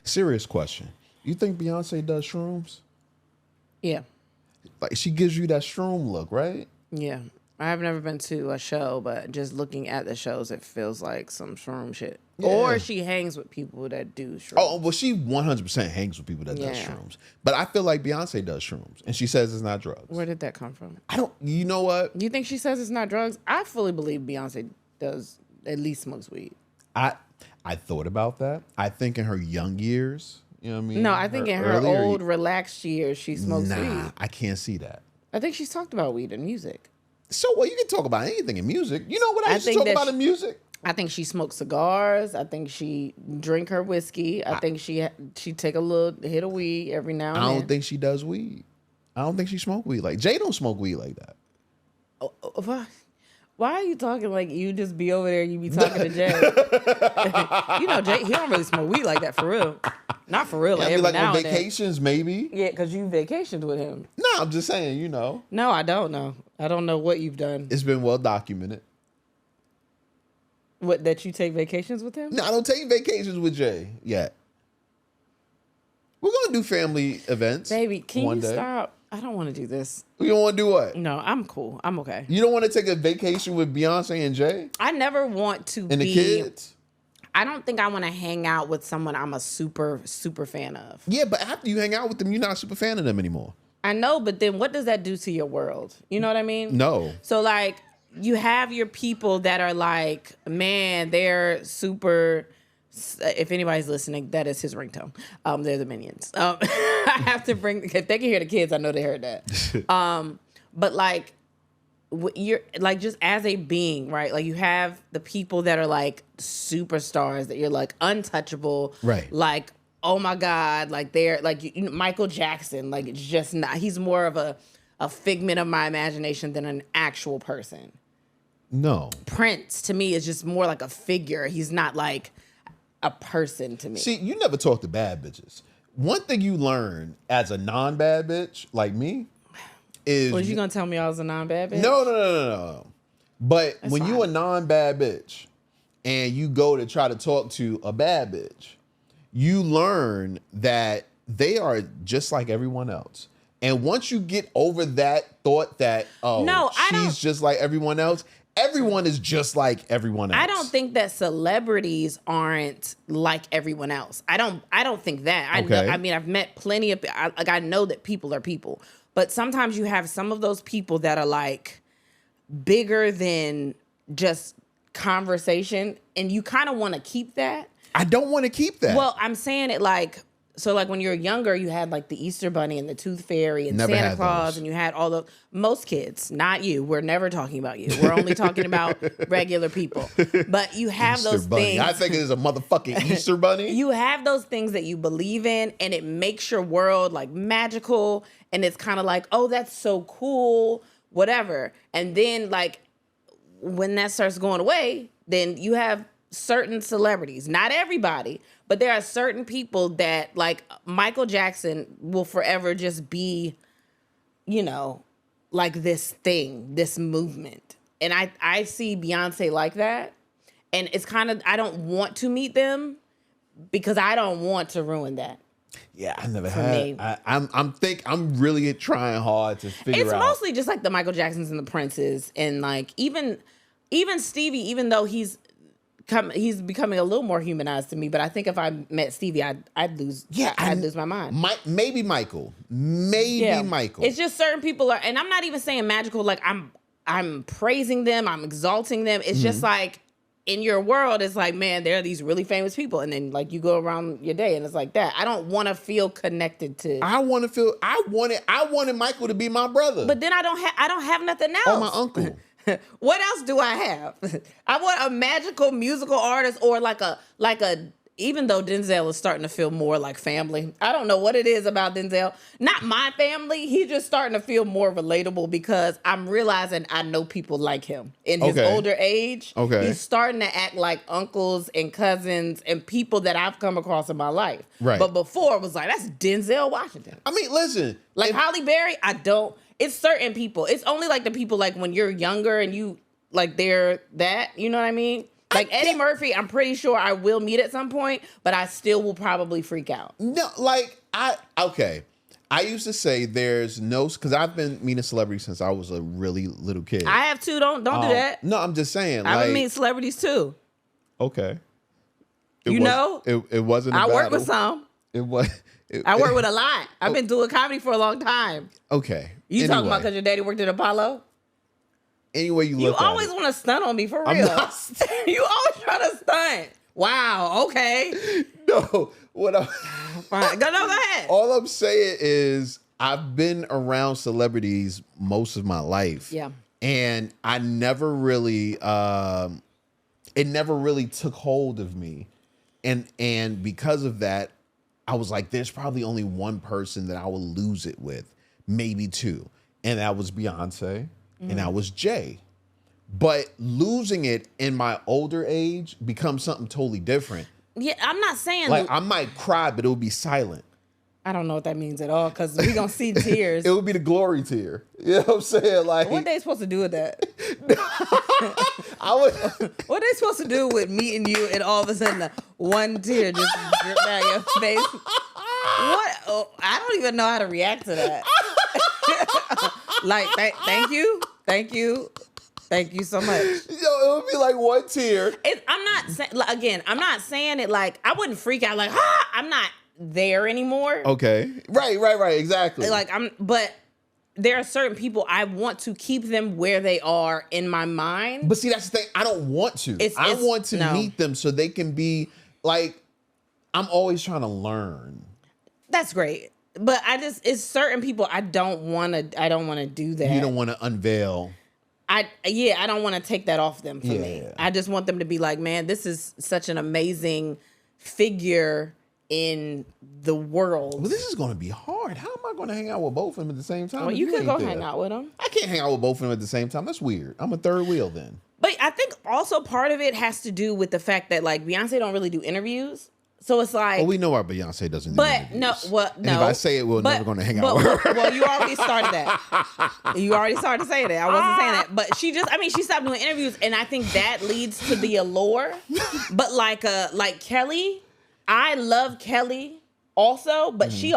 Serious question. You think Beyonce does shrooms? Yeah. Like she gives you that shroom look, right? Yeah. I have never been to a show, but just looking at the shows, it feels like some shroom shit. Yeah. Or she hangs with people that do shrooms. Oh, well, she 100% hangs with people that does shrooms. But I feel like Beyonce does shrooms, and she says it's not drugs. Where did that come from? You know what? You think she says it's not drugs? I fully believe Beyonce does at least smokes weed. I thought about that. I think in her young years, you know what I mean? No, I think in her old, relaxed years, she smokes weed. Nah, I can't see that. I think she's talked about weed in music. So, well, you can talk about anything in music. You know what I used to talk about in music? I think she smokes cigars. I think she drink her whiskey. I think she take a little hit of weed every now and then. I don't think she does weed. I don't think she smoke weed. Like, Jay don't smoke weed like that. Why are you talking like you just be over there and you be talking to Jay? You know, Jay, he don't really smoke weed like that for real. Not for real. Like, every now on vacations, maybe. Yeah, because you vacationed with him. No, I'm just saying, you know. No, I don't know. I don't know what you've done. It's been well documented. What, that you take vacations with him? No, I don't take vacations with Jay yet. We're going to do family events. Baby, can you stop? I don't want to do this. You don't want to do what? No, I'm cool. I'm okay. You don't want to take a vacation with Beyonce and Jay? I never want to and the kids? I don't think I want to hang out with someone I'm a super, super fan of. Yeah, but after you hang out with them, you're not a super fan of them anymore. I know, but then what does that do to your world? You know what I mean? No. So, like, you have your people that are like, man, they're super... If anybody's listening, that is his ringtone. They're the Minions. I have to bring... If they can hear the kids, I know they heard that. But, like, you're like, just as a being, right? Like, you have the people that are like superstars that you're like untouchable. Right. Like, oh my God, like they're like Michael Jackson. Like, it's just not... He's more of a figment of my imagination than an actual person. No. Prince, to me, is just more like a figure. He's not like... a person to me. See, you never talk to bad bitches. One thing you learn as a non-bad bitch like me is... Was you going to tell me I was a non-bad bitch? No. But That's when fine. you a non-bad bitch and you go to try to talk to a bad bitch, you learn that they are just like everyone else. And once you get over that thought that, she's just like everyone else... Everyone is just like everyone else. I don't think that celebrities aren't like everyone else. I don't think that. Okay. I mean, I've met plenty of... I know that people are people. But sometimes you have some of those people that are like bigger than just conversation. And you kind of want to keep that. I don't want to keep that. Well, I'm saying it like... So, like, when you're younger, you had, like, the Easter Bunny and the Tooth Fairy and Never Santa had Claus, those. and you had all the... Most kids, not you. We're never talking about you. We're only talking about regular people. But you have Easter those bunny. things... I think it is a motherfucking Easter bunny. You have those things that you believe in, and it makes your world, like, magical, and it's kind of like, oh, that's so cool, whatever. And then, like, when that starts going away, then you have certain celebrities. Not everybody, but there are certain people that, like, Michael Jackson will forever just be, you know, like this thing, this movement. And I see Beyonce like that. And it's kind of, I don't want to meet them because I don't want to ruin that. Yeah, I never had. I'm really trying hard to figure out. It's mostly just like the Michael Jacksons and the Princes, and like even Stevie, even though he's becoming a little more humanized to me, but I think if I met Stevie, I'd lose my mind. Maybe Michael. Michael. It's just certain people are, and I'm not even saying magical. Like I'm praising them, I'm exalting them. It's just like in your world, it's like, man, there are these really famous people, and then like you go around your day, and it's like that. I don't want to feel connected to. I wanted Michael to be my brother, but then I don't have nothing else. Or my uncle. What else do I have? I want a magical musical artist, or like a, even though Denzel is starting to feel more like family. I don't know what it is about Denzel. Not my family. He's just starting to feel more relatable because I'm realizing I know people like him. In his older age, he's starting to act like uncles and cousins and people that I've come across in my life. Right. But before it was like, that's Denzel Washington. I mean, listen. Like Halle Berry, I don't. It's certain people. It's only like the people like when you're younger and you like they're that, you know what I mean? Like Eddie Murphy, I'm pretty sure I will meet at some point, but I still will probably freak out. No, like okay. I used to say there's no, because I've been meeting celebrities since I was a really little kid. I have too. Don't do that. No, I'm just saying. I've been meeting celebrities too. Okay. It wasn't. I work with some. It was. I work with a lot. I've been doing comedy for a long time. Okay. You talking about because your daddy worked at Apollo? Anyway, you always want to stunt on me for real. You always try to stunt. Wow. Okay. No. What I'm Fine. Go ahead. All I'm saying is I've been around celebrities most of my life. Yeah. And I never really it never really took hold of me. And because of that, I was like, there's probably only one person that I will lose it with, maybe two. And that was Beyonce and that was Jay. But losing it in my older age becomes something totally different. Yeah, I'm not saying like I might cry, but it will be silent. I don't know what that means at all because we're going to see tears. It would be the glory tear. You know what I'm saying? Like, what are they supposed to do with that? What are they supposed to do with meeting you and all of a sudden one tear just drip down your face? What? Oh, I don't even know how to react to that. Like, thank you. Thank you. Thank you so much. Yo, it would be like one tear. I'm not saying it like, I wouldn't freak out like, I'm not there anymore. Okay. Right. Exactly. Like but there are certain people I want to keep them where they are in my mind. But see, that's the thing. I don't want to. I want to meet them so they can be like, I'm always trying to learn. That's great. But it's certain people I don't want to do that. You don't want to unveil. I don't want to take that off them for me. I just want them to be like, man, this is such an amazing figure in the world. Well, this is going to be hard. How am I going to hang out with both of them at the same time? Well, you could go hang out with them. I can't hang out with both of them at the same time. That's weird. I'm a third wheel then. But I think also part of it has to do with the fact that like Beyonce don't really do interviews. So it's like, well, we know our Beyonce doesn't do interviews. No. And if I say it, we're never going to hang out with her. Well, you already started that. You already started saying that. I wasn't saying that. But she stopped doing interviews, and I think that leads to the allure. But like Kelly, I love Kelly also, but she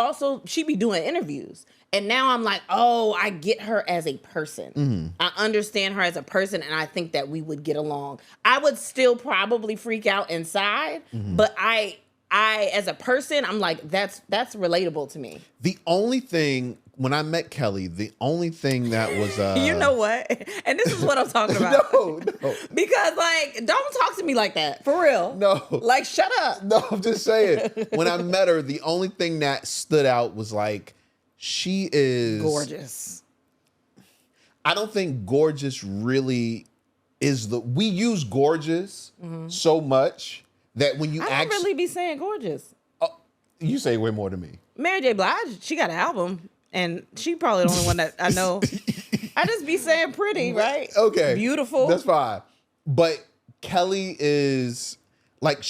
be doing interviews. And now I'm like, oh, I get her as a person. I understand her as a person, and I think that we would get along. I would still probably freak out inside, but I as a person, I'm like, that's relatable to me. The only thing, when I met Kelly, the only thing that was you know what? And this is what I'm talking about. No. Because like, don't talk to me like that. For real. No. Like, shut up. No, I'm just saying. When I met her, the only thing that stood out was like, she is gorgeous. I don't think gorgeous really is we use gorgeous so much that when you I don't really be saying gorgeous. You say way more than me. Mary J. Blige, she got an album, and she probably the only one that I know. I just be saying pretty, right? Okay. Beautiful. That's fine. But Kelly is like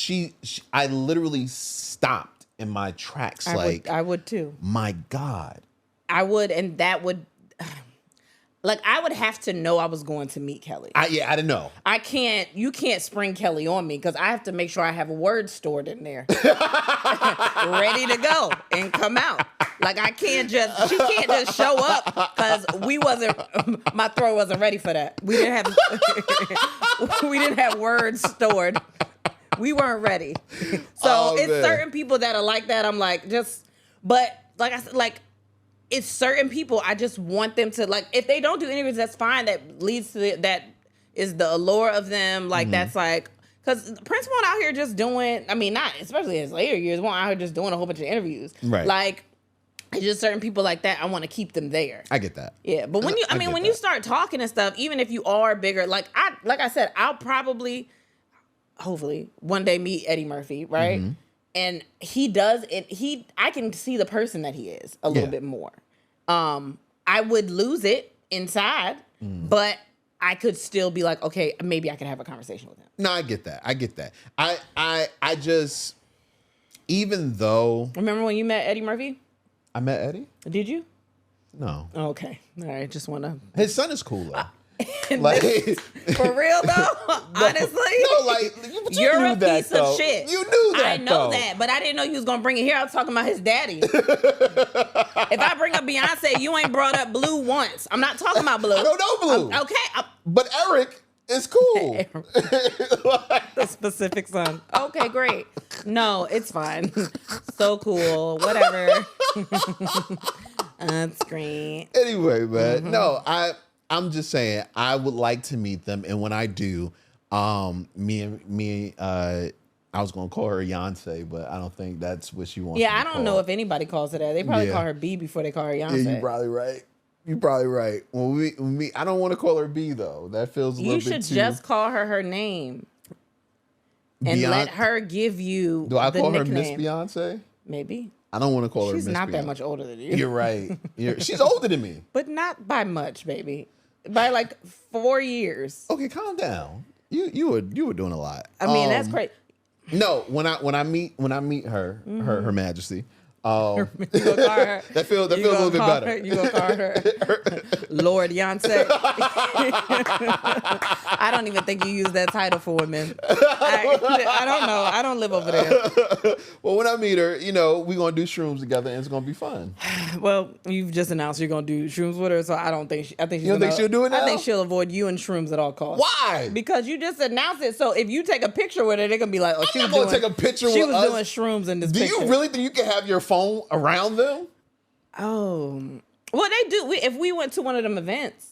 I literally stopped in my tracks. I would too. My God. I would, and that would, like, I would have to know I was going to meet Kelly. I didn't know. You can't spring Kelly on me because I have to make sure I have words stored in there. Ready to go and come out. Like, she can't just show up because my throat wasn't ready for that. We didn't have words stored. We weren't ready. So it's certain people that are like that. I'm like, but like I said, like, it's certain people I just want them to, like, if they don't do interviews, that's fine. That leads to that is the allure of them. Like, that's like, because Prince won't out here just doing, I mean, not, especially in his later years, won't out here just doing a whole bunch of interviews. Right. Like, it's just certain people like that. I want to keep them there. I get that. Yeah. But when you start talking and stuff, even if you are bigger, like I said, I'll probably, hopefully, one day meet Eddie Murphy, right? And he does it. I can see the person that he is a little bit more. I would lose it inside, but I could still be like, okay, maybe I can have a conversation with him. No, I get that. I just, even though. Remember when you met Eddie Murphy? I met Eddie? Did you? No. Okay. All right. Just want to. His son is cool though. Like, for real though, honestly. No, like You're knew a that, piece though. of shit. You knew that. I know though. that, but I didn't know you was gonna bring it here. I was talking about his daddy. If I bring up Beyonce, you ain't brought up Blue once. I'm not talking about Blue. I don't know Blue. Okay. But Eric is cool. The specific son. Okay, great. No, it's fine. So cool. Whatever. That's great. Anyway, man. No, I'm just saying I would like to meet them, and when I do, I was gonna call her Beyonce, but I don't think that's what she wants. Yeah, I don't know if anybody calls her that. They probably call her B before they call her Beyonce. Yeah, you're probably right. You're probably right. When we, I don't want to call her B though. That feels a little bit too. You should just call her name, and let her give you. Do I call her nickname. Miss Beyonce? Maybe. I don't want to call her Miss Beyonce. She's not that much older than you. You're right. She's older than me, but not by much, baby. By like 4 years. Okay, calm down. You were doing a lot. I mean, that's crazy. No, when I meet her, her Majesty. You gonna call her, that feels a little bit better. You gonna call her Lord Beyonce? I don't even think you use that title for women. I don't know. I don't live over there. Well, when I meet her, we're gonna do shrooms together, and it's gonna be fun. Well, you've just announced you're gonna do shrooms with her, so I don't think I think she's you don't think she'll do it now? I think she'll avoid you and shrooms at all costs. Why? Because you just announced it. So if you take a picture with her, they're gonna be like, "Oh, I'm not gonna take a picture with us. She was doing shrooms in this picture. Do you really think you can have your phone around them? Oh, well, they do. If we went to one of them events,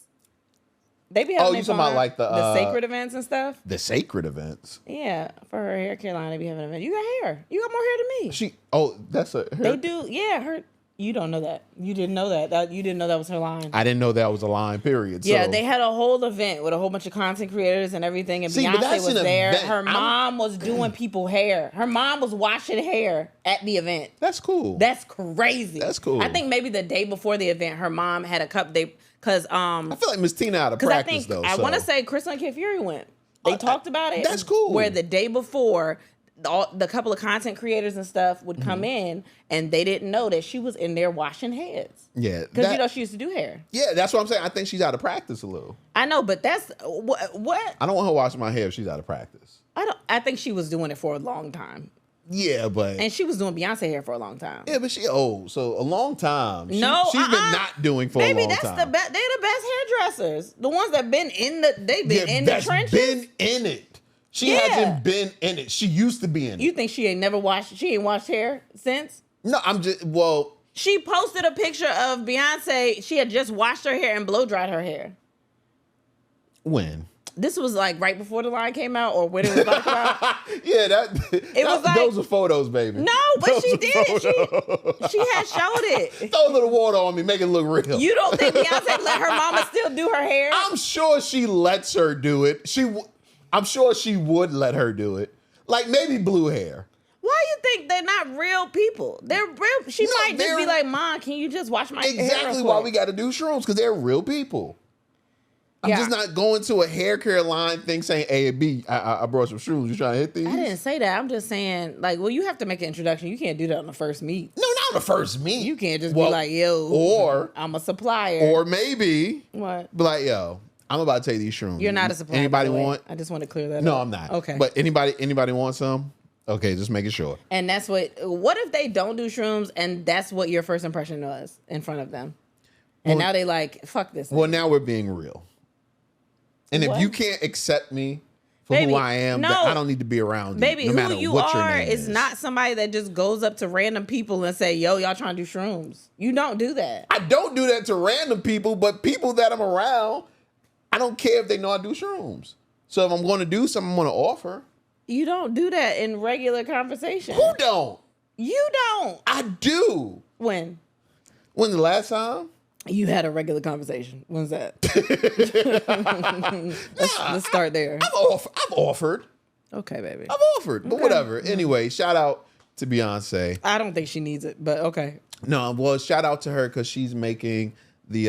they be having. Oh, you talking about like the sacred events and stuff? The sacred events. Yeah, for her hair care line, they be having an event. You got hair. You got more hair than me. That's her. They do. Yeah, her. You don't know that. You didn't know that. You didn't know that was her line. I didn't know that was a line. Period. Yeah, they had a whole event with a whole bunch of content creators and everything, and Beyonce was there. Event. Her mom was doing people hair. Her mom was washing hair at the event. That's cool. That's crazy. That's cool. I think maybe the day before the event, her mom had a cup. Because I feel like Miss Tina out of practice though. I want to say Kristen and Kid Fury went. They talked about it. That's cool. Where the day before, the couple of content creators and stuff would come in, and they didn't know that she was in there washing heads. Yeah, because she used to do hair. Yeah, that's what I'm saying. I think she's out of practice a little. I know, but that's what. I don't want her washing my hair if she's out of practice. I think she was doing it for a long time. Yeah, but and she was doing Beyonce hair for a long time. Yeah, but she old, so a long time. She's been not doing for a long time. They're the best hairdressers. The ones that been in the the trenches. Been in it. She hasn't been in it. She used to be in it. You think she ain't washed hair since? No, she posted a picture of Beyonce. She had just washed her hair and blow dried her hair. When? This was like right before the line came out, or when it was like about. Yeah, those are photos, baby. No, but those she did. She had showed it. Throw a little water on me, make it look real. You don't think Beyonce let her mama still do her hair? I'm sure she lets her do it. I'm sure she would let her do it. Like maybe blue hair. Why you think they're not real people? They're real. She might just be like, "Mom, can you just wash my hair?" Exactly why we got to do shrooms, because they're real people. I'm just not going to a hair care line thing saying A and B. I brought some shrooms. You trying to hit these? I didn't say that. I'm just saying, like, well, you have to make an introduction. You can't do that on the first meet. No, not on the first meet. You can't just be like, yo, or I'm a supplier. Or maybe what? Be like, yo, I'm about to take these shrooms. You're not a supplier. Anybody want? I just want to clear that up. No, I'm not. Okay. But anybody want some? Okay, just making sure. And that's what if they don't do shrooms and that's what your first impression was in front of them? And now they like, fuck this. Well, now we're being real. And if you can't accept me for who I am, then I don't need to be around you. Baby, no matter who you what your are name is not somebody that just goes up to random people and say, yo, y'all trying to do shrooms. You don't do that. I don't do that to random people, but people that I'm around, I don't care if they know I do shrooms. So if I'm going to do something, I'm going to offer. You don't do that in regular conversation. Who don't? You don't. I do. When? When the last time? You had a regular conversation. When's that? let's start there. I've offered. Okay, baby. I've offered, but whatever. Anyway, shout out to Beyonce. I don't think she needs it, but okay. No, well, shout out to her because she's making the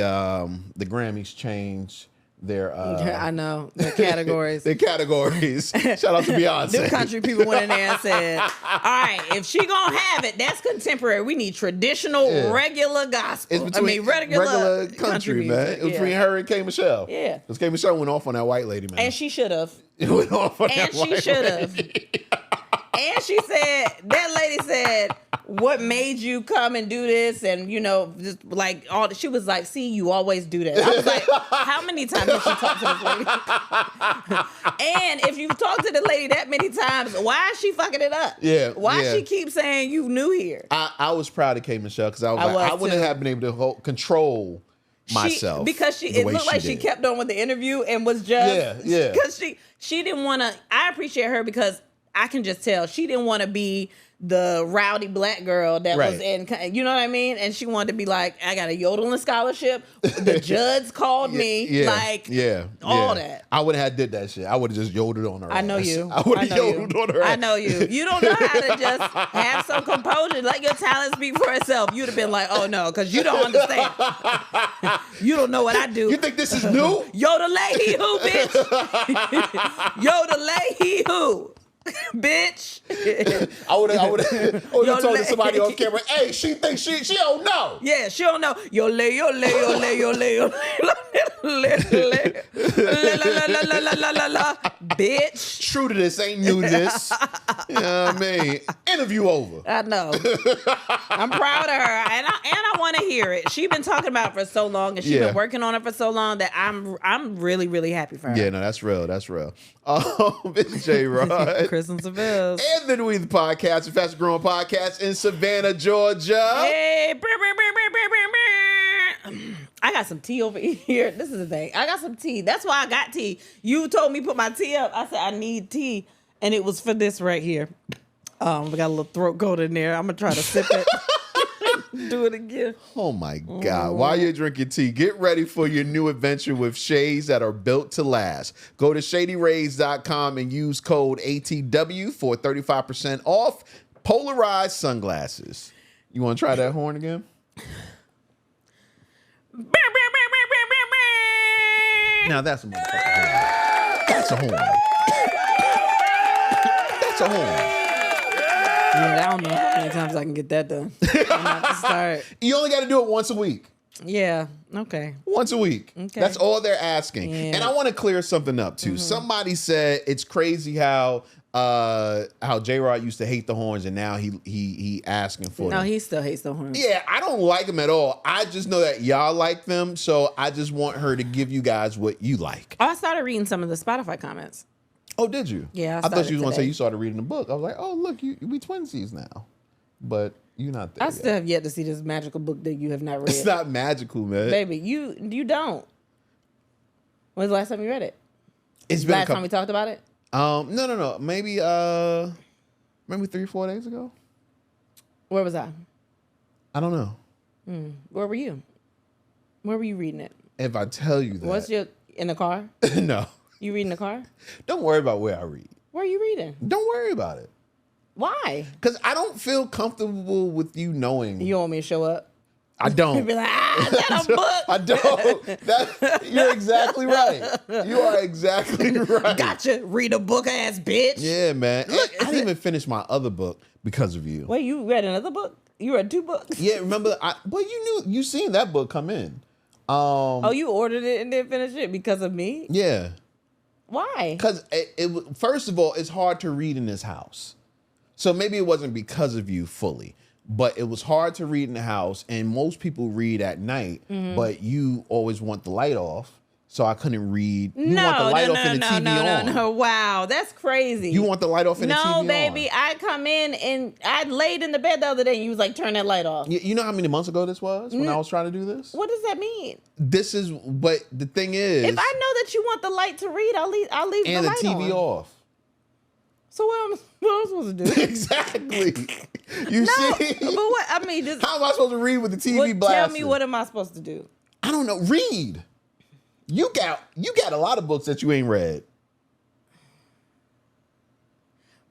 Grammys change I know the categories. their categories. Shout out to Beyonce. Them country people went in there and said, "All right, if she gonna have it, that's contemporary. We need traditional, regular gospel. It's between regular country, man. It was between her and K. Michelle. Yeah, because K. Michelle went off on that white lady, man, and she should have. It went off on and that white she should have. lady. And she said, that lady said, what made you come and do this? And, just like she was like, see, you always do that. I was like, how many times did she talk to this lady? And if you talk to the lady that many times, why is she fucking it up? Yeah. Why she keep saying you new here? I was proud of K. Michelle because I wouldn't have been able to control myself. Because it looked like she kept on with the interview and was just. Yeah. Because she didn't want to. I appreciate her because I can just tell she didn't want to be the rowdy black girl that was in, you know what I mean? And she wanted to be like, I got a yodeling scholarship. The judge called me. All that. I would have did that shit. I would have just yodeled on her. I know you. I would have yodeled on her. I know you. You don't know how to just have some composure. Let your talent speak for itself. You'd have been like, oh no, because you don't understand. You don't know what I do. You think this is new? Yodelay he who, bitch. Yodelay he who. Bitch. I would have told somebody on camera, hey, she thinks she don't know. Yeah, she don't know. Yo lay. Bitch. True to this, ain't new to this. You know what I mean? Interview over. I know. I'm proud of her. And I want to hear it. She's been talking about it for so long and she's been working on it for so long that I'm really, really happy for her. Yeah, no, that's real. That's real. It's J-Rod. Kristen Sivills. And the We the Podcast, the fastest growing podcast in Savannah, Georgia. Hey, I got some tea over here. This is the thing. I got some tea. That's why I got tea. You told me put my tea up. I said I need tea. And it was for this right here. We got a little throat coat in there. I'm going to try to sip it. Do it again. Oh my God. While you're drinking tea, get ready for your new adventure with shades that are built to last. Go to shadyrays.com and use code ATW for 35% off polarized sunglasses. You want to try that horn again? Now that's a motherfucking horn. That's a horn. That's a horn. Yeah, I don't know how many times I can get that done. I'm about to start. You only got to do it once a week. Yeah. Okay. Once a week. Okay. That's all they're asking. Yeah. And I want to clear something up too. Somebody said it's crazy how J-Rod used to hate the horns and now he asking for them. No, he still hates the horns. Yeah, I don't like them at all. I just know that y'all like them, so I just want her to give you guys what you like. I started reading some of the Spotify comments. Oh, did you? Yeah, I thought you was going to say you started reading the book. I was like, oh, look, we twinsies now. But you're not there I still have yet to see this magical book that you have not read. It's not magical, man. Baby, you don't. When's the last time you read it? It's been last time we talked about it? No. Maybe 3 or 4 days ago. Where was I? I don't know. Where were you? Where were you reading it? If I tell you that. In the car? No. You reading the car? Don't worry about where I read. Where are you reading? Don't worry about it. Why? Because I don't feel comfortable with you knowing. You want me to show up? I don't. You'd be like, is that a book? I don't. You're exactly right. You are exactly right. Gotcha. Read a book ass bitch. Yeah, man. Look, I didn't even finish my other book because of you. Wait, you read another book? You read 2 books? Yeah, remember? You seen that book come in. You ordered it and didn't finish it because of me? Yeah. Why? Because first of all, it's hard to read in this house. So maybe it wasn't because of you fully, but it was hard to read in the house. And most people read at night, but you always want the light off. So I couldn't read. You want the light off and the TV on. No. Wow, that's crazy. You want the light off and the TV on. No, baby. I come in and I laid in the bed the other day and you was like, turn that light off. You know how many months ago this was when I was trying to do this? What does that mean? But the thing is. If I know that you want the light to read, I'll leave the light on. And the TV off. So what am I supposed to do? Exactly. You see? But what, I mean. How am I supposed to read with the TV blasted? Tell me, what am I supposed to do? I don't know. Read. You got a lot of books that you ain't read.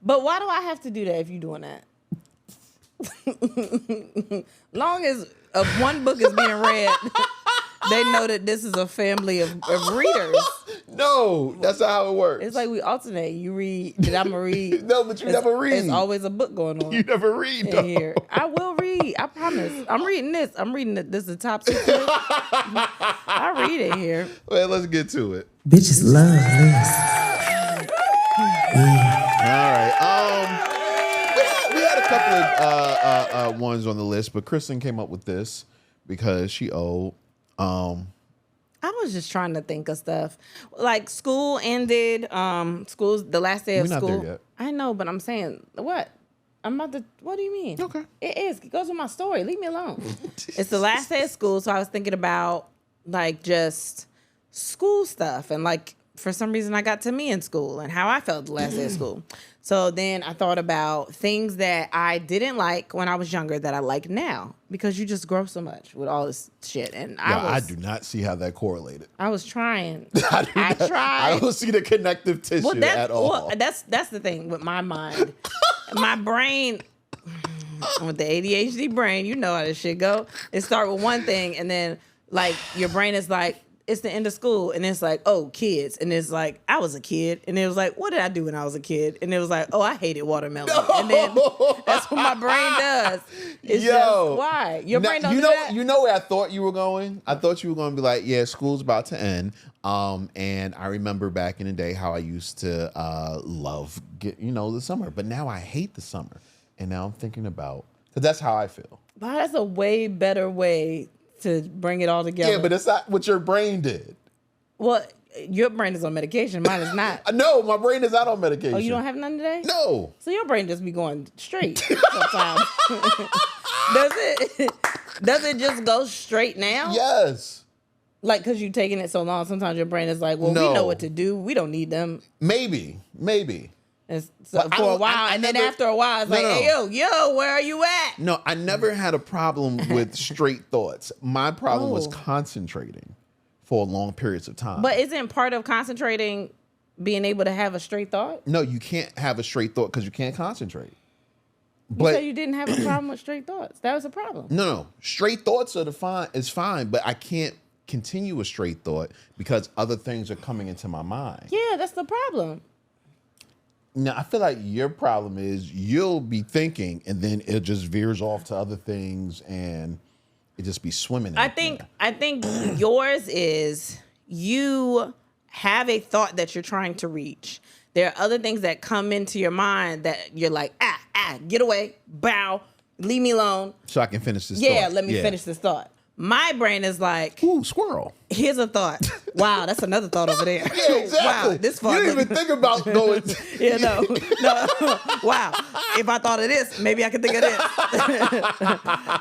But why do I have to do that if you're doing that? Long as one book is being read they know that this is a family of readers. No, that's not how it works. It's like we alternate. You read, then I'm going to read. No, but you never read. It's always a book going on. You never read, though. In here. I will read. I promise. I'm reading this. I'm reading it. This is the top secret. I read it here. Well, let's get to it. Bitches love this. All right. We had a couple of ones on the list, but Kristen came up with this because she old. I was just trying to think of stuff. Like school ended. School's the last day of We're not school. there yet. I know, but I'm saying what? I'm about to. What do you mean? Okay. It is. It goes with my story. Leave me alone. It's the last day of school, so I was thinking about like just school stuff and like for some reason I got to me in school and how I felt the last day of school. So then I thought about things that I didn't like when I was younger that I like now because you just grow so much with all this shit. And I do not see how that correlated. I was trying. I tried. I don't see the connective tissue at all. Well, that's the thing with my mind. My brain, with the ADHD brain, you know how this shit go. It start with one thing and then like your brain is like, it's the end of school, and it's like, oh, kids. And it's like, I was a kid. And it was like, what did I do when I was a kid? And it was like, oh, I hated watermelon. No. And then that's what my brain does. It's just, why? Your brain don't do that? You know where I thought you were going? I thought you were going to be like, yeah, school's about to end. And I remember back in the day how I used to love, the summer. But now I hate the summer. And now I'm thinking about, because that's how I feel. But that's a way better way to bring it all together. Yeah, but it's not what your brain did. Well, your brain is on medication. Mine is not. No, my brain is not on medication. Oh, you don't have none today? No. So your brain just be going straight sometimes. Does it just go straight now? Yes. Like, because you're taking it so long, sometimes your brain is like, well, No. we know what to do. We don't need them. Maybe. And so But for a while, and then after a while, it's like, hey, yo, where are you at? No, I never had a problem with straight thoughts. My problem was Oh. concentrating for long periods of time. But isn't part of concentrating being able to have a straight thought? No, you can't have a straight thought because you can't concentrate. You said you didn't have a problem with straight thoughts. That was a problem. No. Straight thoughts is fine, but I can't continue a straight thought because other things are coming into my mind. Yeah, that's the problem. Now, I feel like your problem is you'll be thinking and then it just veers off to other things and it just be swimming. I think yours is you have a thought that you're trying to reach. There are other things that come into your mind that you're like, get away, bow, leave me alone. So I can finish this Yeah, thought. let me finish this thought. My brain is like, ooh, squirrel. Here's a thought. Wow, that's another thought over there. Yeah, exactly. Wow, this you didn't even think about going. Yeah, no. Wow. If I thought of this, maybe I could think of this.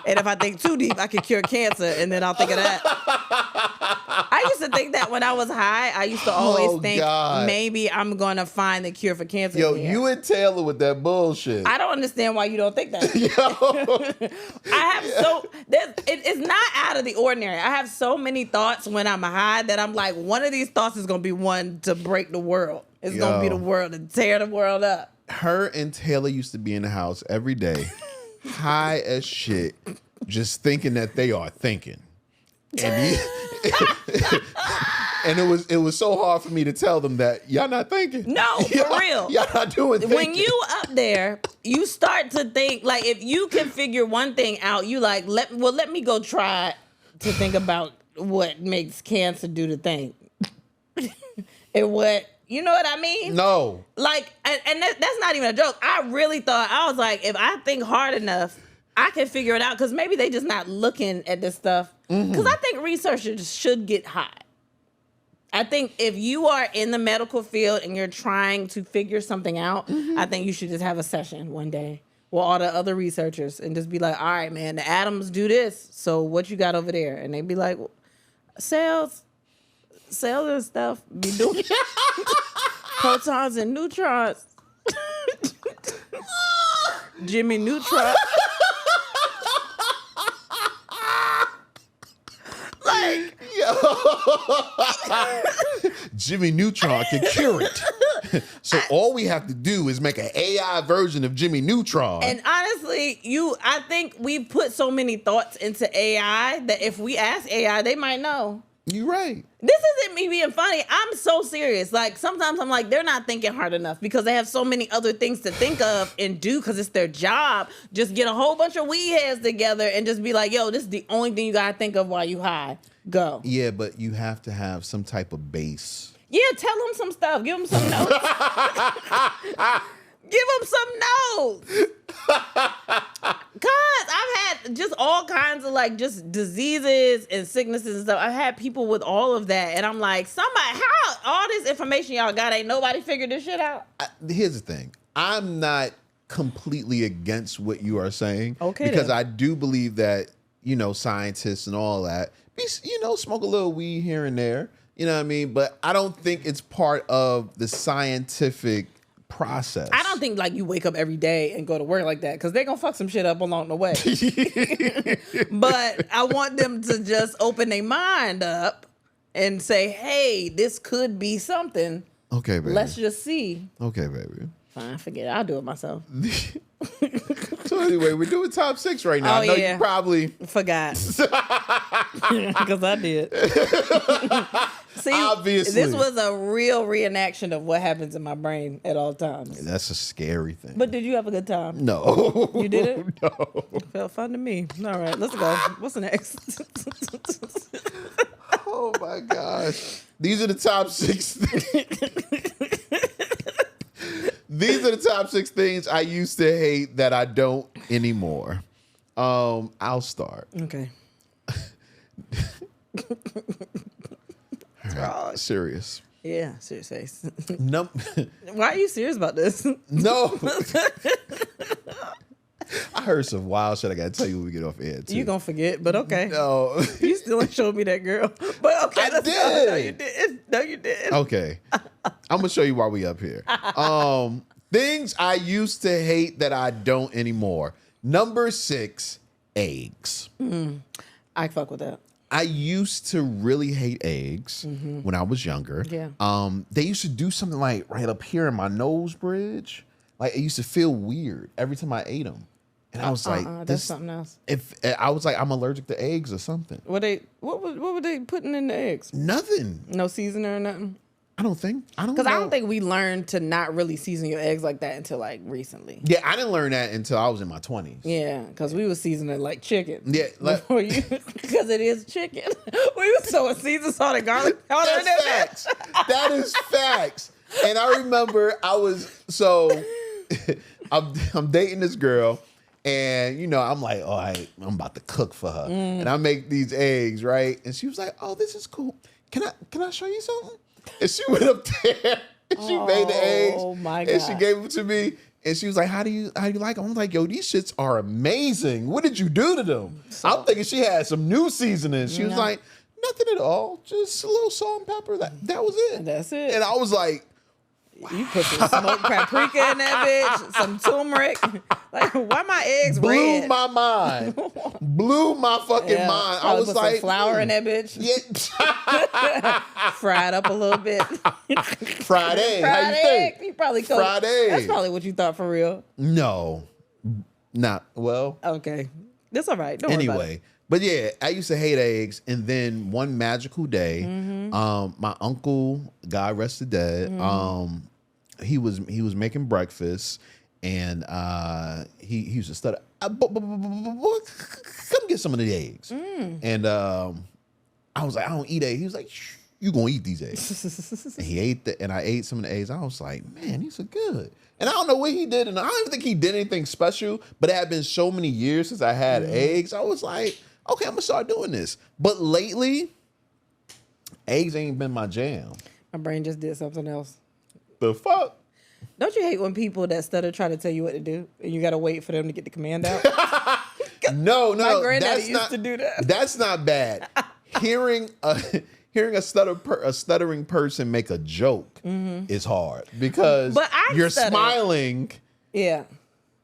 And if I think too deep, I could cure cancer, and then I'll think of that. I used to think that when I was high. I used to always think maybe I'm going to find the cure for cancer. Yo, here. you and Taylor with that bullshit. I don't understand why you don't think that. Yo. It's not out of the ordinary. I have so many thoughts when I'm high that I'm like, one of these thoughts is going to be one to break the world. It's going to be the world, to tear the world up. Her and Taylor used to be in the house every day, high as shit, just thinking that they are thinking. And and it was so hard for me to tell them that y'all not thinking. No, for real. Y'all not doing thinking. When you up there, you start to think, like, if you can figure one thing out, you like, let me go try to think about what makes cancer do the thing. And what, you know what I mean? No. Like, and that's not even a joke. I really thought, I was like, if I think hard enough, I can figure it out. Because maybe they just not looking at this stuff. Because I think researchers should get high. I think if you are in the medical field and you're trying to figure something out, I think you should just have a session one day with all the other researchers and just be like, all right, man, the atoms do this. So what you got over there? And they'd be like, cells and stuff be doing protons and neutrons. Jimmy Neutron. Jimmy Neutron can cure it. So all we have to do is make an AI version of Jimmy Neutron. And honestly, I think we put so many thoughts into AI that if we ask AI, they might know. You're right. This isn't me being funny. I'm so serious. Like, sometimes I'm like, they're not thinking hard enough because they have so many other things to think of and do because it's their job. Just get a whole bunch of weed heads together and just be like, yo, this is the only thing you got to think of while you high. Go. Yeah, but you have to have some type of base. Yeah, tell them some stuff. Give them some notes. Give them some notes. Cause I've had just all kinds of like just diseases and sicknesses and stuff. I've had people with all of that, and I'm like, how all this information y'all got ain't nobody figured this shit out? Here's the thing: I'm not completely against what you are saying, okay? Because then. I do believe that scientists and all that, smoke a little weed here and there. You know what I mean? But I don't think it's part of the scientific process. I don't think like you wake up every day and go to work like that because they're going to fuck some shit up along the way. But I want them to just open their mind up and say, hey, this could be something. Okay, baby. Let's just see. Okay, baby. Fine, forget it. I'll do it myself. So anyway, we're doing top 6 right now. I know you probably forgot. Because I did. See, obviously. This was a real reenaction of what happens in my brain at all times. That's a scary thing. But did you have a good time? No. You did it? No. It felt fun to me. All right, let's go. What's next? Oh my gosh. These are the top 6 These are the top 6 things I used to hate that I don't anymore. I'll start. Okay. Right. Serious. Yeah, serious face. No. Why are you serious about this? No. I heard some wild shit I gotta tell you when we get off air too. You gonna forget, but okay. No. You still ain't showed me that girl. But okay, I did. No, you did. No, you did. Okay. I'm gonna show you why we up here. Things I used to hate that I don't anymore. Number 6, eggs. I fuck with that. I used to really hate eggs when I was younger. Yeah. They used to do something like right up here in my nose bridge. Like it used to feel weird every time I ate them. And I was like, that's something else. If I was like, I'm allergic to eggs or something. What were they putting in the eggs? Nothing. No seasoning or nothing? I don't know. Because I don't think we learned to not really season your eggs like that until like recently. Yeah, I didn't learn that until I was in my 20s. Yeah, because we was seasoning like chicken. Yeah, because it is chicken. We was throwing seasoned salt and garlic powder in that facts. That is facts. And I remember I'm dating this girl, and I'm like, all right, I'm about to cook for her, and I make these eggs, right? And she was like, oh, this is cool. Can I show you something? And she went up there and she made the eggs. Oh my God. And she gave them to me. And she was like, how do you like them? I'm like, yo, these shits are amazing. What did you do to them? I'm thinking she had some new seasoning. She was like, nothing at all. Just a little salt and pepper. That was it. That's it. And I was like, you put some smoked paprika in that bitch, some turmeric. Like, why my eggs blew red? my mind. Blew my fucking mind. I was put like, some flour in that bitch. Yeah. Fried up a little bit. Fried egg. How you think? You probably cooked. Fried egg. That's probably what you thought for real. No. Not well. Okay. That's all right. Don't worry about it. But yeah, I used to hate eggs, and then one magical day, my uncle, God rest the dead, he was making breakfast, and he used to stutter, come get some of the eggs, and I was like, I don't eat eggs. He was like, you gonna eat these eggs? And he ate and I ate some of the eggs. I was like, man, these are good. And I don't know what he did, and I don't even think he did anything special. But it had been so many years since I had eggs. I was like, okay, I'm gonna start doing this. But lately, eggs ain't been my jam. My brain just did something else. The fuck? Don't you hate when people that stutter try to tell you what to do, and you gotta wait for them to get the command out? No, My granddaddy used to do that. That's not bad. Hearing a stuttering person make a joke is hard because you're smiling. Yeah.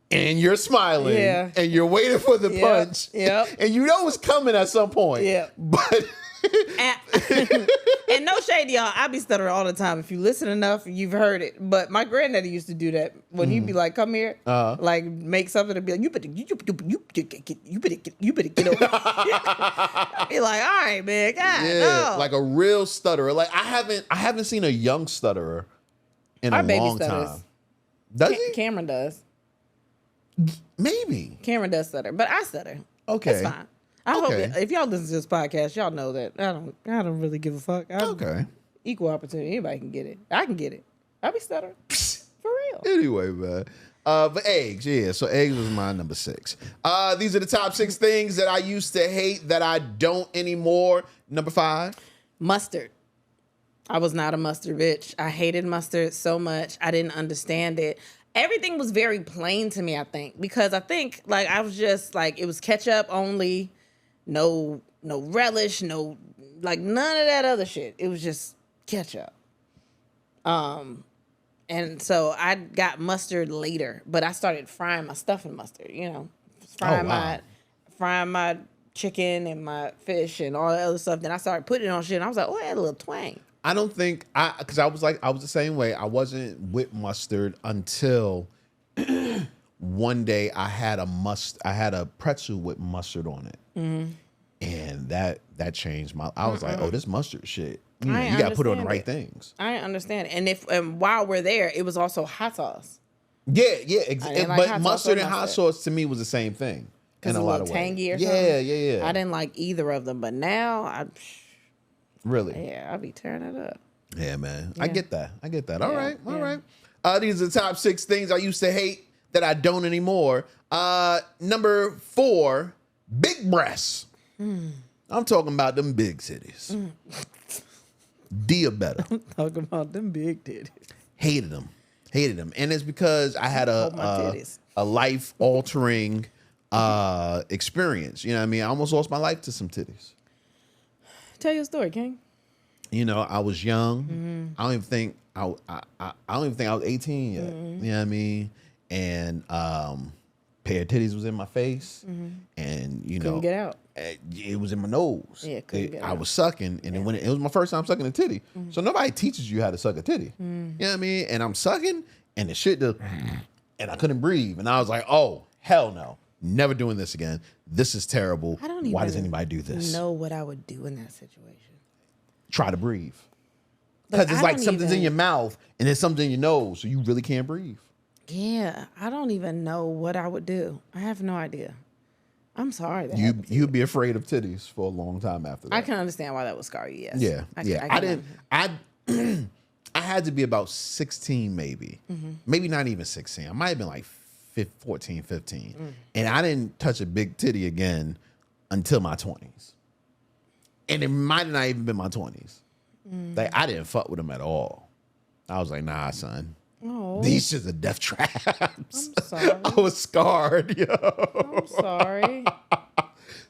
And you're smiling. Yeah. And you're waiting for the punch. Yep. And you know it's coming at some point. Yeah. But And no shade, y'all. I be stuttering all the time. If you listen enough, you've heard it. But my granddaddy used to do that when he'd be like, "Come here," like make something to be like, "You better get over." I'd be like, "All right, man, God, no." Like a real stutterer. Like I haven't seen a young stutterer in Our a baby long stutters. time. Does he? Cameron does. Maybe. Cameron does stutter, but I stutter. Okay. It's fine. I hope if y'all listen to this podcast, y'all know that I don't really give a fuck. Okay. Equal opportunity. Anybody can get it. I can get it. I be stuttering. For real. Anyway, man. But eggs, yeah. So eggs was my number 6. These are the top 6 things that I used to hate that I don't anymore. Number 5. Mustard. I was not a mustard bitch. I hated mustard so much. I didn't understand it. Everything was very plain to me, I think, because I think like I was just like, it was ketchup only, no relish, no, like none of that other shit. It was just ketchup. And so I got mustard later, but I started frying my stuff in mustard, frying my chicken and my fish and all that other stuff. Then I started putting it on shit and I was like, oh, it had a little twang. I don't think because I was the same way. I wasn't with mustard until one day I had a pretzel with mustard on it. Mm-hmm. And that changed my. I was like, oh, this mustard shit. You got to put on the right things. I understand. And while we're there, it was also hot sauce. Yeah, but mustard and hot sauce to me was the same thing in a lot of ways. Tangy or something. Yeah. I didn't like either of them, but now really, I'll be tearing it up. Yeah, man. Yeah. I get that. All right. These are the top 6 things I used to hate that I don't anymore. Number 4, big breasts. I'm talking about them big titties. D or better. I'm talking about them big titties. Hated them. And it's because I had a life-altering experience. You know what I mean? I almost lost my life to some titties. Tell your story, King. I was young. Mm-hmm. I don't even think I was 18 yet. Mm-hmm. You know what I mean? And pair of titties was in my face, and couldn't get out. It was in my nose. Yeah, couldn't get out. I was sucking, and then when it was my first time sucking a titty, so nobody teaches you how to suck a titty. You know what I mean? And I'm sucking, and the shit does, and I couldn't breathe, and I was like, oh hell no, never doing this again. This is terrible. Why does anybody do this? Know what I would do in that situation? Try to breathe. Because it's like something's in your mouth and there's something in your nose, so you really can't breathe. Yeah, I don't even know what I would do. I have no idea. I'm sorry. You'd be afraid of titties for a long time after that. I can understand why that would scar you, yes. Yeah. I had to be about 16 maybe. Mm-hmm. Maybe not even 16. I might have been like 14, 15. And I didn't touch a big titty again until my 20s. And it might have not even been my 20s. Like, I didn't fuck with them at all. I was like, nah, son. Oh. These shits are death traps. I'm sorry. I was scarred, yo. I'm sorry.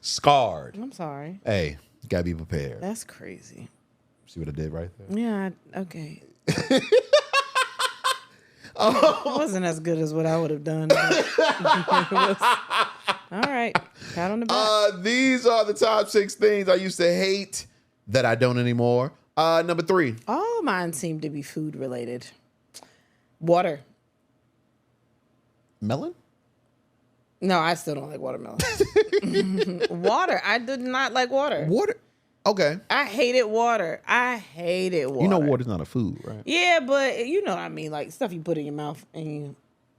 Scarred. I'm sorry. Hey, you gotta be prepared. That's crazy. See what I did right there? Yeah, okay. It wasn't as good as what I would have done. All right. Pat on the back. These are the top 6 things I used to hate that I don't anymore. Number 3. All mine seem to be food related. Water. Melon? No, I still don't like watermelon. Water. I did not like water. Water? Okay. I hated water. You know water's not a food, right? Yeah, but you know what I mean. Like stuff you put in your mouth and you...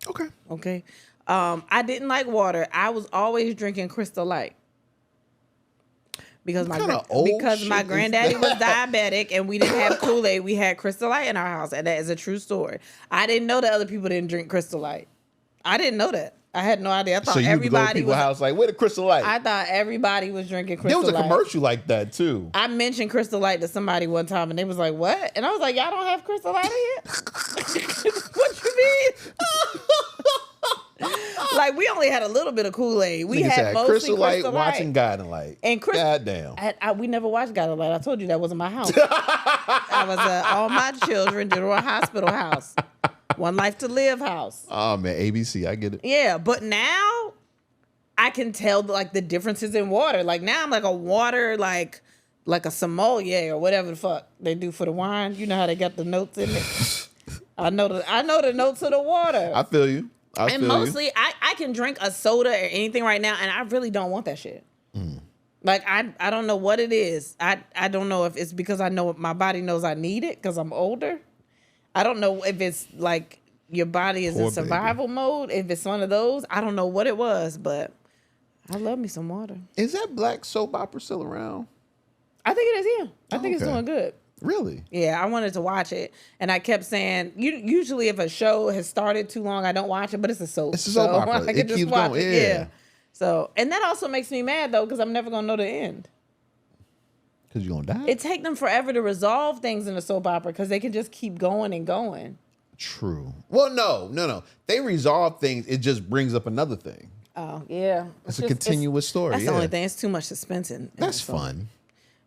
Okay. I didn't like water. I was always drinking Crystal Light. Because my granddaddy was diabetic and we didn't have Kool-Aid. We had Crystal Light in our house, and that is a true story. I didn't know that other people didn't drink Crystal Light. I didn't know that. I had no idea. I thought everybody would go to people's house like, where the Crystal Light? I thought everybody was drinking Crystal Light. There was a commercial like that too. I mentioned Crystal Light to somebody one time, and they was like, "What?" And I was like, "Y'all don't have Crystal Light in here?" What you mean? Like, we only had a little bit of Kool-Aid. We had mostly Crystal Light. Watching Guiding Light. And goddamn. We never watched Guiding Light. I told you that wasn't my house. I was all my children General Hospital house. One Life to Live house. Oh, man. ABC. I get it. Yeah. But now I can tell like the differences in water. Like now I'm like a water, like like a sommelier or whatever the fuck they do for the wine. You know how they got the notes in it. I know the notes of the water. I feel you. And mostly, I can drink a soda or anything right now, and I really don't want that shit. Like, I don't know what it is. I don't know if it's because I know my body knows I need it because I'm older. I don't know if it's like your body is in survival mode. If it's one of those, I don't know what it was, but I love me some water. Is that black soap opera still around? I think it is, yeah. I think it's doing good. Really? Yeah, I wanted to watch it, and I kept saying, usually if a show has started too long, I don't watch it, but it's a soap. It's a soap opera. I can just keeps watch going. it. Yeah. So, and that also makes me mad, though, because I'm never going to know the end. Because you're going to die? It takes them forever to resolve things in a soap opera because they can just keep going and going. True. Well, no. They resolve things. It just brings up another thing. Oh, yeah. It's a continuous story. That's the only thing. It's too much suspense in That's fun.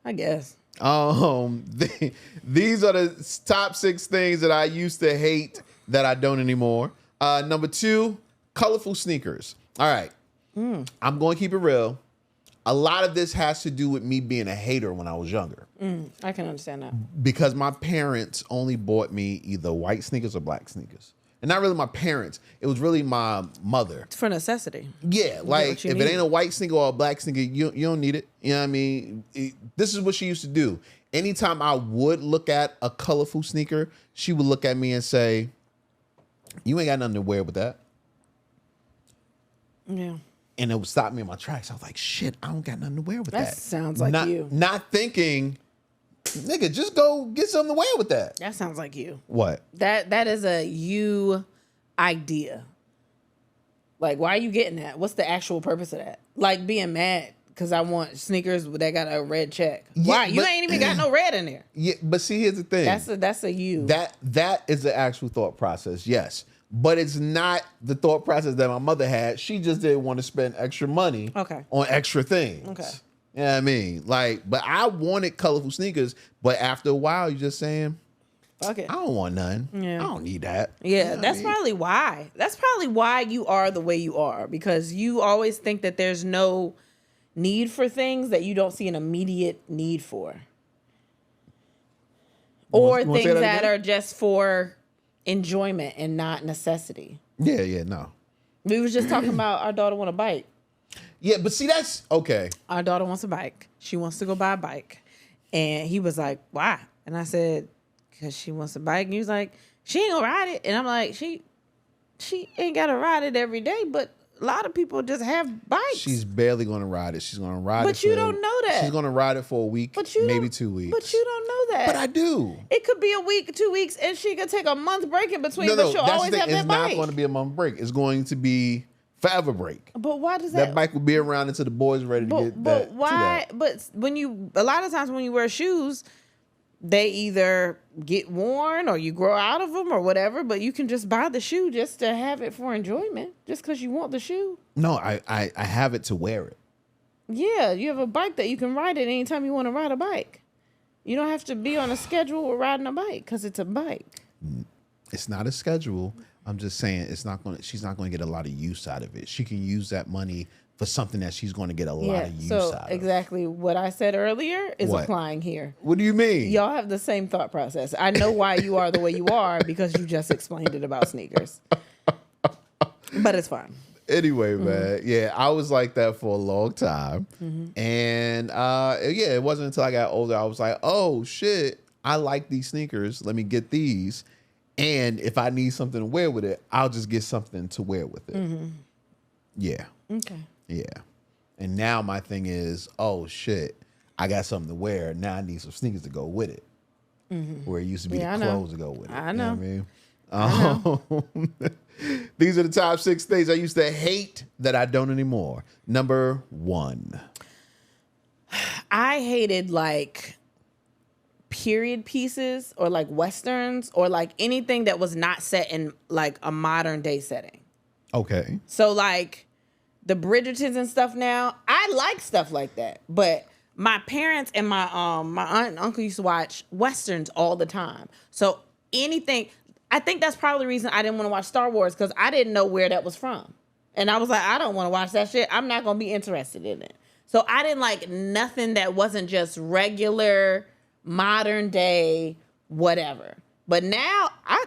I guess. These are the top 6 things that I used to hate that I don't anymore. Number 2, colorful sneakers. All right. I'm going to keep it real. A lot of this has to do with me being a hater when I was younger. I can understand that. Because my parents only bought me either white sneakers or black sneakers. And not really my parents. It was really my mother. It's for necessity. Yeah, like if it ain't a white sneaker or a black sneaker, you don't need it. You know what I mean? This is what she used to do. Anytime I would look at a colorful sneaker, she would look at me and say, "You ain't got nothing to wear with that." Yeah. And it would stop me in my tracks. I was like, shit, I don't got nothing to wear with that. That sounds like you. Not thinking, nigga, just go get something to wear with that. That sounds like you. What? That is a you idea. Like, why are you getting that? What's the actual purpose of that? Like being mad because I want sneakers that got a red check. Why? You ain't even got no red in there. Yeah, but see, here's the thing. That's a you. That is the actual thought process, yes. But it's not the thought process that my mother had. She just didn't want to spend extra money on extra things. Okay. You know what I mean? Like, but I wanted colorful sneakers, but after a while, you're just saying, fuck it. I don't want none. Yeah. I don't need that. Yeah, you know that's probably why. That's probably why you are the way you are, because you always think that there's no need for things that you don't see an immediate need for. Or things that are just for enjoyment and not necessity. Yeah, no. We was just talking about our daughter want a bike. Yeah, but see, that's okay. Our daughter wants a bike. She wants to go buy a bike. And he was like, why? And I said, because she wants a bike. And he was like, she ain't gonna ride it. And I'm like, she ain't gotta ride it every day, but a lot of people just have bikes. She's barely gonna ride it. She's gonna ride it. But you don't know that. She's gonna ride it for a week, maybe 2 weeks. But you don't know that. But I do. It could be a week, 2 weeks, and she could take a month break in between, but she'll always have that bike. It's not going to be a month break. It's going to be forever break. But why does that bike will be around until the boys are ready to get that? But why? But a lot of times when you wear shoes, they either get worn or you grow out of them or whatever, but you can just buy the shoe just to have it for enjoyment, just because you want the shoe. No, I have it to wear it. Yeah, you have a bike that you can ride it anytime you want to ride a bike. You don't have to be on a schedule with riding a bike because it's a bike. It's not a schedule. I'm just saying she's not going to get a lot of use out of it. She can use that money for something that she's going to get a lot of use out of. Exactly what I said earlier is applying here. What do you mean? Y'all have the same thought process. I know why you are the way you are because you just explained it about sneakers. But it's fine. Anyway, man, yeah, I was like that for a long time. And it wasn't until I got older I was like, oh, shit, I like these sneakers. Let me get these. And if I need something to wear with it, I'll just get something to wear with it. Yeah. Okay. Yeah. And now my thing is, oh, shit, I got something to wear. Now I need some sneakers to go with it. Where it used to be the clothes to go with it. I know. You know what I mean? These are the top 6 things I used to hate that I don't anymore. Number 1. I hated like period pieces or like Westerns or like anything that was not set in like a modern day setting. Okay. So like the Bridgertons and stuff now, I like stuff like that. But my parents and my aunt and uncle used to watch Westerns all the time. So anything, I think that's probably the reason I didn't want to watch Star Wars, because I didn't know where that was from. And I was like, I don't want to watch that shit. I'm not going to be interested in it. So I didn't like nothing that wasn't just regular, modern day, whatever. But now I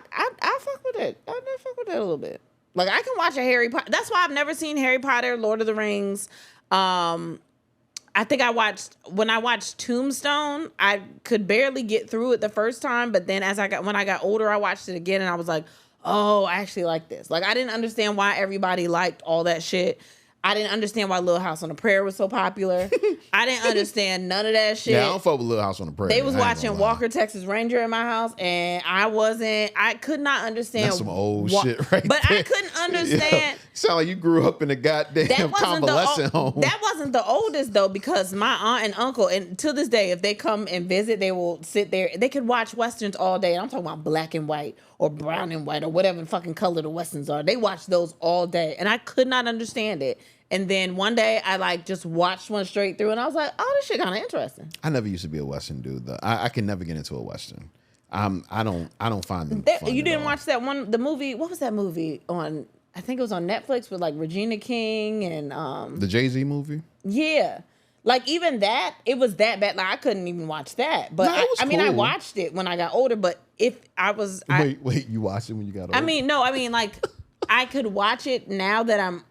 fuck with it. I fuck with it a little bit. Like I can watch a Harry Potter. That's why I've never seen Harry Potter, Lord of the Rings. I think when I watched Tombstone, I could barely get through it the first time, but then when I got older, I watched it again and I was like, oh, I actually like this. Like I didn't understand why everybody liked all that shit. I didn't understand why Little House on the Prairie was so popular. I didn't understand none of that shit. Yeah, I don't fuck with Little House on the Prairie. They was watching Walker, Texas Ranger in my house, and I could not understand. That's some old shit right But there. I couldn't understand. Yeah. Sound like you grew up in a goddamn convalescent home. That wasn't the oldest, though, because my aunt and uncle, and to this day, if they come and visit, they will sit there. They could watch Westerns all day. And I'm talking about black and white or brown and white or whatever fucking color the Westerns are. They watch those all day, and I could not understand it. And then one day I like just watched one straight through and I was like, oh, this shit kind of interesting. I never used to be a Western dude though. I can never get into a Western. I don't find them fun. You didn't watch that one, the movie, what was that movie on, I think it was on Netflix with like Regina King and the Jay-Z movie? Yeah. Like even that, it was that bad. Like I couldn't even watch that. But No, I mean I watched it when I got older, but if I was Wait, you watched it when you got older? I mean like I could watch it now that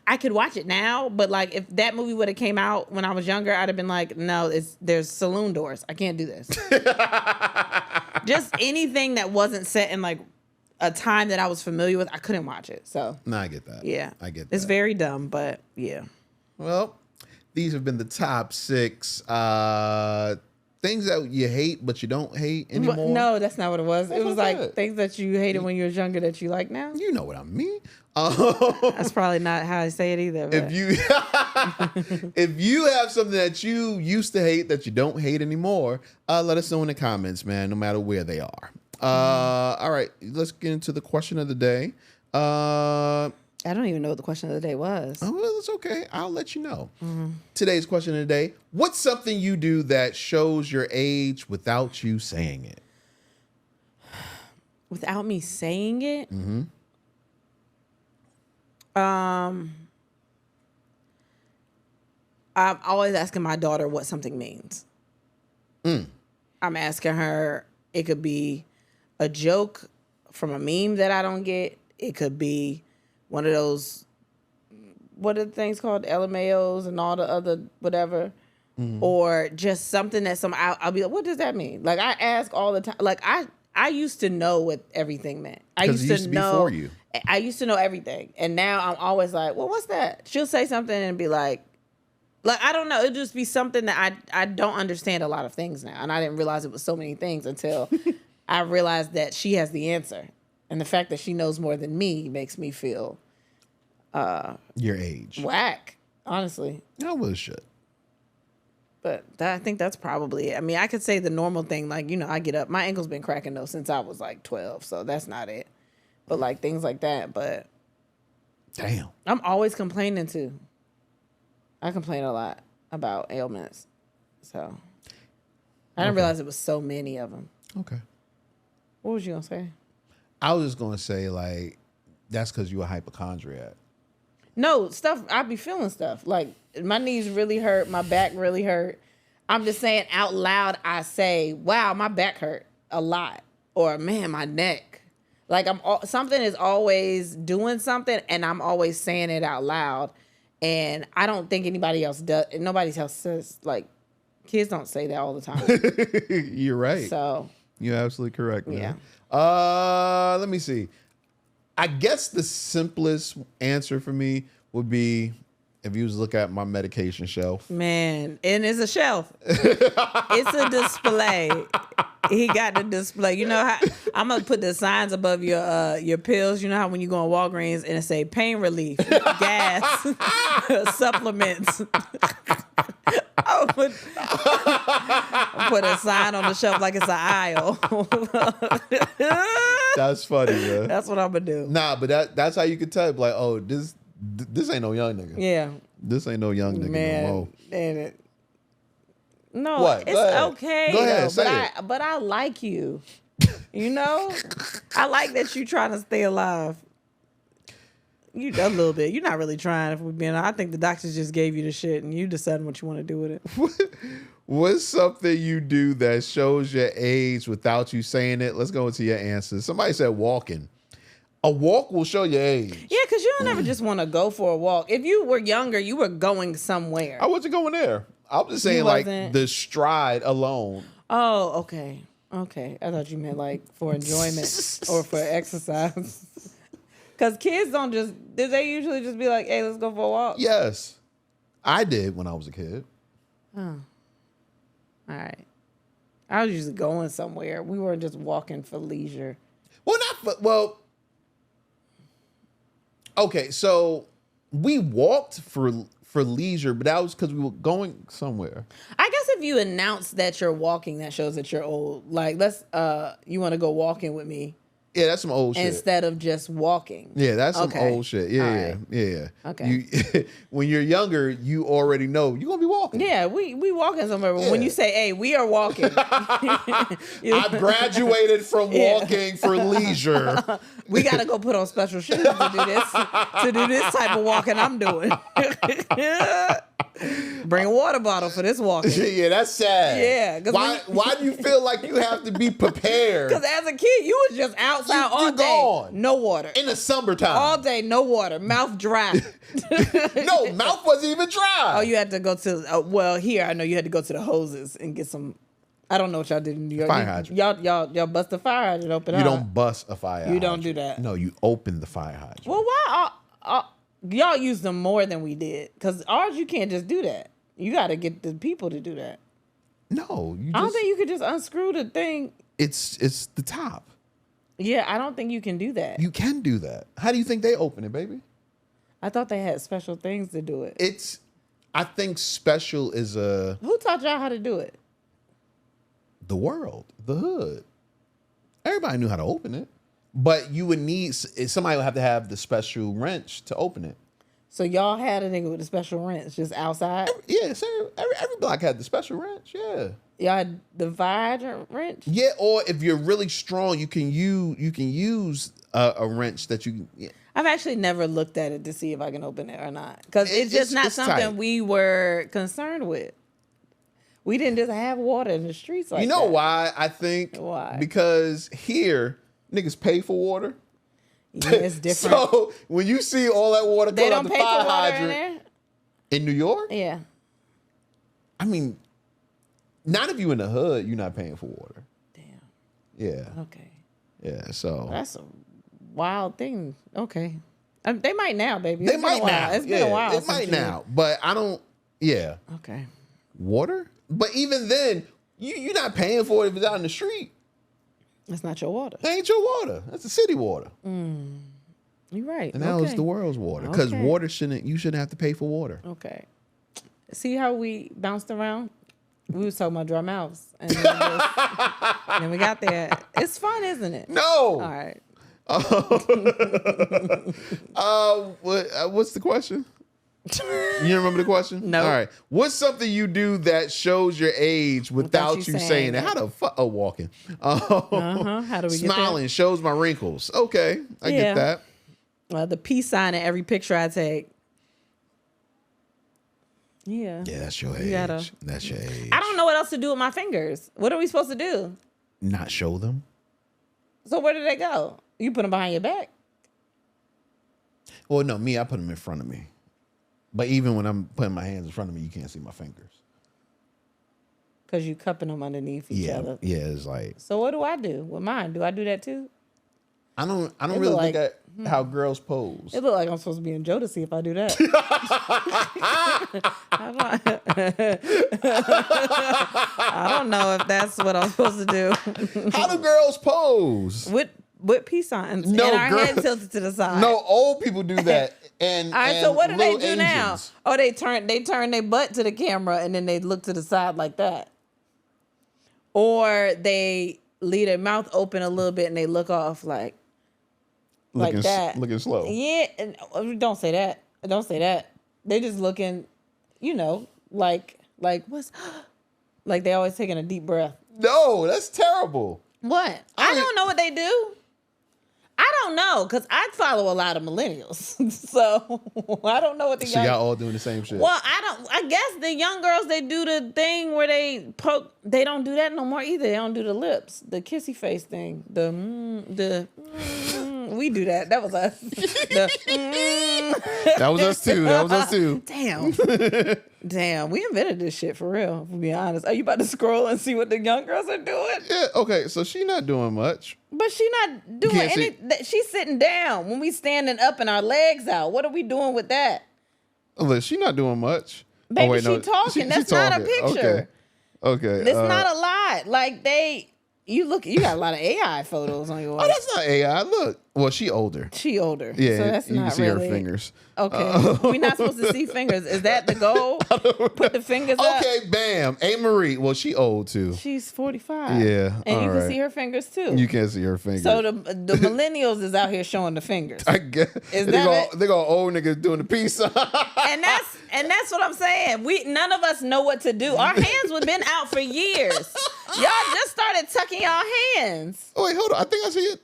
I could watch it now, but like if that movie would have came out when I was younger, I'd have been like, no, there's saloon doors. I can't do this. Just anything that wasn't set in like a time that I was familiar with, I couldn't watch it. So no, I get that. Yeah, I get that. It's very dumb, but yeah. Well, these have been the top 6 things that you hate but you don't hate anymore. No, that's not what it was. It was like good. things that you hated when you were younger that you like now. You know what I mean. That's probably not how I say it either. But. If you have something that you used to hate that you don't hate anymore, let us know in the comments, man, no matter where they are. All right, let's get into the question of the day. I don't even know what the question of the day was. Oh, well, it's okay. I'll let you know. Today's question of the day: what's something you do that shows your age without you saying it? Without me saying it? Mm-hmm. I'm always asking my daughter what something means. I'm asking her, it could be a joke from a meme that I don't get. It could be one of those, what are the things called? LMAOs and all the other whatever. Or just something that I'll be like, what does that mean? Like I ask all the time. Like I used to know what everything meant. I used to know before you. I used to know everything. And now I'm always like, well, what's that? She'll say something and be like I don't know. It'll just be something that I don't understand a lot of things now. And I didn't realize it was so many things until I realized that she has the answer. And the fact that she knows more than me makes me feel your age. Whack, honestly. I will should. But I think that's probably it. I mean, I could say the normal thing, like, I get up. My ankle's been cracking, though, since I was, like, 12. So that's not it. But, like, things like that. But damn. I'm always complaining, too. I complain a lot about ailments. So I didn't realize it was so many of them. Okay. What was you going to say? I was just going to say, like, that's because you a hypochondriac. No, stuff, I be feeling stuff. Like, my knees really hurt. My back really hurt. I'm just saying out loud, I say, wow, my back hurt a lot. Or, man, my neck. Like, something is always doing something, and I'm always saying it out loud. And I don't think anybody else does. Nobody else says, like, kids don't say that all the time. You're right. So. You're absolutely correct, man. Yeah. Let me see. I guess the simplest answer for me would be if you was to look at my medication shelf. Man, and it's a shelf. It's a display. He got the display. You know how I'm gonna put the signs above your pills. You know how when you go on Walgreens and it say pain relief, gas, supplements. I'll put a sign on the shelf like it's an aisle. That's funny, man. That's what I'm gonna do. Nah, but that's how you could tell. Like, oh, this ain't no young nigga. Yeah. This ain't no young nigga Man, no more. And no, What? it's okay. Go ahead, though, say but I like you. You know? I like that you trying to stay alive. You a little bit. You're not really trying. If we're being, I think the doctors just gave you the shit, and you deciding what you want to do with it. What's something you do that shows your age without you saying it? Let's go into your answers. Somebody said walking. A walk will show your age. Yeah, because you don't ever just want to go for a walk. If you were younger, you were going somewhere. I wasn't going there. I'm just saying, like, the stride alone. Oh, okay. Okay. I thought you meant, like, for enjoyment or for exercise. Because kids don't just, did they usually just be like, hey, let's go for a walk? Yes. I did when I was a kid. Oh. All right. I was usually going somewhere. We weren't just walking for leisure. Well, okay, so we walked for leisure, but that was because we were going somewhere. I guess if you announce that you're walking, that shows that you're old. Like, you want to go walking with me. Yeah, that's some old shit. Instead of just walking. Yeah, that's some old shit. Yeah, yeah. Okay. When you're younger, you already know you're going to be walking. Yeah, we walking somewhere. But when you say, hey, we are walking. I graduated from walking for leisure. We got to go put on special shoes to do this type of walking I'm doing. Bring a water bottle for this walking. Yeah, that's sad. Yeah. Why do you feel like you have to be prepared? Because as a kid, you was just outside all day. Gone. No water. In the summertime. All day, no water. Mouth dry. No, mouth wasn't even dry. Oh, you had to go to, here, I know you had to go to the hoses and get some, I don't know what y'all did in New York. Fire hydrant. Y'all bust the fire hydrant open. You don't bust a fire hydrant. You don't do that. No, you open the fire hydrant. Well, why? Y'all use them more than we did. Because ours, you can't just do that. You got to get the people to do that. No. I don't think you could just unscrew the thing. It's the top. Yeah, I don't think you can do that. You can do that. How do you think they open it, baby? I thought they had special things to do it. I think special is a... Who taught y'all how to do it? The world. The hood. Everybody knew how to open it. But you would need... Somebody would have to have the special wrench to open it. So y'all had a nigga with a special wrench just outside? Yeah, sir. Every block had the special wrench, yeah. Y'all had the fire hydrant wrench? Yeah, or if you're really strong, you can use a wrench that you... Yeah. I've actually never looked at it to see if I can open it or not. Because it's just not something tight. We were concerned with. We didn't just have water in the streets like that. You know why, I think? Why? Because here, niggas pay for water. Yeah, it's different. So when you see all that water going out the fire hydrant in New York, yeah. I mean, not if you in the hood, you're not paying for water. Damn. Yeah. Okay. Yeah. So that's a wild thing. Okay. They might now, baby. They might now. It's been a while. It might now, but I don't. Yeah. Okay. Water, but even then, you're not paying for it if it's out in the street. That's not your water. That ain't your water. That's the city water. You're right. And that was the world's water. Because water you shouldn't have to pay for water. Okay. See how we bounced around? We was talking about dry mouths. And then we got there. It's fun, isn't it? No. All right. What's the question? You remember the question? No. All right. What's something you do that shows your age without you saying it? How the fuck? Oh, walking. How do we smiling get shows my wrinkles. Okay, I get that. The peace sign in every picture I take. Yeah. Yeah, that's your age. That's your age. I don't know what else to do with my fingers. What are we supposed to do? Not show them. So where did they go? You put them behind your back? Well, no, I put them in front of me. But even when I'm putting my hands in front of me, you can't see my fingers. Because you cupping them underneath each other. Yeah, it's like. So what do I do with mine? Do I do that too? I don't really look at how girls pose. It look like I'm supposed to be in Jodeci if I do that. I don't know if that's what I'm supposed to do. How do girls pose? With peace signs no, and our head tilted to the side. No, old people do that. And all right, so what do they do Asians. now? Oh, they turn their butt to the camera and then they look to the side like that. Or they leave their mouth open a little bit and they look off like that. Looking slow. Yeah, and don't say that. Don't say that. They just looking, like what's like they always taking a deep breath. No, that's terrible. What? I don't know what they do. I don't know, because I follow a lot of millennials. So I don't know what the So y'all all doing the same shit. Well, I guess the young girls, they do the thing where they poke. They don't do that no more either. They don't do the lips, the kissy face thing. We do that. That was us. That was us too. That was us too. Damn. We invented this shit for real, to be honest. Are you about to scroll and see what the young girls are doing? Yeah, okay. So she not doing much. But she not doing anything. She's sitting down when we standing up and our legs out. What are we doing with that? Look, she not doing much. Baby, she talking. That's not a picture. Okay. That's not a lot. Like you got a lot of AI photos on your. Oh, that's not AI. Look. Well, she older. She older. Yeah, so that's you not can see really her fingers. Okay. We're not supposed to see fingers. Is that the goal? Put the fingers up. Okay, bam. A. Marie. Well, she old too. She's 45. Yeah. And you can see her fingers too. You can see her fingers. So the millennials is out here showing the fingers. I guess. They got old niggas doing the peace sign. And that's what I'm saying. None of us know what to do. Our hands have been out for years. Y'all just started tucking y'all hands. Oh, wait, hold on. I think I see it.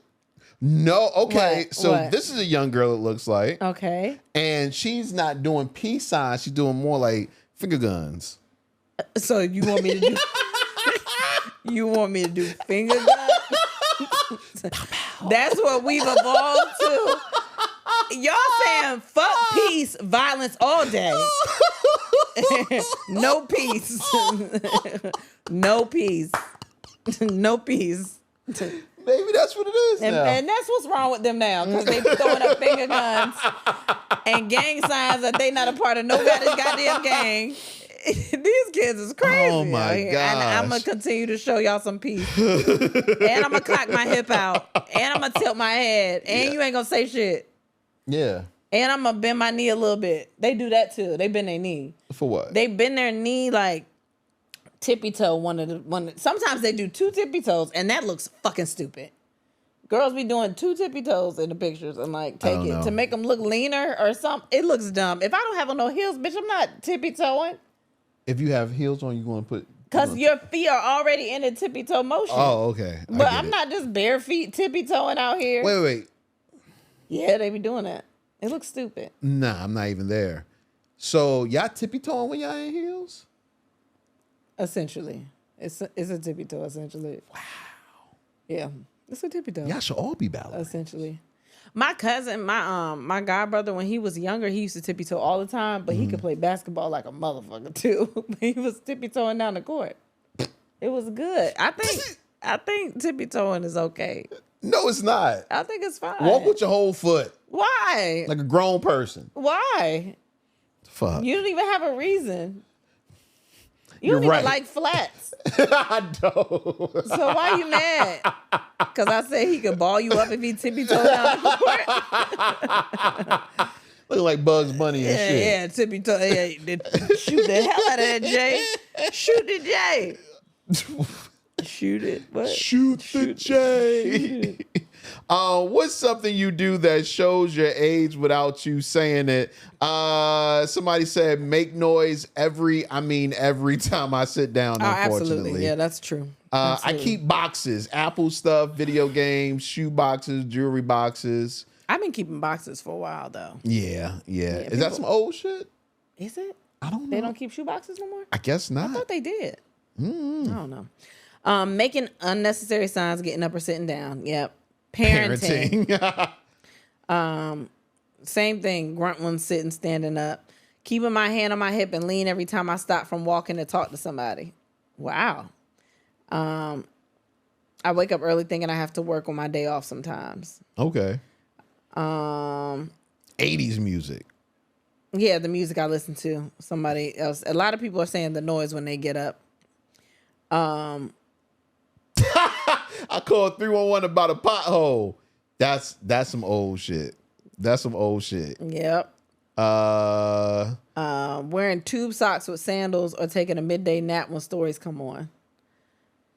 No, okay. What? So What? this is a young girl, it looks like. Okay. And she's not doing peace signs. She's doing more like finger guns. So you want me to do finger guns? That's what we've evolved to. Y'all saying fuck peace, violence all day. No peace. No peace. No peace. Maybe that's what it is now. And that's what's wrong with them now, because they throwing up finger guns and gang signs that they not a part of nobody's goddamn gang. These kids is crazy. Oh my god! And I'm gonna continue to show y'all some peace. And I'm gonna cock my hip out. And I'm gonna tilt my head. And you ain't gonna say shit. Yeah. And I'm gonna bend my knee a little bit. They do that too. They bend their knee. For what? They bend their knee like tippy toe. Sometimes they do 2 tippy toes, and that looks fucking stupid. Girls be doing 2 tippy toes in the pictures and like take it to make them look leaner or something. It looks dumb. If I don't have on no heels, bitch, I'm not tippy toeing. If you have heels on, you going to put... Because your feet are already in a tippy toe motion. Oh, okay. But I'm not just bare feet tippy toeing out here. Wait. Yeah, they be doing that. It looks stupid. Nah, I'm not even there. So y'all tippy toeing when y'all in heels? Essentially. It's a tippy toe, essentially. Wow. Yeah. It's a tippy toe. Y'all should all be ballerina. Essentially. My cousin, my god brother, when he was younger, he used to tippy toe all the time, but he could play basketball like a motherfucker too. He was tippy toeing down the court. It was good. I think tippy toeing is okay. No, it's not. I think it's fine. Walk with your whole foot. Why? Like a grown person. Why? Fuck. You don't even have a reason. You You're don't right. even like flats. I don't. So why you mad? Because I said he could ball you up if he tippy toe down the court. Looking like Bugs Bunny and shit. Yeah, tippy toe. Yeah, shoot the hell out of that, Jay. Shoot it, Jay. Shoot it. What? Shoot the J. What's something you do that shows your age without you saying it? Somebody said make noise every time I sit down, unfortunately. Absolutely. Yeah, that's true. I keep boxes, Apple stuff, video games, shoe boxes, jewelry boxes. I've been keeping boxes for a while, though. Yeah. Is that some old shit? Is it? I don't know. They don't keep shoe boxes no more? I guess not. I thought they did. I don't know. Making unnecessary signs, getting up or sitting down. Yep. Parenting. Same thing. Grunt when sitting, standing up. Keeping my hand on my hip and lean every time I stop from walking to talk to somebody. Wow. I wake up early thinking I have to work on my day off sometimes. Okay. 80s music. Yeah, the music I listen to. Somebody else. A lot of people are saying the noise when they get up. I called 311 about a pothole. That's some old shit. That's some old shit. Yep. Wearing tube socks with sandals or taking a midday nap when stories come on.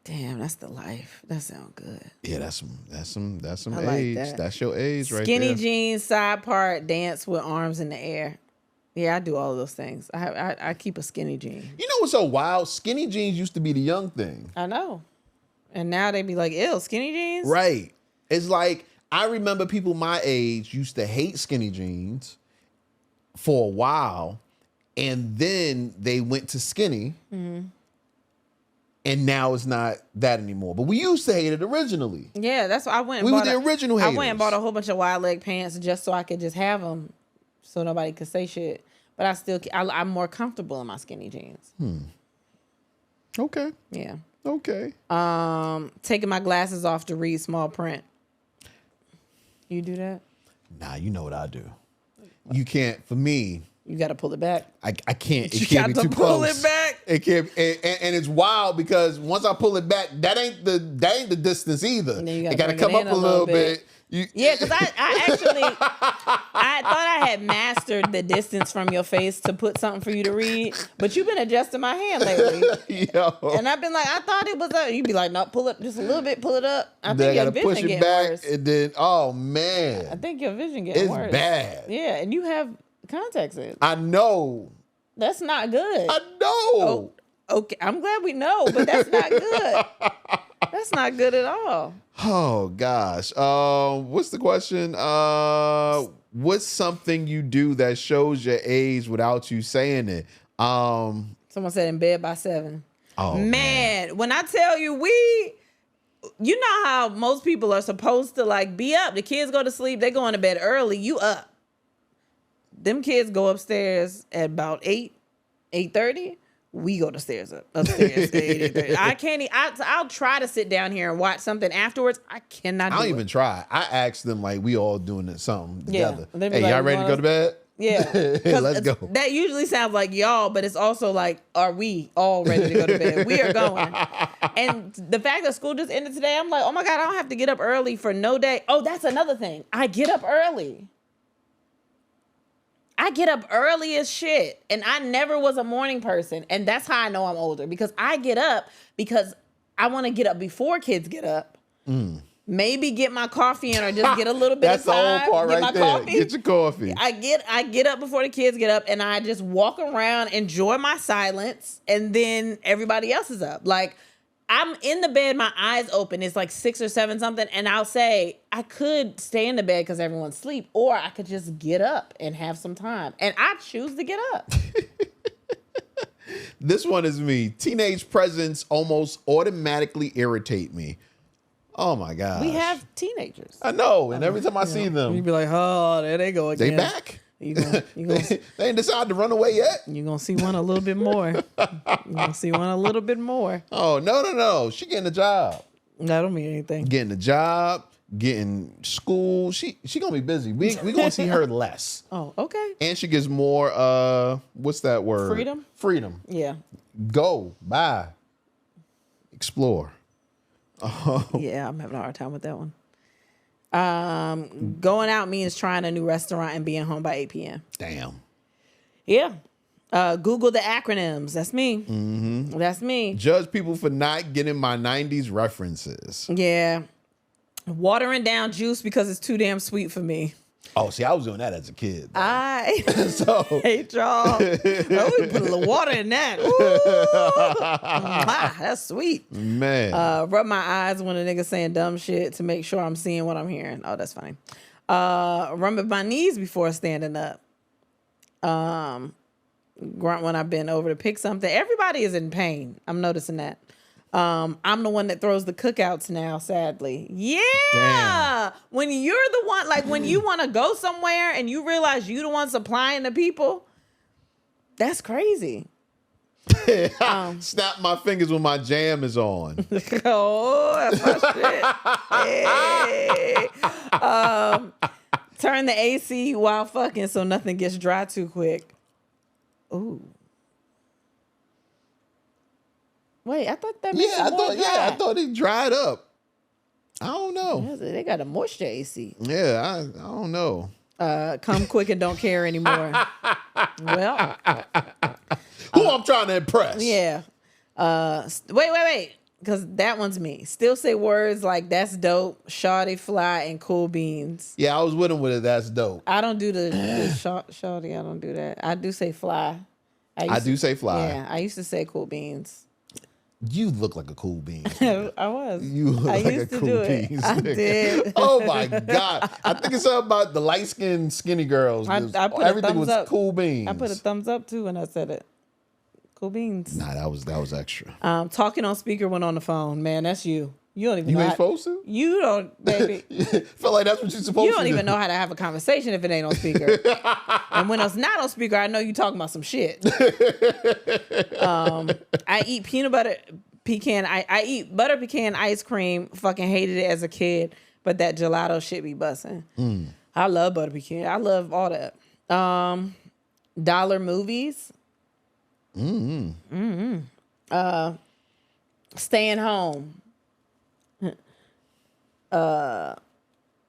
Damn, that's the life. That sounds good. Yeah, that's some I like age. that. That's your age right Skinny there. jeans, side part, dance with arms in the air. Yeah, I do all of those things. I keep a skinny jean. You know what's so wild? Skinny jeans used to be the young thing. I know. And now they be like, ew, skinny jeans? Right. It's like, I remember people my age used to hate skinny jeans for a while, and then they went to skinny, and now it's not that anymore. But we used to hate it originally. Yeah, that's why I went. We were the original haters. I went and bought a whole bunch of wide leg pants just so I could just have them, so nobody could say shit. But I'm more comfortable in my skinny jeans. Okay. Yeah. Okay. Taking my glasses off to read small print. You do that? Nah, you know what I do. You can't. For me, you got to pull it back. I can't. It can't be too close. Pull it back. It can't. And it's wild because once I pull it back, that ain't the distance either. It got to come up a little bit. Yeah, because I actually I thought I had mastered the distance from your face to put something for you to read, but you've been adjusting my hand lately. Yo. And I've been like, I thought it was up. You'd be like, no, pull it just a little bit, pull it up. I think your vision push it getting back, worse. and then, oh man, I think your vision getting worse. It's bad. Yeah, and you have contacts in. I know. That's not good. I know. Oh, okay, I'm glad we know, but that's not good. That's not good at all. Oh gosh. What's the question? What's something you do that shows your age without you saying it? Someone said in bed by 7. Oh man, when I tell you you know how most people are supposed to like be up. The kids go to sleep, they go into bed early, you up. Them kids go upstairs at about 8:30. We go upstairs at 8:30. I can't. I'll try to sit down here and watch something afterwards. I cannot. I don't even try. I ask them like we all doing something together. Yeah. Hey, y'all ready to go to bed? Yeah. Let's go. That usually sounds like y'all, but it's also like, are we all ready to go to bed? We are going. And the fact that school just ended today, I'm like, oh my God, I don't have to get up early for no day. Oh, that's another thing. I get up early. I get up early as shit, and I never was a morning person, and that's how I know I'm older, because I get up because I want to get up before kids get up. Maybe get my coffee in or just get a little bit of time. That's the whole part get right my there. Coffee. Get your coffee. I get up before the kids get up, and I just walk around, enjoy my silence, and then everybody else is up. Like, I'm in the bed, my eyes open. It's like 6 or 7 something. And I'll say, I could stay in the bed because everyone's asleep, or I could just get up and have some time. And I choose to get up. This one is me. Teenage presents almost automatically irritate me. Oh my God. We have teenagers. I know. And every time I see them, you'd be like, oh, there they go again. They back. They ain't decided to run away yet. You're going to see one a little bit more. You're going to see one a little bit more. Oh, no. She getting a job. That don't mean anything. Getting a job, getting school. She going to be busy. We going to see her less. Oh, okay. And she gets more, what's that word? Freedom. Yeah. Go. Bye. Explore. Yeah, I'm having a hard time with that one. Going out means trying a new restaurant and being home by 8 p.m. Damn. Yeah. Google the acronyms. That's me. Mm-hmm. That's me. Judge people for not getting my 90s references. Yeah. Watering down juice because it's too damn sweet for me. Oh, see, I was doing that as a kid. I so hate y'all. Oh, we put a little water in that. That's sweet. Man. Rub my eyes when a nigga saying dumb shit to make sure I'm seeing what I'm hearing. Oh, that's funny. Rubbing my knees before standing up. Grunt when I've been over to pick something. Everybody is in pain. I'm noticing that. I'm the one that throws the cookouts now, sadly. Yeah. Damn. When you're the one, like when you want to go somewhere and you realize you the one supplying the people, that's crazy. Snap my fingers when my jam is on. Oh, that's my shit. Hey. Turn the AC while fucking so nothing gets dry too quick. Ooh. Wait, I thought that makes it more dry. I thought it dried up. I don't know. They got a moisture AC. Yeah, I don't know. Come quick and don't care anymore. Well, who I'm trying to impress? Yeah. Wait, because that one's me. Still say words like "that's dope," "shawty," "fly," and "cool beans." Yeah, I was with him with it. That's dope. I don't do the shawty. I don't do that. I do say "fly." I do say "fly." Yeah, I used to say "cool beans." You look like a cool beans. Nigga. I was. You look like a cool beans. I did. Oh my God. I think it's something about the light-skinned skinny girls. I put Everything a thumbs was up. cool beans. I put a thumbs up too when I said it. Cool beans. Nah, that was extra. Talking on speaker when on the phone. Man, that's you. You don't even You know. ain't supposed to? You don't, baby. Feel like that's what you're supposed to do. You don't even know how to have a conversation if it ain't on speaker. And when it's not on speaker, I know you talking about some shit. I eat peanut butter pecan. I eat butter pecan ice cream. Fucking hated it as a kid, but that gelato shit be busting. I love butter pecan. I love all that. Dollar movies. Staying home. Let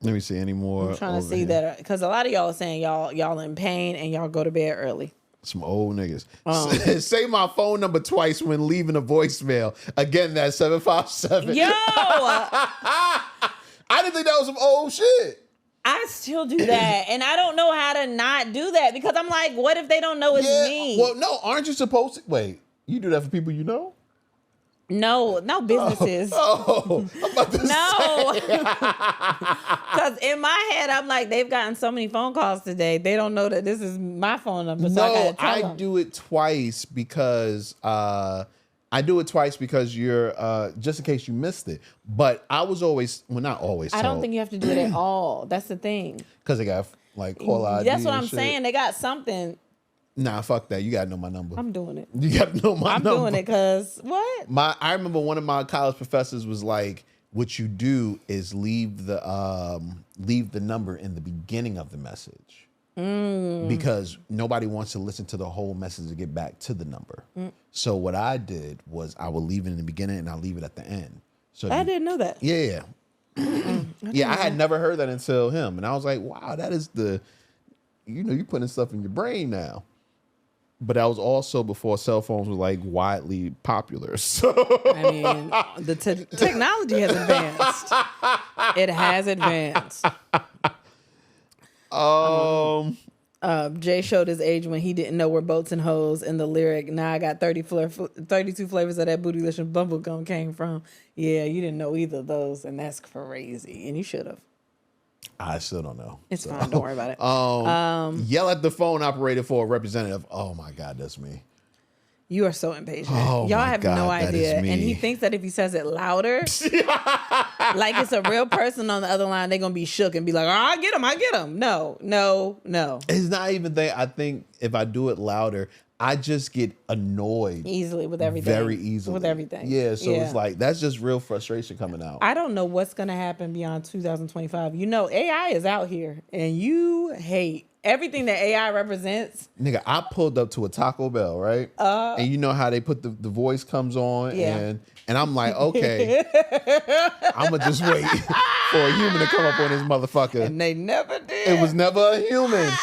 me see any more. I'm trying to see that because a lot of y'all are saying y'all in pain and y'all go to bed early. Some old niggas. Say my phone number twice when leaving a voicemail. Again, that's 757. Yo, I didn't think that was some old shit. I still do that, and I don't know how to not do that because I'm like, what if they don't know it's me? Well, no, aren't you supposed to? Wait, you do that for people you know? No businesses. I'm about to say. Because in my head, I'm like, they've gotten so many phone calls today. They don't know that this is my phone number. So No, I do it twice because you're just in case you missed it. But I was always, well, not always. I don't think you have to do it at all. That's the thing. Because they got like call ID. That's what I'm shit. saying. They got something. Nah, fuck that. You gotta know my number. I'm doing it. You gotta know my number. I'm doing it because what? I remember one of my college professors was like, what you do is leave the number in the beginning of the message. Because nobody wants to listen to the whole message to get back to the number. So what I did was I would leave it in the beginning and I'll leave it at the end. So I didn't know that. Yeah. Yeah, I had never heard that until him. And I was like, wow, that is you're putting stuff in your brain now. But that was also before cell phones were like widely popular. So I mean, the technology has advanced. It has advanced. Jay showed his age when he didn't know where boats and hoes in the lyric. Now I got 32 flavors of that bootylicious bubblegum came from. Yeah, you didn't know either of those, and that's crazy. And you should have. I still don't know. It's fine. Don't worry about it. Yell at the phone operator for a representative. Oh my God, that's me. You are so impatient. Oh Y'all my have God, no that idea. is me. And he thinks that if he says it louder, like it's a real person on the other line, they're going to be shook and be like, oh, I get him. No. It's not even that. I think if I do it louder, I just get annoyed. Easily with everything. Very easily. With everything. Yeah, so it's like, that's just real frustration coming out. I don't know what's going to happen beyond 2025. You know, AI is out here and you hate everything that AI represents. Nigga, I pulled up to a Taco Bell, right? And you know how they put the voice comes on and I'm like, okay, I'm gonna just wait for a human to come up on this motherfucker. And they never did. It was never a human.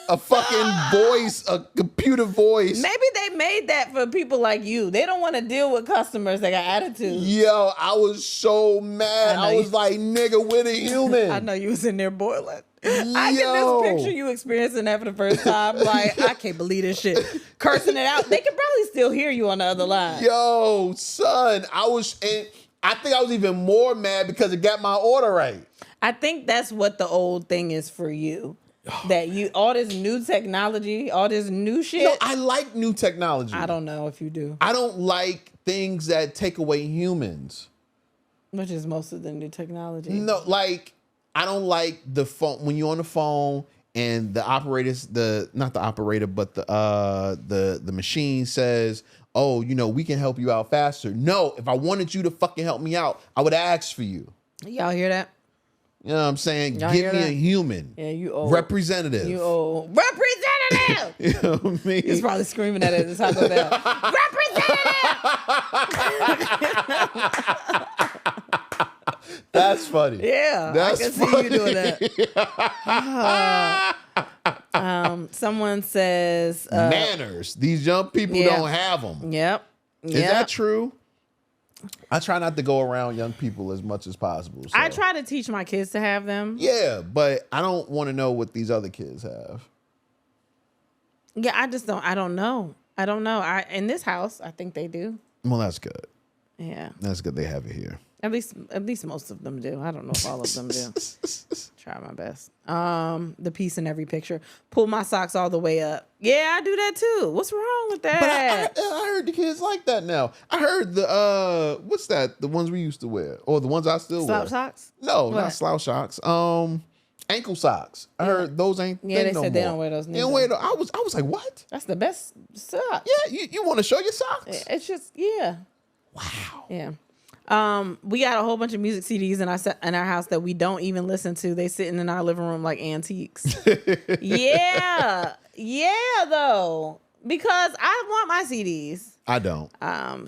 A fucking voice, a computer voice. Maybe they made that for people like you. They don't want to deal with customers that got attitude. Yo, I was so mad. I was like, nigga, we're the human. I know you was in there boiling. I can just picture you experiencing that for the first time. Like, I can't believe this shit. Cursing it out. They can probably still hear you on the other line. Yo, son, I think I was even more mad because it got my order right. I think that's what the old thing is for you. That you, all this new technology, all this new shit. No, I like new technology. I don't know if you do. I don't like things that take away humans. Which is most of the new technology. No, like, I don't like the phone when you're on the phone and the operator's not the operator, but the machine says, oh, we can help you out faster. No, if I wanted you to fucking help me out, I would ask for you. Y'all hear that? You know what I'm saying? Y'all Give me that? a human. Yeah, you old. Representative. You old. Representative! You know what I mean? He's probably screaming at it at the Taco Bell. Representative! That's funny. Yeah, That's I can funny. see you doing that. Someone says... manners. These young people don't have them. Yep. Is that true? I try not to go around young people as much as possible. So. I try to teach my kids to have them. Yeah, but I don't want to know what these other kids have. Yeah, I don't know. In this house, I think they do. Well, that's good. Yeah. That's good they have it here. At least most of them do. I don't know if all of them do. Try my best. The piece in every picture. Pull my socks all the way up. Yeah, I do that too. What's wrong with that? But I heard the kids like that now. I heard the what's that? The ones we used to wear, or the ones I still wear. Slouch socks? No, What? not slouch socks. Ankle socks. I heard those ain't. Yeah, they no said more. they don't wear those They don't wear those. I was like, what? That's the best sock. Yeah, you want to show your socks? It's just yeah. Wow. Yeah. We got a whole bunch of music CDs in our house that we don't even listen to. They sitting in our living room like antiques. Yeah, though, because I want my CDs. I don't.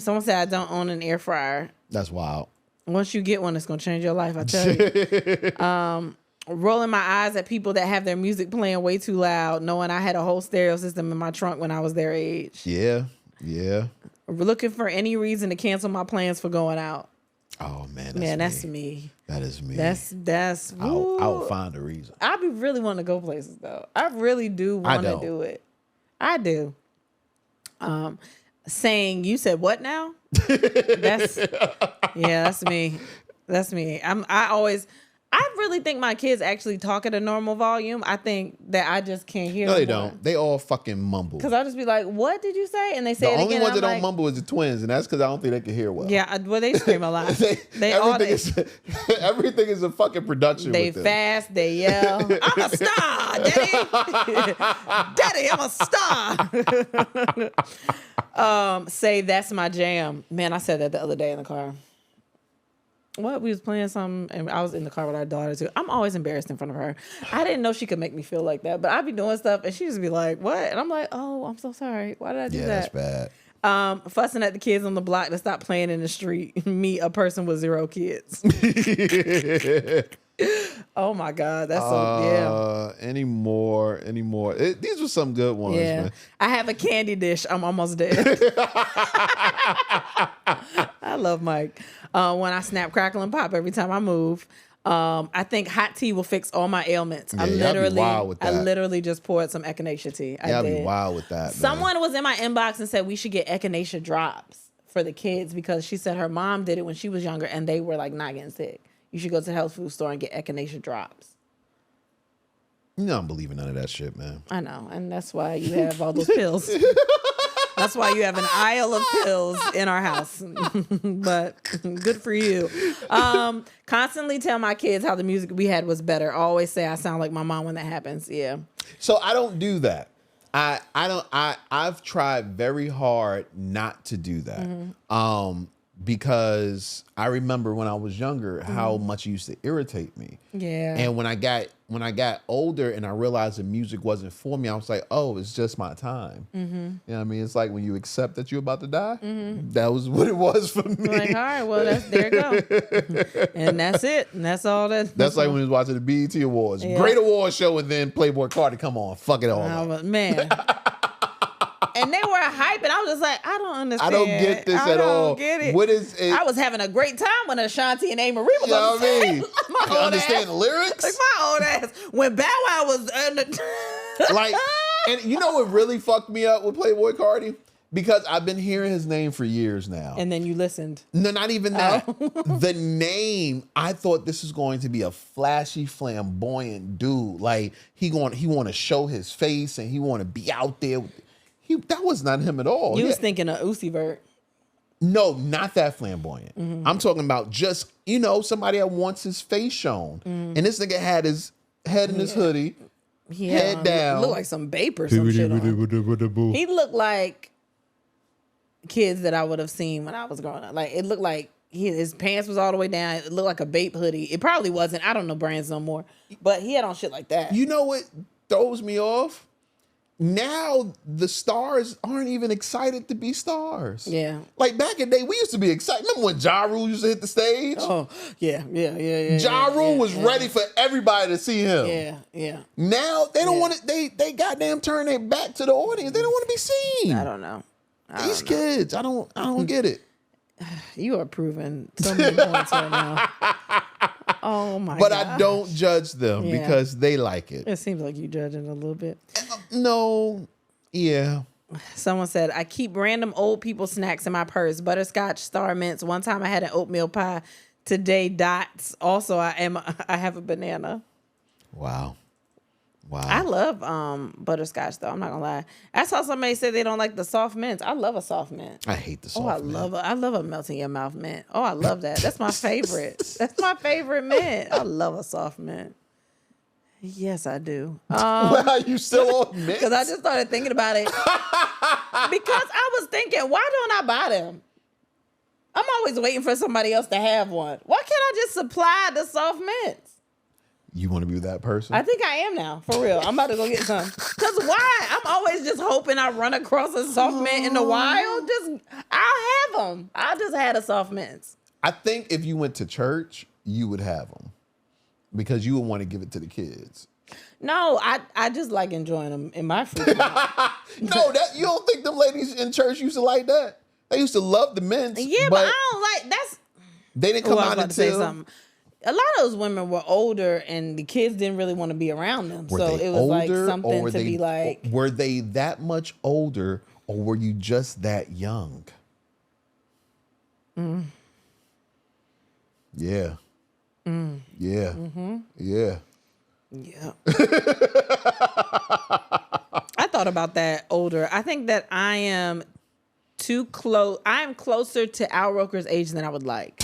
Someone said I don't own an air fryer. That's wild. Once you get one, it's gonna change your life. I tell you. Rolling my eyes at people that have their music playing way too loud, knowing I had a whole stereo system in my trunk when I was their age. Yeah. Looking for any reason to cancel my plans for going out. Oh man, That's me. That is me. That's. I'll find a reason. I be really wanting to go places though. I really do want to do it. I do. Saying you said what now? That's me. That's me. I really think my kids actually talk at a normal volume. I think that I just can't hear them. No, they don't. They all fucking mumble. Because I'll just be like, what did you say? And they say the it only again. ones that I'm don't mumble is the twins, and that's because I don't think they can hear well. Yeah, well, they scream a lot. Everything is a fucking production. They with them. fast, they yell. I'm a star, Daddy. Daddy, I'm a star. Say that's my jam. Man, I said that the other day in the car. What? We was playing something, and I was in the car with our daughter, too. I'm always embarrassed in front of her. I didn't know she could make me feel like that, but I'd be doing stuff, and she'd just be like, what? And I'm like, oh, I'm so sorry. Why did I do that? Yeah, that's bad. Fussing at the kids on the block to stop playing in the street. Me, a person with 0 kids. Oh, my God. That's so, yeah. Any more. These were some good ones, man. I have a candy dish. I'm almost dead. I love Mike. When I snap, crackle, and pop every time I move. I think hot tea will fix all my ailments. Yeah, y'all be wild with that. I literally just poured some echinacea tea. Y'all be wild with that, man. Someone was in my inbox and said we should get echinacea drops for the kids because she said her mom did it when she was younger and they were like not getting sick. You should go to the health food store and get echinacea drops. You know I don't believe in none of that shit, man. I know, and that's why you have all those pills. That's why you have an aisle of pills in our house. But good for you. Constantly tell my kids how the music we had was better. Always say I sound like my mom when that happens. Yeah. So I don't do that. I've tried very hard not to do that. Mm-hmm. Because I remember when I was younger how much it used to irritate me. Yeah. And when I got older and I realized the music wasn't for me, I was like, oh, it's just my time. Mm-hmm. You know what I mean? It's like when you accept that you're about to die. Mm-hmm. That was what it was for me. Like, all right, well, there you go. And that's it. And that's all that. That's like when he was watching the BET Awards. Yeah. Great award show, and then Playboy Cardi come on. Fuck it all up. Man. And they were hype, and I was just like, I don't understand. I don't get this at all. I don't get it. What is it? I was having a great time when Ashanti and A. Marie was on the stage. You understand the lyrics? Like my old ass. When Bow Wow was like, and you know what really fucked me up with Playboy Cardi? Because I've been hearing his name for years now. And then you listened. No, not even that. Oh. The name, I thought this was going to be a flashy, flamboyant dude. Like he want to show his face and he want to be out there. That was not him at all. You was thinking of Uzi Vert. No, not that flamboyant. Mm-hmm. I'm talking about just, somebody that wants his face shown. Mm-hmm. And this nigga had his head in his hoodie, head down. He looked like some Bape or some shit on. He looked like kids that I would have seen when I was growing up. Like, it looked like his pants was all the way down. It looked like a Bape hoodie. It probably wasn't. I don't know brands no more. But he had on shit like that. You know what throws me off? Now the stars aren't even excited to be stars. Yeah. Like back in the day, we used to be excited. Remember when Ja Rule used to hit the stage? Oh, yeah. Ja Rule was ready for everybody to see him. Yeah. Now they don't want to, they goddamn turn their back to the audience. They don't want to be seen. I don't know. These kids, I don't get it. You are proving so many points right now. Oh my god! But I don't judge them because they like it. It seems like you judging a little bit. No, yeah. Someone said, I keep random old people snacks in my purse. Butterscotch, Star Mints. One time I had an oatmeal pie. Today, dots. Also, I have a banana. Wow. I love butterscotch though. I'm not gonna lie. I saw somebody say they don't like the soft mints. I love a soft mint. I hate the soft mint. I love a melt in your mouth mint. Oh, I love that. That's my favorite. That's my favorite mint. I love a soft mint. Yes, I do. Wow, you still on mint? Because I just started thinking about it. Because I was thinking, why don't I buy them? I'm always waiting for somebody else to have one. Why can't I just supply the soft mints? You want to be that person? I think I am now, for real. I'm about to go get some. Because why? I'm always just hoping I run across a soft mint in the wild. I'll have them. I just had a soft mints. I think if you went to church, you would have them. Because you would want to give it to the kids. No, I just like enjoying them in my free time. No, you don't think them ladies in church used to like that? They used to love the mints. Yeah, but I don't like that's. They didn't come out until. A lot of those women were older, and the kids didn't really want to be around them. So it was like something to be like. Were they that much older, or were you just that young? Yeah. Yeah. Mm-hmm. Yeah. Yeah. I thought about that older. I think that I am too close. I am closer to Al Roker's age than I would like.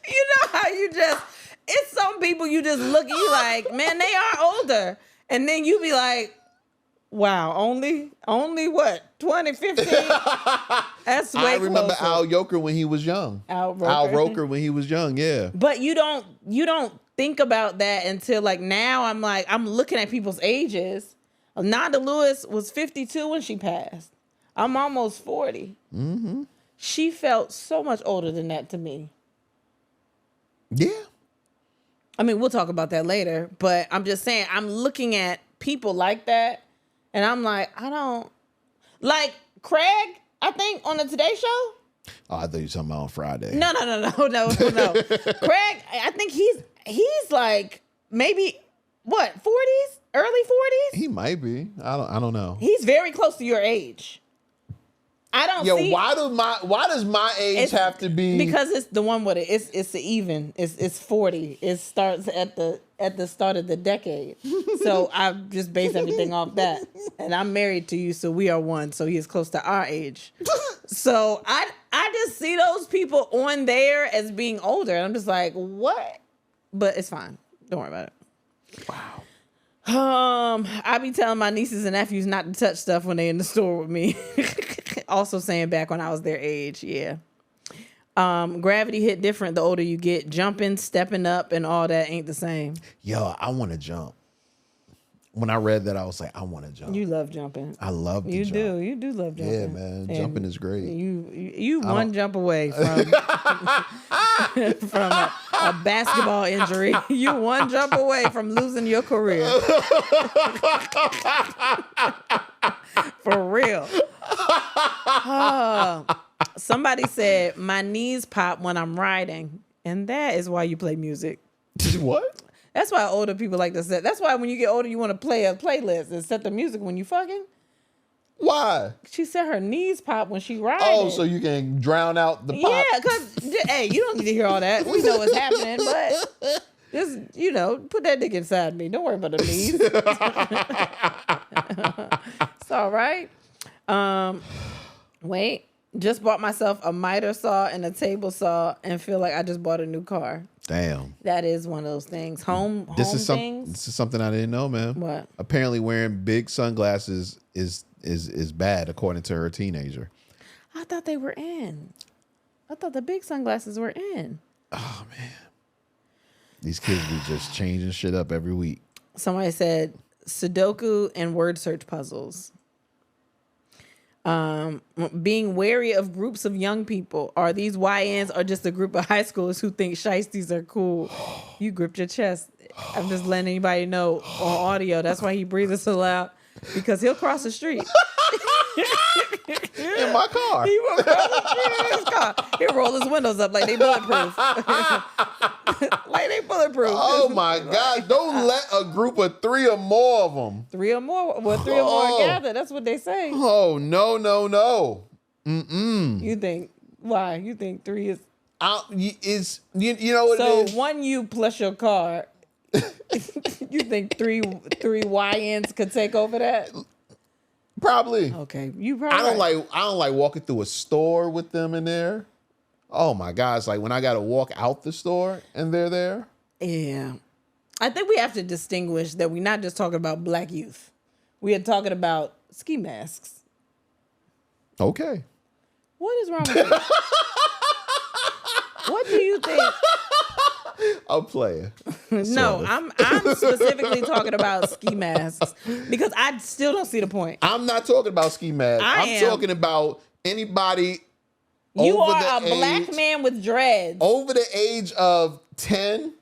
You know how it's some people you just look at you like, man, they are older. And then you be like, wow, only what? 20, 15? That's way I remember closer. Al Roker when he was young. Al Roker when he was young, yeah. But you don't think about that until like now I'm looking at people's ages. Nanda Lewis was 52 when she passed. I'm almost 40. Mm-hmm. She felt so much older than that to me. Yeah. I mean, we'll talk about that later, but I'm just saying, I'm looking at people like that, and I'm like, I don't... Like, Craig, I think, on the Today Show? Oh, I thought you were talking about on Friday. No. Craig, I think he's like, maybe, what, 40s? Early 40s? He might be. I don't know. He's very close to your age. I don't see... why does my age have to be... Because it's the one with it. It's the even. It's 40. It starts at the start of the decade. So I just base everything off that. And I'm married to you, so we are one. So he is close to our age. So I just see those people on there as being older. And I'm just like, what? But it's fine. Don't worry about it. Wow. I be telling my nieces and nephews not to touch stuff when they in the store with me. Also saying back when I was their age, yeah. Gravity hit different the older you get. Jumping, stepping up, and all that ain't the same. Yo, I want to jump. When I read that, I was like, I want to jump. You love jumping. I love to jump. You do love jumping. Yeah, man. Jumping is great. You one jump away from from a basketball injury. You one jump away from losing your career. For real. Somebody said, my knees pop when I'm riding. And that is why you play music. What? That's why older people like to set. That's why when you get older, you want to play a playlist and set the music when you fucking. Why? She said her knees pop when she riding. Oh, so you can drown out the pop. Yeah, because, hey, you don't need to hear all that. We know what's happening, but just, put that dick inside me. Don't worry about the knees. It's all right. Wait. Just bought myself a miter saw and a table saw and feel like I just bought a new car. Damn. That is one of those things. This is things. something I didn't know, man. What? Apparently wearing big sunglasses is bad, according to her teenager. I thought they were in. I thought the big sunglasses were in. Oh, man. These kids be just changing shit up every week. Somebody said Sudoku and word search puzzles. Being wary of groups of young people. Are these YNs or just a group of high schoolers who think shiesties are cool? You gripped your chest. I'm just letting anybody know on audio. That's why he breathes so loud. Because he'll cross the street. In my car. He will cross the street in his car. He'll roll his windows up like they bulletproof. approved. Oh my God! Don't let a group of 3 or more of them. 3 or more. Well, 3 or more gather. That's what they say. Oh no. Mm-mm. You think why? You think 3 is? You know what it is? So 1 you plus your card. You think 3 YNs could take over that? Probably. Okay, you probably. I don't like walking through a store with them in there. Oh my God! It's like when I got to walk out the store and they're there. Yeah, I think we have to distinguish that we're not just talking about black youth. We are talking about ski masks. Okay. What is wrong with you? What do you think? I'm playing. No, I'm specifically talking about ski masks because I still don't see the point. I'm not talking about ski masks. I'm talking about anybody. You are a black man with dreads. Over the age of 10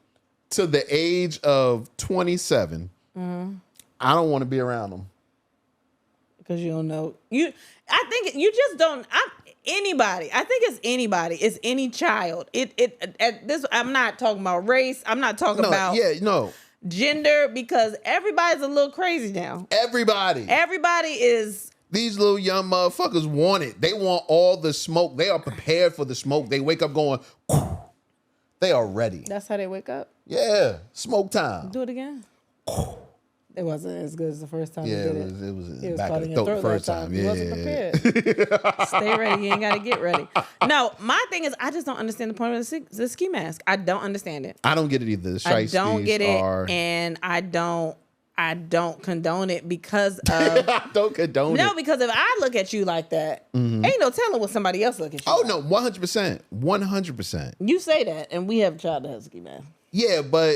to the age of 27. Mm-hmm. I don't want to be around them. Because you don't know. I think you just don't. Anybody. I think it's anybody. It's any child. I'm not talking about race. I'm not talking about gender, because everybody's a little crazy now. Everybody is. These little young motherfuckers want it. They want all the smoke. They are prepared for the smoke. They wake up going, they are ready. That's how they wake up? Yeah. Smoke time. Do it again. It wasn't as good as the first time you did it. It was back in the throat the first time. You wasn't prepared. Stay ready. You ain't got to get ready. No, my thing is I just don't understand the point of the ski mask. I don't understand it. I don't get it either. I don't get it, and I don't condone it because of... I don't condone it. No, because if I look at you like that, ain't no telling what somebody else look at you. Oh, no, 100%. 100%. You say that, and we have a child that has a ski mask. Yeah, but,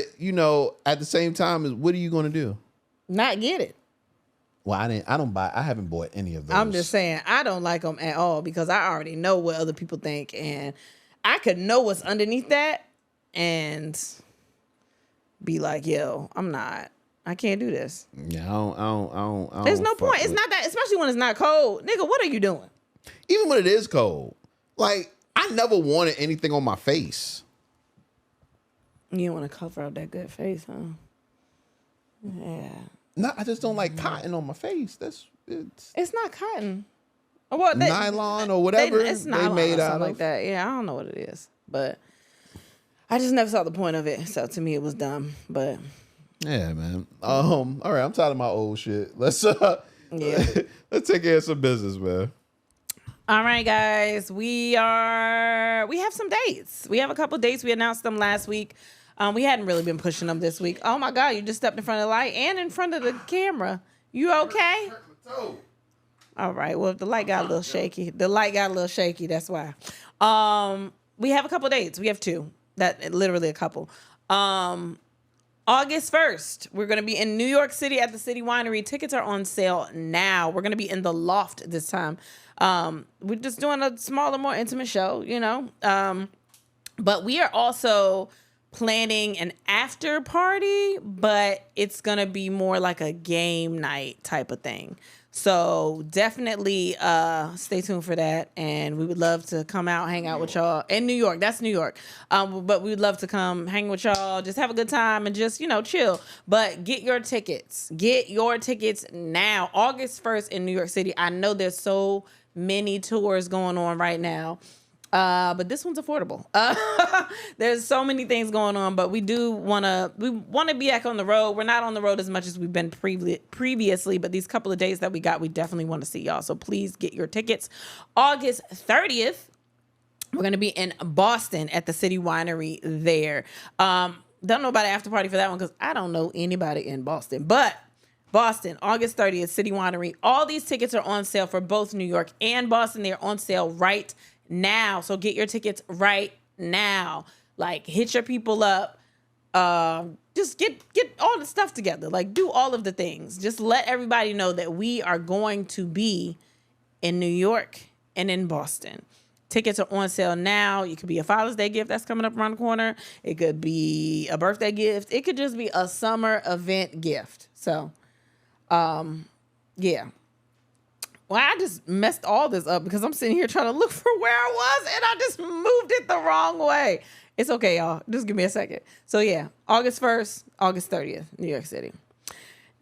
at the same time, what are you going to do? Not get it. Well, I haven't bought any of those. I'm just saying, I don't like them at all because I already know what other people think, and I could know what's underneath that and be like, yo, I can't do this. Yeah, I don't. There's no point. It's not that, especially when it's not cold. Nigga, what are you doing? Even when it is cold. Like, I never wanted anything on my face. You don't want to cover up that good face, huh? Yeah. No, I just don't like cotton on my face. It's not cotton. Well, nylon or whatever it's nylon they made or out something of. like that. Yeah, I don't know what it is, but I just never saw the point of it. So to me, it was dumb. But yeah, man. All right, I'm tired of my old shit. Let's let's take care of some business, man. All right, guys. We have some dates. We have a couple dates. We announced them last week. We hadn't really been pushing them this week. Oh my God, you just stepped in front of the light and in front of the camera. You okay? All right. Well, if the light got a little shaky. That's why. We have a couple dates. We have 2. Literally a couple. August 1st, we're going to be in New York City at the City Winery. Tickets are on sale now. We're going to be in the Loft this time. We're just doing a smaller, more intimate show, but we are also planning an after party, but it's going to be more like a game night type of thing. So definitely stay tuned for that. And we would love to come out, hang out with y'all in New York. That's New York. But we would love to come hang with y'all, just have a good time and just, chill. But get your tickets. Get your tickets now. August 1st in New York City. I know there's so many tours going on right now. But this one's affordable. There's so many things going on, but we want to be back on the road. We're not on the road as much as we've been previously, but these couple of days that we got, we definitely want to see y'all. So please get your tickets. August 30th, we're going to be in Boston at the City Winery there. Don't know about the after party for that one because I don't know anybody in Boston, but Boston, August 30th, City Winery. All these tickets are on sale for both New York and Boston. They're on sale right now. So get your tickets right now. Like, hit your people up. Just get all the stuff together. Like, do all of the things. Just let everybody know that we are going to be in New York and in Boston. Tickets are on sale now. It could be a Father's Day gift that's coming up around the corner. It could be a birthday gift. It could just be a summer event gift. So, yeah. Well, I just messed all this up because I'm sitting here trying to look for where I was and I just moved it the wrong way. It's okay, y'all. Just give me a second. So yeah, August 1st, August 30th, New York City.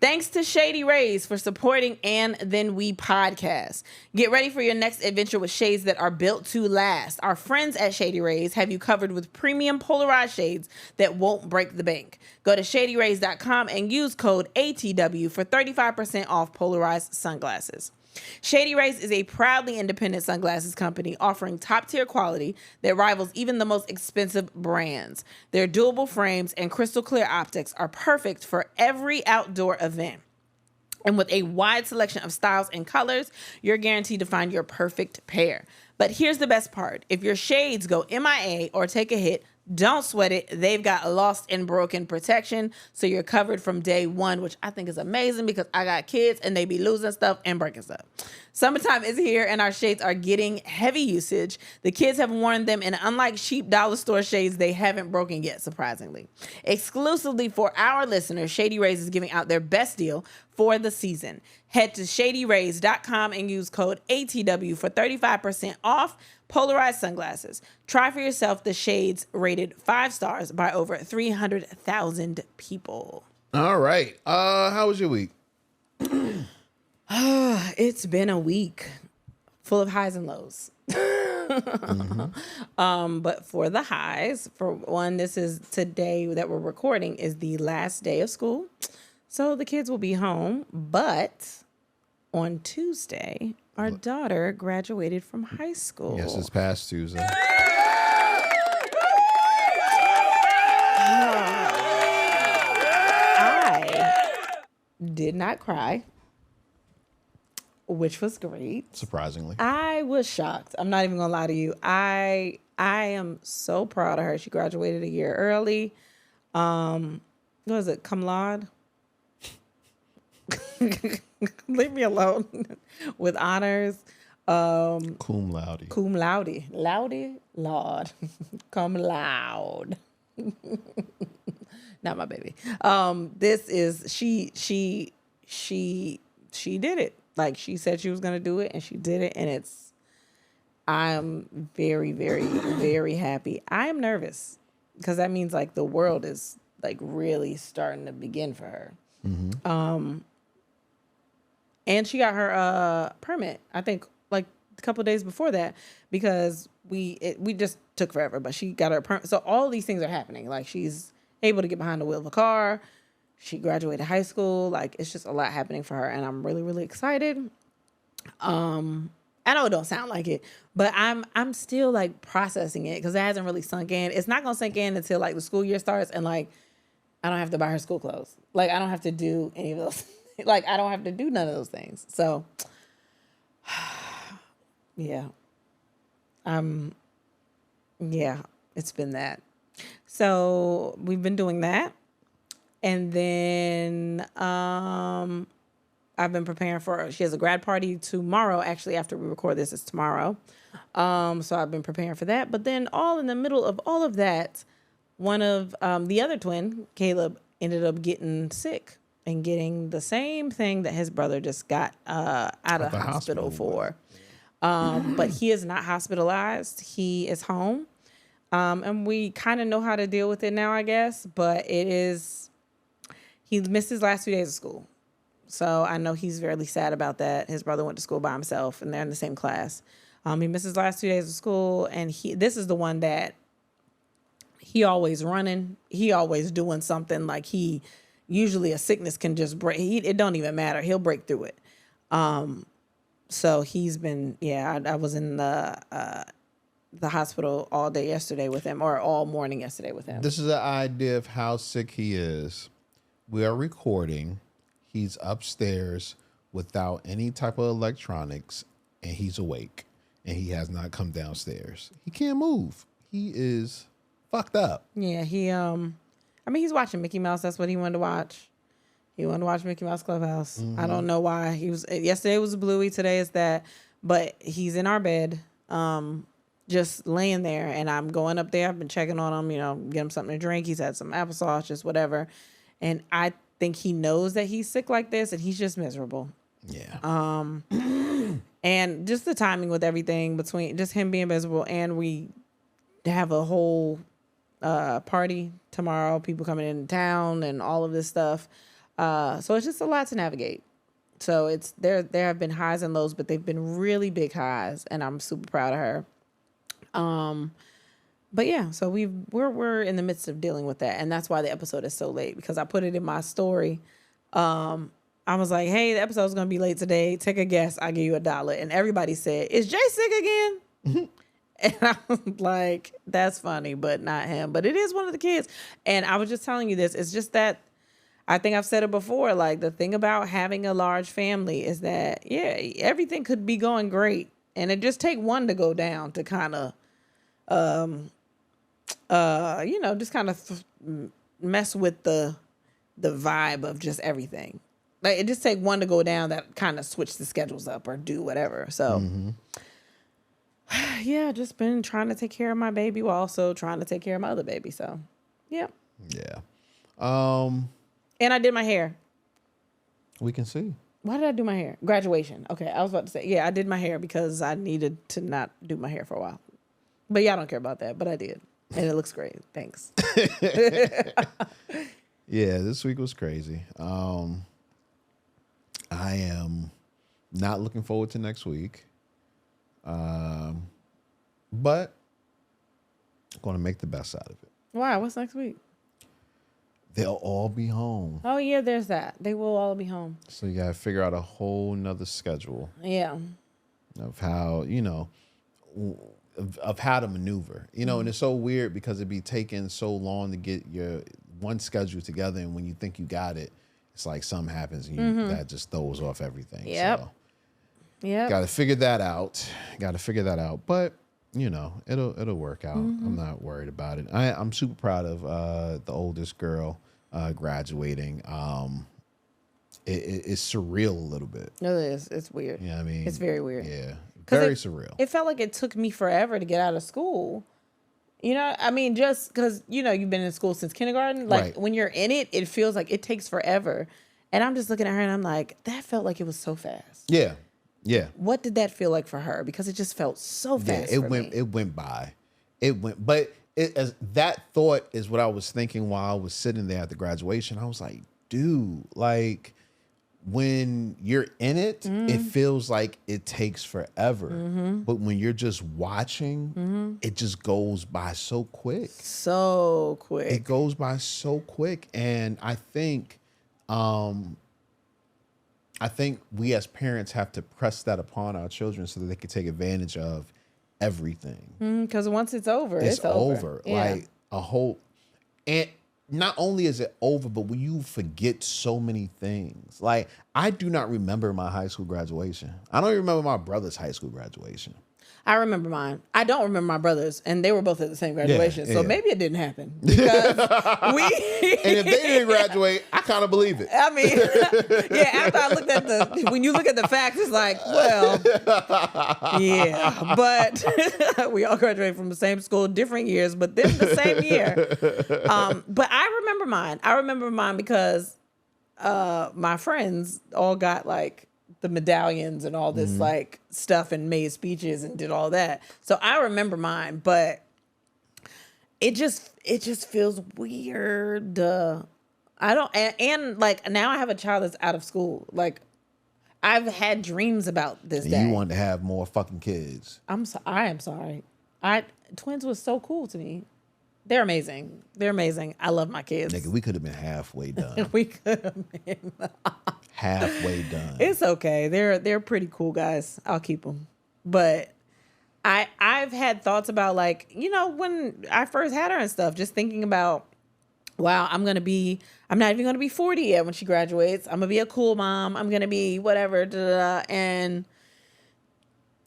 Thanks to Shady Rays for supporting And Then We podcast. Get ready for your next adventure with shades that are built to last. Our friends at Shady Rays have you covered with premium polarized shades that won't break the bank. Go to shadyrays.com and use code ATW for 35% off polarized sunglasses. Shady Rays is a proudly independent sunglasses company offering top-tier quality that rivals even the most expensive brands. Their durable frames and crystal clear optics are perfect for every outdoor event. And with a wide selection of styles and colors, you're guaranteed to find your perfect pair. But here's the best part. If your shades go MIA or take a hit, don't sweat it. They've got lost and broken protection, so you're covered from day one, which I think is amazing because I got kids and they be losing stuff and breaking stuff. Summertime is here and our shades are getting heavy usage. The kids have worn them, and unlike cheap dollar store shades, they haven't broken yet, surprisingly. Exclusively for our listeners, Shady Rays is giving out their best deal for the season. Head to shadyrays.com and use code ATW for 35% off polarized sunglasses. Try for yourself the shades rated 5 stars by over 300,000 people. All right. How was your week? It's been a week full of highs and lows. But for the highs, for one, this is today that we're recording is the last day of school. So the kids will be home, but on Tuesday, our daughter graduated from high school. Yes, it's past Tuesday. I did not cry, which was great. Surprisingly. I was shocked. I'm not even gonna lie to you. I am so proud of her. She graduated a year early. What was it? Cum laude? Leave me alone. With honors. Cum laude. Cum laude. Laude? Laud. Cum loud. Not my baby. This is she did it. Like she said she was gonna do it and she did it, and I'm very, very, very happy. I am nervous because that means like the world is like really starting to begin for her. Mm-hmm. And she got her permit, I think, like a couple of days before that, because we just took forever, but she got her permit. So all these things are happening. Like she's able to get behind the wheel of a car. She graduated high school. Like it's just a lot happening for her, and I'm really, really excited. I know it don't sound like it, but I'm still like processing it because it hasn't really sunk in. It's not gonna sink in until like the school year starts, and like I don't have to buy her school clothes. Like I don't have to do any of those. Like I don't have to do none of those things. So yeah. Yeah, it's been that. So we've been doing that. And then I've been preparing for, she has a grad party tomorrow. Actually, after we record this, it's tomorrow. So I've been preparing for that. But then all in the middle of all of that, one of the other twin, Caleb, ended up getting sick and getting the same thing that his brother just got out of the hospital for. But he is not hospitalized. He is home. And we kind of know how to deal with it now, I guess. But he missed his last 2 days of school. So I know he's very sad about that. His brother went to school by himself, and they're in the same class. He missed his last 2 days of school, and this is the one that he always running. He always doing something. Like usually a sickness can just break. It don't even matter. He'll break through it. So he's been, I was in the hospital all day yesterday with him, or all morning yesterday with him. This is an idea of how sick he is. We are recording. He's upstairs without any type of electronics, and he's awake, and he has not come downstairs. He can't move. He is fucked up. Yeah, he's watching Mickey Mouse. That's what he wanted to watch. He wanted to watch Mickey Mouse Clubhouse. Mm-hmm. I don't know why. Yesterday was Bluey, today is that, but he's in our bed, just laying there, and I'm going up there. I've been checking on him, get him something to drink. He's had some applesauce, just whatever. And I think he knows that he's sick like this, and he's just miserable. Yeah. And just the timing with everything between just him being miserable and we have a whole party tomorrow, people coming in town and all of this stuff. So it's just a lot to navigate. So there have been highs and lows, but they've been really big highs, and I'm super proud of her. But yeah, so we're in the midst of dealing with that, and that's why the episode is so late, because I put it in my story. I was like, hey, the episode's gonna be late today. Take a guess. I'll give you $1. And everybody said, is Jay sick again? And I was like, that's funny, but not him. But it is one of the kids. And I was just telling you this. It's just that I think I've said it before. Like, the thing about having a large family is that, yeah, everything could be going great, and it just take one to go down to kind of, just kind of mess with the vibe of just everything. Like, it just take one to go down that kind of switch the schedules up or do whatever. So, yeah, just been trying to take care of my baby while also trying to take care of my other baby. So, yeah. Yeah. And I did my hair. We can see. Why did I do my hair? Graduation. Okay, I was about to say, yeah, I did my hair because I needed to not do my hair for a while. But y'all don't care about that, but I did. And it looks great. Thanks. Yeah, this week was crazy. I am not looking forward to next week. But I'm going to make the best out of it. Why? What's next week? They'll all be home. Oh, yeah, there's that. They will all be home. So you got to figure out a whole nother schedule. Yeah. Of how, of how to maneuver. And it's so weird because it'd be taking so long to get your one schedule together. And when you think you got it, it's like something happens and that just throws off everything. Yep. So yeah. got to figure that out. But, it'll work out. I'm not worried about it. I'm super proud of the oldest girl graduating. It's surreal a little bit. No, it is. It's weird. Yeah, I mean, it's very weird. Yeah, very surreal. It felt like it took me forever to get out of school. I mean, just because, you've been in school since kindergarten. Like, right. When you're in it, it feels like it takes forever. And I'm just looking at her and I'm like, that felt like it was so fast. Yeah. Yeah. What did that feel like for her? Because it just felt so fast. It went by. But as that thought is what I was thinking while I was sitting there at the graduation. I was like, dude, like, when you're in it, it feels like it takes forever. But when you're just watching, it just goes by so quick. So quick. It goes by so quick. And I think we as parents have to press that upon our children so that they can take advantage of everything. Because once it's over, it's over. Yeah. Like a whole, and not only is it over, but when you forget so many things. Like, I do not remember my high school graduation. I don't even remember my brother's high school graduation. I remember mine. I don't remember my brother's, and they were both at the same graduation. Yeah, so maybe it didn't happen because we. And if they didn't graduate, I kind of believe it. I mean, yeah. After I looked at when you look at the facts, it's like, well, yeah. But we all graduated from the same school, different years, but then the same year. But I remember mine. I remember mine because my friends all got like the medallions and all this like stuff and made speeches and did all that. So I remember mine, but it just feels weird. I don't, and like now I have a child that's out of school. Like, I've had dreams about this day. You want to have more fucking kids. I am sorry. Twins was so cool to me. They're amazing. I love my kids. Nigga, we could have been halfway done. We could have been halfway done. It's okay. They're pretty cool guys. I'll keep them. But I've had thoughts about, like, when I first had her and stuff, just thinking about, wow, I'm not even going to be 40 yet when she graduates. I'm going to be a cool mom. I'm going to be whatever. And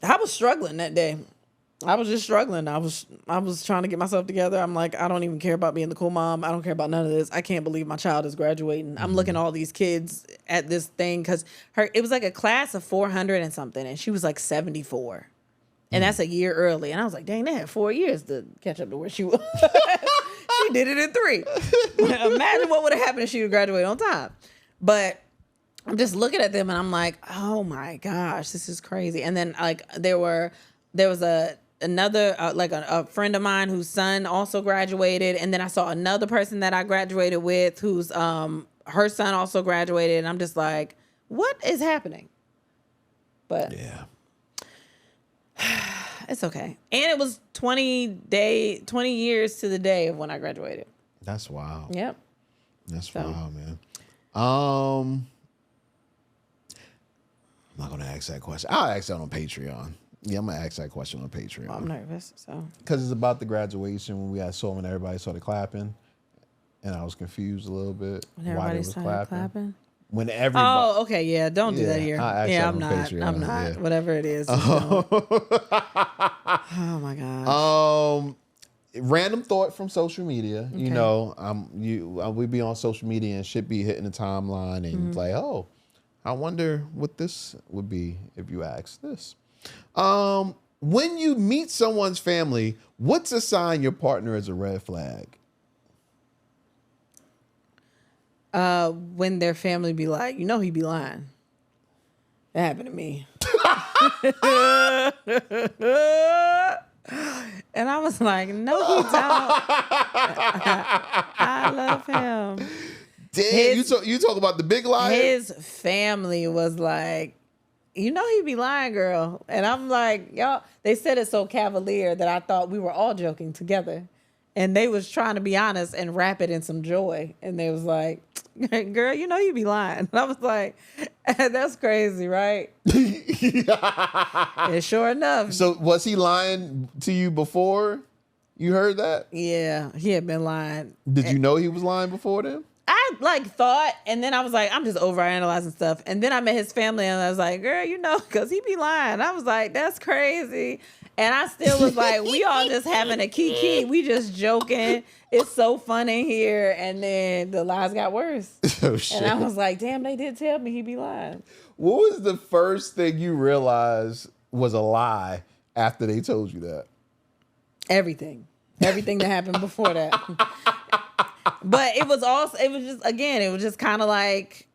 I was struggling that day. I was just struggling. I was trying to get myself together. I'm like, I don't even care about being the cool mom. I don't care about none of this. I can't believe my child is graduating. I'm looking at all these kids at this thing because it was like a class of 400 and something, and she was like 74. And that's a year early. And I was like, dang, they had 4 years to catch up to where she was. She did it in 3. Imagine what would have happened if she would graduate on time. But I'm just looking at them and I'm like, oh my gosh, this is crazy. And then like there was a another like a friend of mine whose son also graduated, and then I saw another person that I graduated with whose her son also graduated, and I'm just like, what is happening? But Yeah. it's okay. And it was 20 years to the day of when I graduated. That's wild. Yep. That's wild, man. I'm not gonna ask that question. I'll ask that on Patreon. Yeah, I'm gonna ask that question on Patreon. Well, I'm nervous, so because it's about the graduation when when everybody started clapping, and I was confused a little bit why they was clapping. When everybody, oh, okay, yeah, don't do that here. Yeah, I'm not. Patreon, I'm not. Yeah. Whatever it is. Oh my gosh. Random thought from social media. Okay. You know, we be on social media and shit be hitting the timeline and it's like, oh, I wonder what this would be if you asked this. When you meet someone's family, what's a sign your partner is a red flag? When their family be like, you know, he be lying. That happened to me. And I was like, no, he don't. I love him. Damn, you talk about the big liar? His family was like, you know he be lying, girl. And I'm like, y'all, they said it so cavalier that I thought we were all joking together. And they was trying to be honest and wrap it in some joy. And they was like, girl, you know you be lying. And I was like, that's crazy, right? And sure enough. So was he lying to you before you heard that? Yeah, he had been lying. Did you know he was lying before then? I thought, and then I was like, I'm just overanalyzing stuff. And then I met his family and I was like, girl, you know, because he be lying. I was like, that's crazy. And I still was like, we all just having a kiki. We just joking. It's so fun in here. And then the lies got worse. Oh, shit. And I was like, damn, they did tell me he be lying. What was the first thing you realized was a lie after they told you that? Everything that happened before that. But it was just kind of like,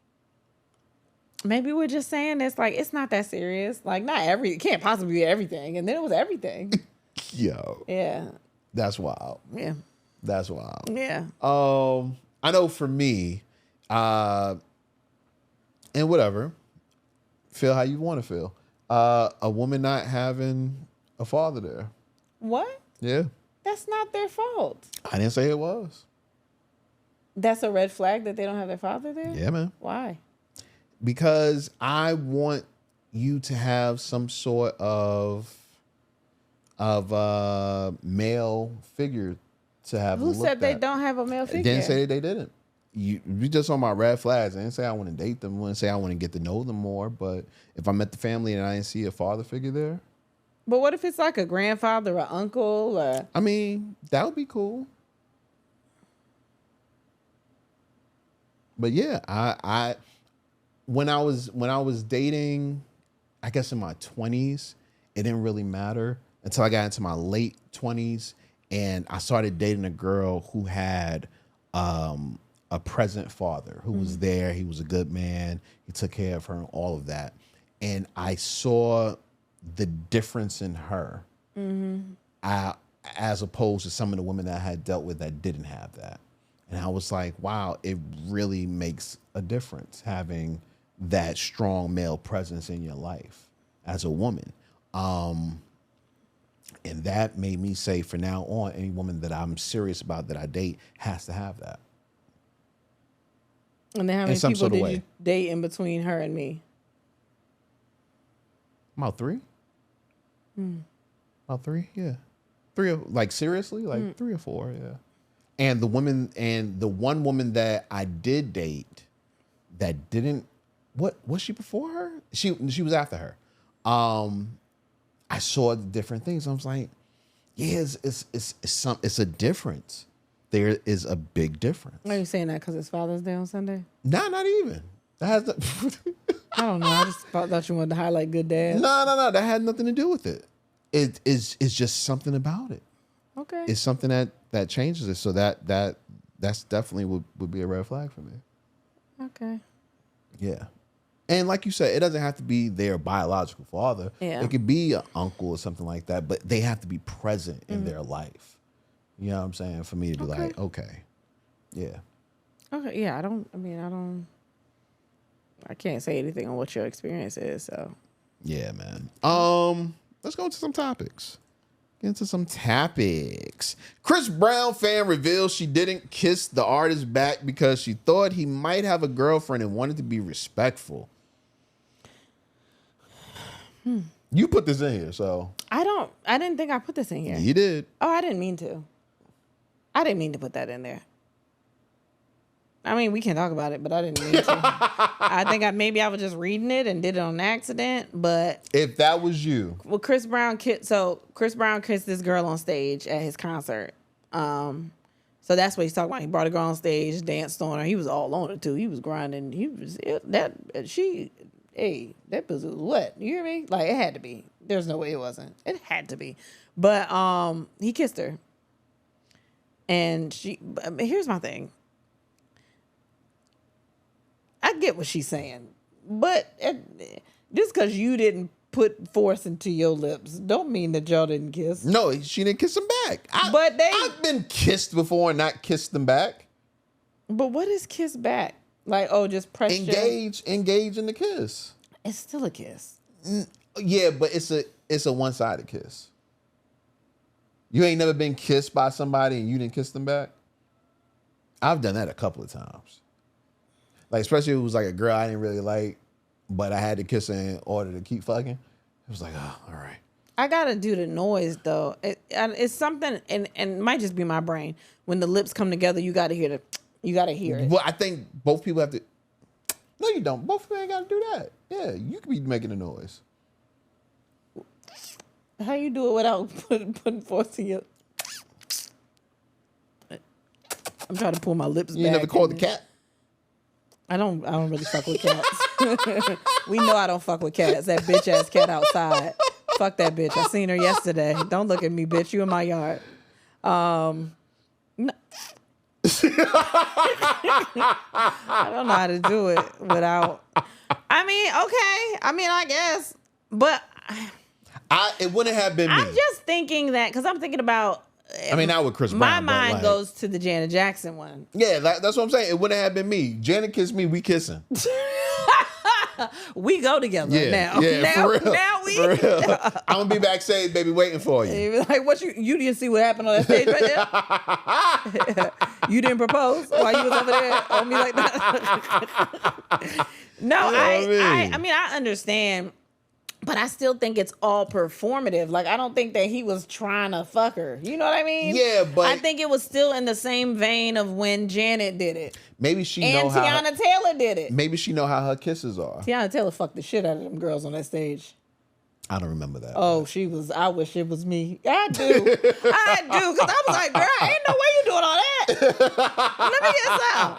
maybe we're just saying this, like, it's not that serious. Like, it can't possibly be everything. And then it was everything. Yo. Yeah. That's wild. Yeah. That's wild. Yeah. I know for me, and whatever, feel how you want to feel. A woman not having a father there. What? Yeah. That's not their fault. I didn't say it was. That's a red flag that they don't have their father there? Yeah, man. Why? Because I want you to have some sort of male figure to have. Who said they don't have a male figure? Didn't say they didn't. You just on my red flags. I didn't say I want to date them. I didn't say I want to get to know them more. But if I met the family and I didn't see a father figure there. But what if it's like a grandfather or uncle? Or... I mean, that would be cool. But yeah, I when I was dating, I guess in my 20s, it didn't really matter until I got into my late 20s and I started dating a girl who had a present father who was there. He was a good man. He took care of her and all of that. And I saw the difference in her as opposed to some of the women that I had dealt with that didn't have that. And I was like, wow, it really makes a difference having that strong male presence in your life as a woman. And that made me say, from now on, any woman that I'm serious about that I date has to have that. And then how many people did you date in between her and me? About 3. About 3, yeah. 3, like seriously? Like 3 or 4, yeah. And the one woman that I did date that didn't, what was she before her? She was after her. I saw the different things. I was like, yeah, it's a difference. There is a big difference. Are you saying that because it's Father's Day on Sunday? Nah, not even. That has I don't know. I just thought you wanted to highlight good dads. No. That had nothing to do with it. It's just something about it. Okay. It's something that changes it. So that's definitely would be a red flag for me. Okay. Yeah. And like you said, it doesn't have to be their biological father. Yeah. It could be an uncle or something like that, but they have to be present in their life. You know what I'm saying? For me to be like, okay, yeah. Okay, yeah, I can't say anything on what your experience is, so. Yeah, man. Let's go into some topics. Get into some topics. Chris Brown fan reveals she didn't kiss the artist back because she thought he might have a girlfriend and wanted to be respectful. You put this in here, so. I didn't think I put this in here. You did. Oh, I didn't mean to. I didn't mean to put that in there. I mean, we can talk about it, but I didn't mean to. I think maybe I was just reading it and did it on accident, but... If that was you. Well, Chris Brown kissed this girl on stage at his concert. So that's what he's talking about. He brought a girl on stage, danced on her. He was all on it, too. He was grinding. That pussy was wet. You hear me? Like, it had to be. There's no way it wasn't. It had to be. But he kissed her. And here's my thing. I get what she's saying, but just because you didn't put force into your lips, don't mean that y'all didn't kiss. No, she didn't kiss him back. I've been kissed before and not kissed them back. But what is kiss back? Like, just press engage in the kiss. It's still a kiss. Yeah, but it's a one-sided kiss. You ain't never been kissed by somebody and you didn't kiss them back? I've done that a couple of times. Like, especially if it was like a girl I didn't really like, but I had to kiss her in order to keep fucking. It was like, oh, all right. I gotta do the noise though. It's something, and it might just be my brain. When the lips come together, you gotta hear it. Well, I think both people have to. No, you don't. Both people ain't gotta do that. Yeah, you could be making a noise. How you do it without putting force in your? I'm trying to pull my lips back. You never called the cat? I don't really fuck with cats. We know I don't fuck with cats. That bitch ass cat outside. Fuck that bitch. I seen her yesterday. Don't look at me, bitch. You in my yard. No. I don't know how to do it without. I guess, but it wouldn't have been me. I'm just thinking that because I'm thinking about. Not with Chris Brown. My mind goes to the Janet Jackson one. Yeah, that's what I'm saying. It wouldn't have been me. Janet kissed me, we kissing. We go together now. Yeah, now, for real. now we. For real. I'm gonna be backstage, baby, waiting for you. Like, what you didn't see what happened on that stage right there? You didn't propose while you was over there on me like that. No, I understand. But I still think it's all performative. Like, I don't think that he was trying to fuck her. You know what I mean? Yeah, but... I think it was still in the same vein of when Janet did it. Maybe she and Tiana Taylor did it. Maybe she know how her kisses are. Tiana Taylor fucked the shit out of them girls on that stage. I don't remember that. Oh, she was... I wish it was me. I do. Because I was like, girl, ain't no way you doing all that. Let me get some.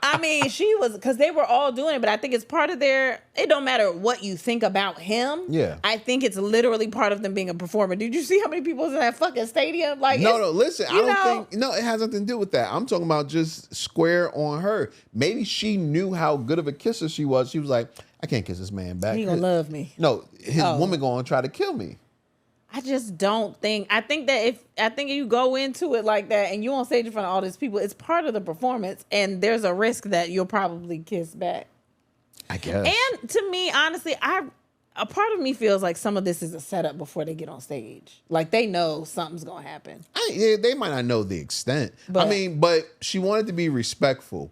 I mean, she was... Because they were all doing it, but I think it's part of their... It don't matter what you think about him. Yeah. I think it's literally part of them being a performer. Did you see how many people was in that fucking stadium? Like, no, listen. I don't think... No, it has nothing to do with that. I'm talking about just square on her. Maybe she knew how good of a kisser she was. She was like... I can't kiss this man back. He gonna love me. No, his woman gonna try to kill me. I just don't think. I think if you go into it like that and you on stage in front of all these people, it's part of the performance, and there's a risk that you'll probably kiss back. I guess. And to me, honestly, a part of me feels like some of this is a setup before they get on stage. Like they know something's gonna happen. They might not know the extent. But she wanted to be respectful.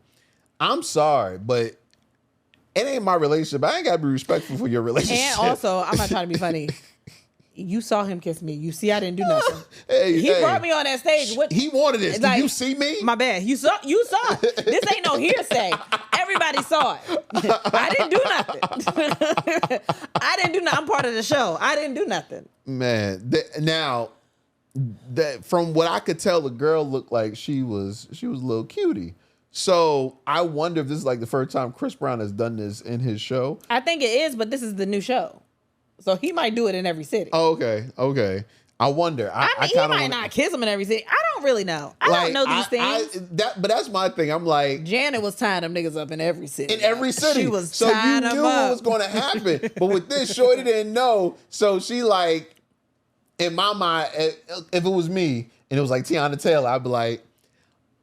I'm sorry, but. It ain't my relationship. I ain't got to be respectful for your relationship. And also, I'm not trying to be funny. You saw him kiss me. You see, I didn't do nothing. He brought me on that stage. He wanted this. Did you see me? My bad. You saw it. This ain't no hearsay. Everybody saw it. I didn't do nothing. I didn't do nothing. I'm part of the show. I didn't do nothing. Man, from what I could tell, the girl looked like she was a little cutie. So I wonder if this is like the first time Chris Brown has done this in his show. I think it is, but this is the new show. So he might do it in every city. Oh, okay. I wonder. He might not kiss him in every city. I don't really know. I don't know these things. But that's my thing. I'm like, Janet was tying them niggas up in every city. She was tying them up. So you knew what was going to happen. But with this, Shorty didn't know. So she like, in my mind, if it was me and it was like Tiana Taylor, I'd be like,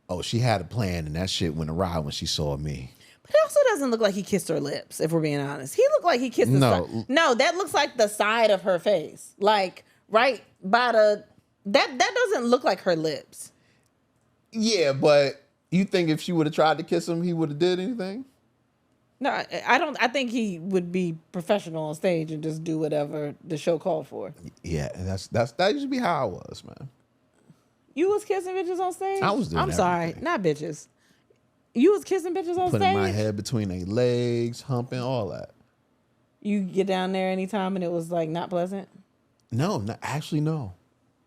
oh, she had a plan and that shit went awry when she saw me. But it also doesn't look like he kissed her lips, if we're being honest. He looked like he kissed the side. No, that looks like the side of her face. Like, right by the... That doesn't look like her lips. Yeah, but you think if she would have tried to kiss him, he would have did anything? No, I don't. I think he would be professional on stage and just do whatever the show called for. Yeah, that used to be how I was, man. You was kissing bitches on stage? I was doing I'm sorry, not bitches. You was kissing bitches on stage? Putting my head between their legs, humping, all that. You get down there anytime and it was like not pleasant? No, actually no.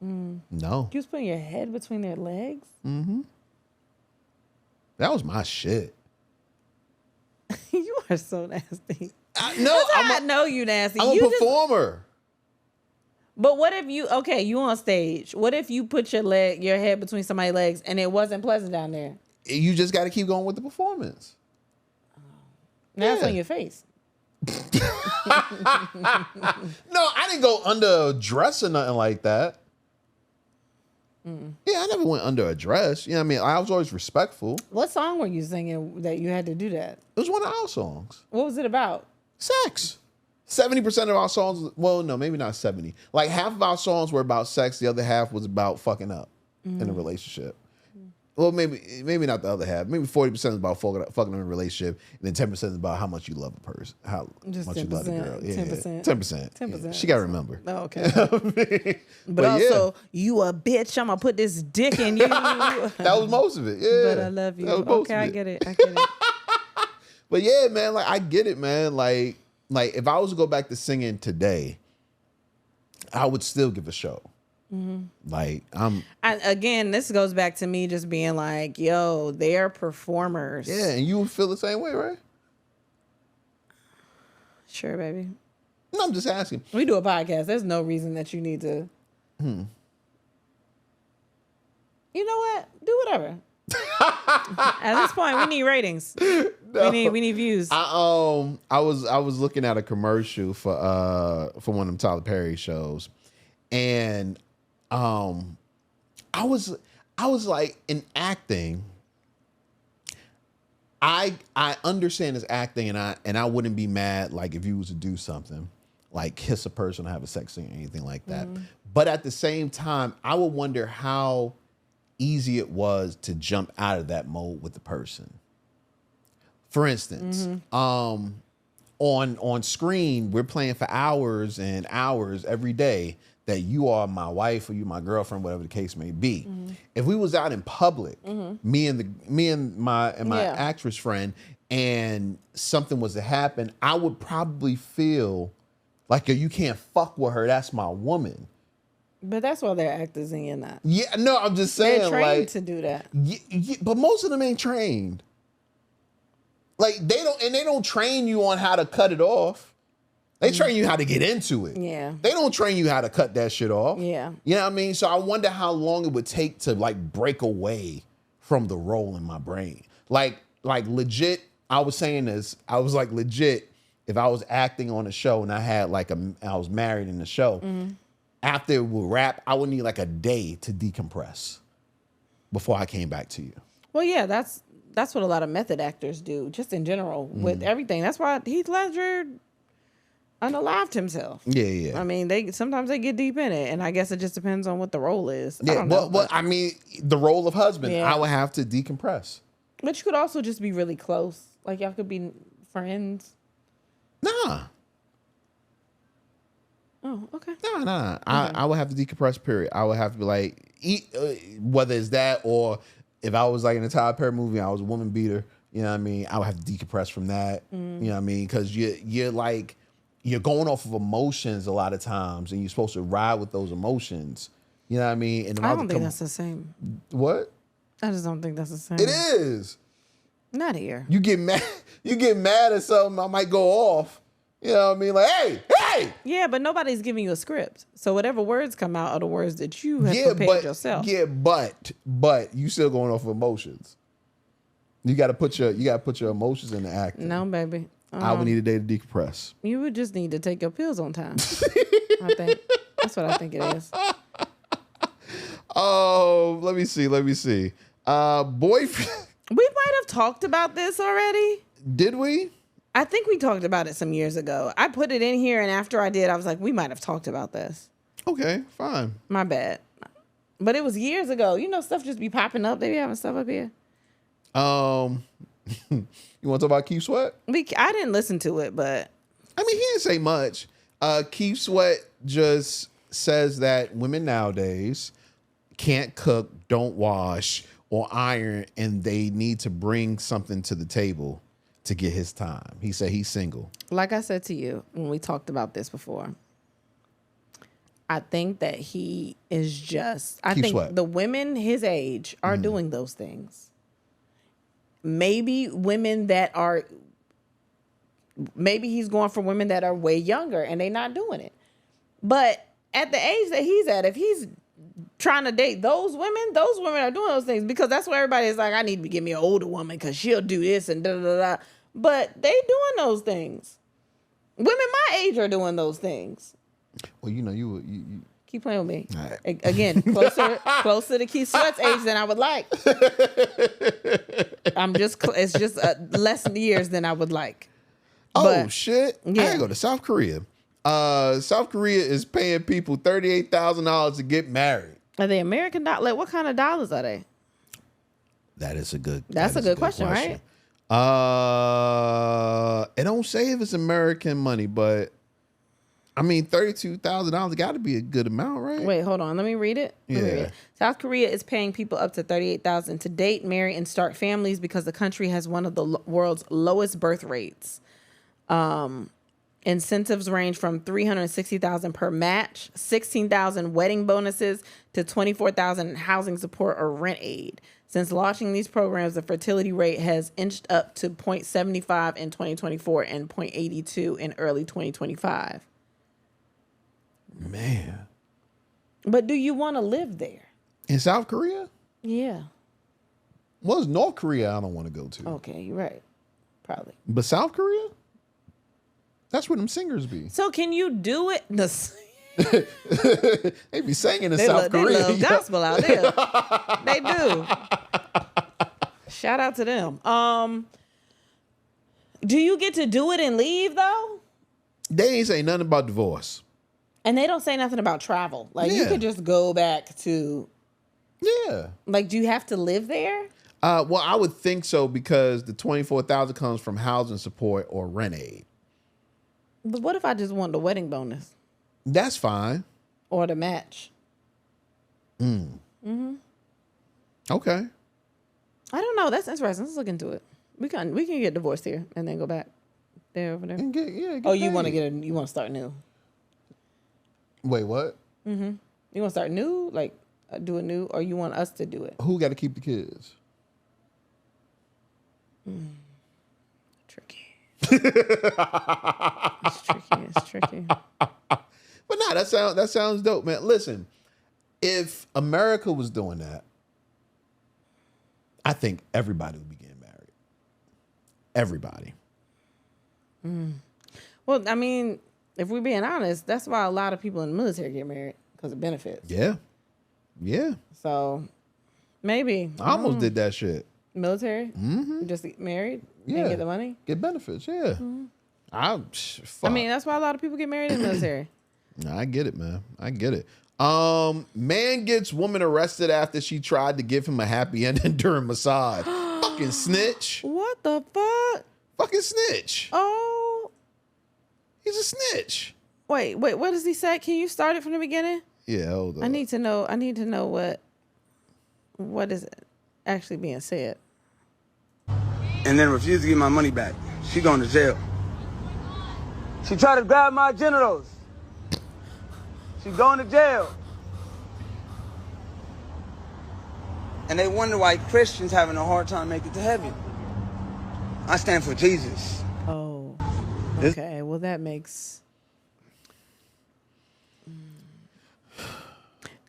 No. You was putting your head between their legs? Mm-hmm. That was my shit. You are so nasty. No, I know you nasty. I'm a performer. But what if you on stage? What if you put your head between somebody's legs and it wasn't pleasant down there? You just got to keep going with the performance. Now it's on your face. No, I didn't go under a dress or nothing like that. Yeah, I never went under a dress. You know what I mean? I was always respectful. What song were you singing that you had to do that? It was one of our songs. What was it about? Sex. 70% of our songs, well, no, maybe not 70. Like half of our songs were about sex. The other half was about fucking up in a relationship. Well, maybe not the other half. Maybe 40% is about fucking in a relationship, and then 10% is about how much you love a person, how just much 10%, you love a girl. Yeah, 10%. 10%. 10%. Yeah. She got to remember. Oh, okay. But also, you a bitch. I'm gonna put this dick in you. That was most of it. Yeah. But I love you. Okay, I get it. But yeah, man, like I get it, man. Like if I was to go back to singing today, I would still give a show. Like again, this goes back to me just being like, yo, they are performers. Yeah, and you would feel the same way, right? Sure, baby. No, I'm just asking. We do a podcast. There's no reason that you need to. You know what? Do whatever. At this point, we need ratings. No. We need views. I was looking at a commercial for one of them Tyler Perry shows, and I was like, in acting, I understand it's acting, and I wouldn't be mad like if you was to do something like kiss a person or have a sex scene or anything like that. But at the same time, I would wonder how easy it was to jump out of that mode with the person. For instance, on screen, we're playing for hours and hours every day that you are my wife or you my girlfriend, whatever the case may be. If we was out in public, me and my actress friend, and something was to happen, I would probably feel like, you can't fuck with her. That's my woman. But that's why they're actors and you're not. Yeah, no, I'm just saying. They're trained to do that. But most of them ain't trained. Like they don't train you on how to cut it off. They train you how to get into it. Yeah. They don't train you how to cut that shit off. Yeah. You know what I mean? So I wonder how long it would take to like break away from the role in my brain. Like legit, I was saying this, I was like legit, if I was acting on a show and I had I was married in the show, after it would wrap, I would need like a day to decompress before I came back to you. Well, yeah, that's what a lot of method actors do, just in general, with everything. That's why Heath Ledger unalived himself. Yeah. I mean, sometimes they get deep in it, and I guess it just depends on what the role is. Yeah, well, I mean, the role of husband, I would have to decompress. But you could also just be really close. Like, y'all could be friends. Nah. Oh, okay. Nah. I would have to decompress, period. I would have to be like, whether it's that or if I was like in a Tyler Perry movie, I was a woman beater, you know what I mean? I would have to decompress from that, you know what I mean? Because you're going off of emotions a lot of times, and you're supposed to ride with those emotions, you know what I mean? And I don't think that's the same. What? I just don't think that's the same. It is. Not here. You get mad at something, I might go off. You know what I mean? Like, hey. Yeah, but nobody's giving you a script. So whatever words come out are the words that you have prepared yourself. Yeah, but you still going off of emotions. You got to put your emotions into acting. No, baby. I would need a day to decompress. You would just need to take your pills on time. I think that's what I think it is. Oh, let me see. Boyfriend. We might have talked about this already. Did we? I think we talked about it some years ago. I put it in here, and after I did, I was like, we might have talked about this. Okay, fine. My bad. But it was years ago. You know, stuff just be popping up. They be having stuff up here. You want to talk about Keith Sweat? I didn't listen to it, but I mean, he didn't say much. Keith Sweat just says that women nowadays can't cook, don't wash, or iron, and they need to bring something to the table to get his time. He said he's single. Like I said to you when we talked about this before, I think that he is just... I think Sweat. The women his age are doing those things. Maybe women that are... Maybe he's going for women that are way younger and they're not doing it. But at the age that he's at, if he's trying to date those women are doing those things because that's where everybody is like, I need to give me an older woman because she'll do this and da da da. But they doing those things. Women my age are doing those things. Well, you know, you keep playing with me. Right. Again, closer to Keith Sweat's age than I would like. It's just less years than I would like. Oh, shit. Yeah. I gotta go to South Korea. South Korea is paying people $38,000 to get married. Are they American dollars? Like, what kind of dollars are they? That's a good question, right? It don't say if it's American money, but I mean, $32,000 got to be a good amount, right? Wait, hold on. Let me read it. South Korea is paying people up to $38,000 to date, marry, and start families because the country has one of the world's lowest birth rates. Incentives range from $360,000 per match, $16,000 wedding bonuses, to $24,000 in housing support or rent aid. Since launching these programs, the fertility rate has inched up to 0.75 in 2024 and 0.82 in early 2025. Man. But do you want to live there? In South Korea? Yeah. Well, it's North Korea I don't want to go to. Okay, you're right. Probably. But South Korea? That's where them singers be. So can you do it? They be singing in South Korea. They love gospel out there. They do. Shout out to them. Do you get to do it and leave though? They ain't say nothing about divorce. And they don't say nothing about travel. Like you could just go back to. Yeah. Like, do you have to live there? Well, I would think so because the $24,000 comes from housing support or rent aid. But what if I just want the wedding bonus? That's fine. Or the match. Okay. I don't know. That's interesting. Let's look into it. We can get divorced here and then go back there over there. And get you paid. want to start new? Wait, what? You want to start new, like do it new, or you want us to do it? Who got to keep the kids? Tricky. It's tricky. But nah, that sounds dope, man. Listen, if America was doing that, I think everybody would be getting married. Everybody. Well, I mean, if we're being honest, that's why a lot of people in the military get married, because of benefits. Yeah. So maybe. I almost did that shit. Military? Mm-hmm. Just get married? Yeah. And get the money? Get benefits, yeah. I mean, that's why a lot of people get married in the military. I get it, man. I get it. Man gets woman arrested after she tried to give him a happy ending during massage. Fucking snitch. What the fuck? Fucking snitch. Oh. He's a snitch. Wait, what does he say? Can you start it from the beginning? Yeah, hold on. I need to know what is actually being said. And then refused to give my money back. She going to jail. She tried to grab my genitals. She going to jail. And they wonder why Christians having a hard time making it to heaven. I stand for Jesus. Oh, okay. well, that makes...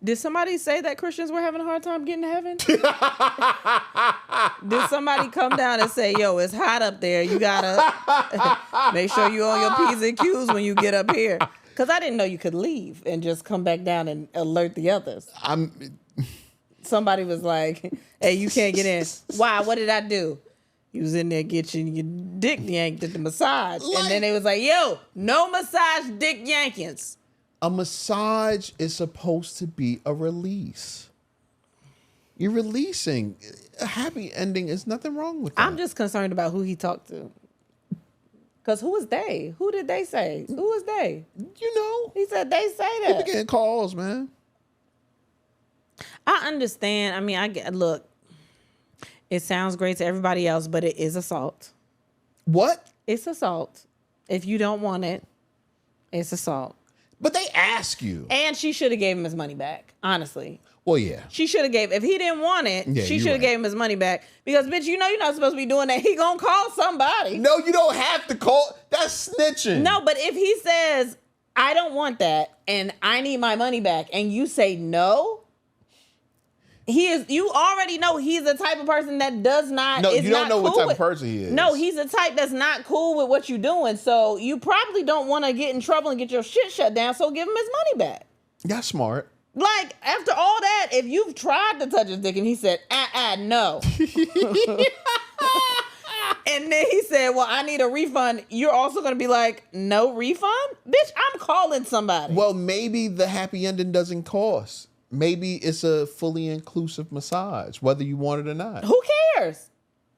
Did somebody say that Christians were having a hard time getting to heaven? Did somebody come down and say, yo, it's hot up there. You gotta make sure you on your P's and Q's when you get up here. Because I didn't know you could leave and just come back down and alert the others. Somebody was like, hey, you can't get in. Why? What did I do? You was in there getting your dick yanked at the massage. And then they was like, yo, no massage dick yankings. A massage is supposed to be a release. You're releasing. A happy ending is nothing wrong with that. I'm just concerned about who he talked to. Because who was they? Who did they say? Who was they? You know. He said they say that. People getting calls, man. I understand. I mean, look, it sounds great to everybody else, but it is assault. What? It's assault. If you don't want it, it's assault. But they ask you. And she should have gave him his money back, honestly. Well, yeah. She should have gave, if he didn't want it, she should have gave him his money back. Because, bitch, you know you're not supposed to be doing that. He gonna call somebody. No, you don't have to call. That's snitching. No, but if he says, I don't want that, and I need my money back, and you say no, you already know he's the type of person that does not. No, you don't know what type of person he is. No, he's the type that's not cool with what you're doing. So you probably don't want to get in trouble and get your shit shut down. So give him his money back. That's smart. Like, after all that, if you've tried to touch his dick and he said, no. And then he said, well, I need a refund. You're also going to be like, no refund? Bitch, I'm calling somebody. Well, maybe the happy ending doesn't cost. Maybe it's a fully inclusive massage, whether you want it or not. Who cares?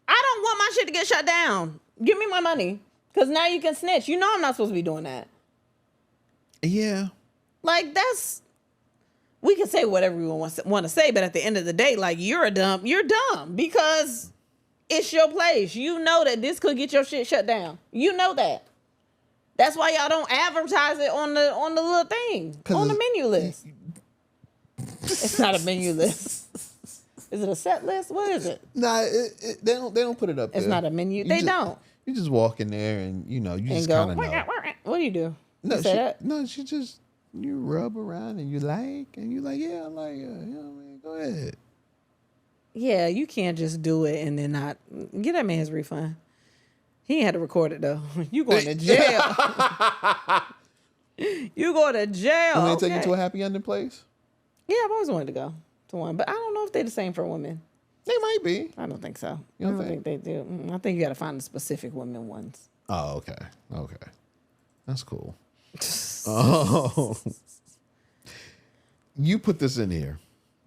I don't want my shit to get shut down. Give me my money. Because now you can snitch. You know I'm not supposed to be doing that. Yeah. Like, we can say whatever we want to say, but at the end of the day, like, you're dumb because it's your place. You know that this could get your shit shut down. You know that. That's why y'all don't advertise it on the little thing, on the menu list. It's not a menu list. Is it a set list? What is it? Nah, they don't put it up there. It's not a menu. Don't. You just walk in there and you just kind of know. What do you do? She just, you rub around and you like yeah, I like it. You know what I mean? Go ahead. Yeah, you can't just do it and then not get that man his refund. He ain't had to record it though. You going to jail. You going to jail. Want me to take you to a happy ending place? Yeah, I've always wanted to go to one, but I don't know if they're the same for women. They might be. I don't think so. You don't I don't think they do. I think you got to find the specific women ones. Oh, okay. That's cool. Oh. You put this in here.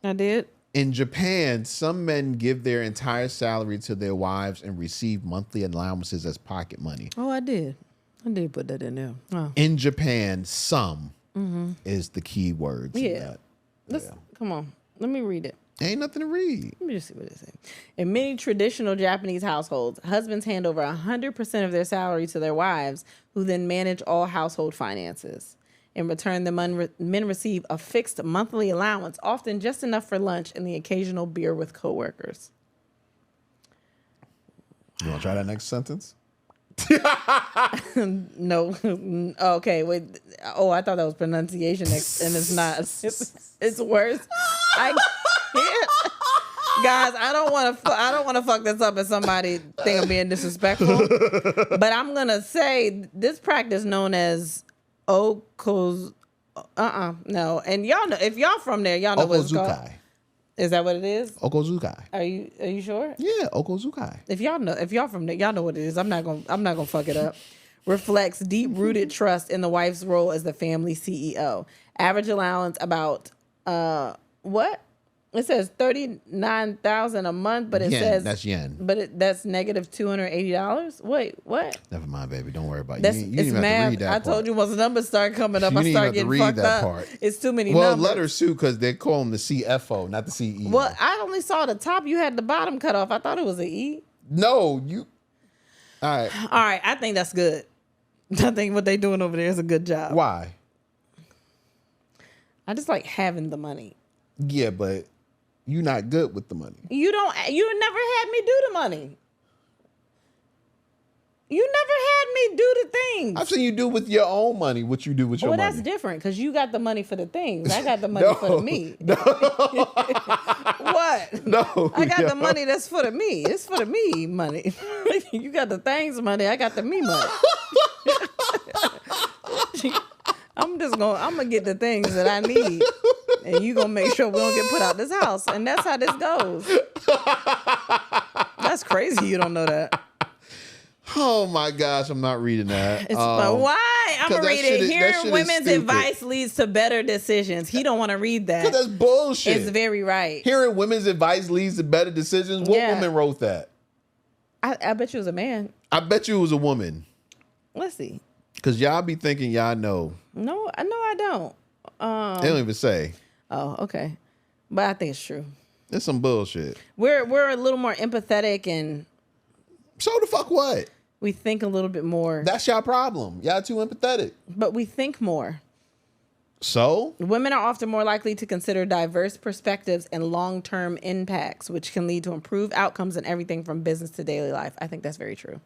I did. In Japan, some men give their entire salary to their wives and receive monthly allowances as pocket money. Oh, I did. I did put that in there. Oh. In Japan, some is the key words. Yeah. Come on. Let me read it. Ain't nothing to read. Let me just see what it says. In many traditional Japanese households, husbands hand over 100% of their salary to their wives, who then manage all household finances. In return, the men receive a fixed monthly allowance, often just enough for lunch and the occasional beer with coworkers. You want to try that next sentence? No. Okay, wait. Oh, I thought that was pronunciation, and it's not. It's worse. I can't. Guys, I don't want to fuck this up and somebody think I'm being disrespectful. But I'm gonna say this practice known as okos. No. And y'all know, if y'all from there, y'all know what it's called. Is that what it is? Okozukai. Are you sure? Yeah, Okozukai. If y'all from there, y'all know what it is. I'm not gonna fuck it up. Reflects deep-rooted trust in the wife's role as the family CEO. Average allowance about what? It says $39,000 a month, but it says that's yen. But that's negative $280. Wait, what? Never mind, baby. Don't worry about it. You didn't even have to read that part. I told you once the numbers start coming up, I start getting fucked up. Part. It's too many numbers. Well, letters too, because they call them the CFO, not the CEO. Well, I only saw the top. You had the bottom cut off. I thought it was an E. No, you. All right. All right. I think that's good. I think what they're doing over there is a good job. Why? I just like having the money. Yeah, but you're not good with the money. You never had me do the money. You never had me do the things. I've seen you do with your own money what you do with your money. Well, that's different because you got the money for the things. I got the money for the me. No. What? No. I got the money that's for the me. It's for the me money. You got the things money. I got the me money. I'm gonna get the things that I need, and you gonna make sure we don't get put out this house, and that's how this goes. That's crazy. You don't know that. Oh my gosh, I'm not reading that. Why? I'm gonna read it. Hearing women's stupid. advice leads to better decisions. He don't want to read that. Because that's bullshit. It's very right. Hearing women's advice leads to better decisions. What woman wrote that? I bet you it was a man. I bet you it was a woman. Let's see. Because y'all be thinking y'all know. No, I don't. They don't even say. Oh, okay. But I think it's true. It's some bullshit. We're a little more empathetic and So the fuck what? we think a little bit more. That's y'all problem. Y'all too empathetic. But we think more. So? Women are often more likely to consider diverse perspectives and long-term impacts, which can lead to improved outcomes in everything from business to daily life. I think that's very true.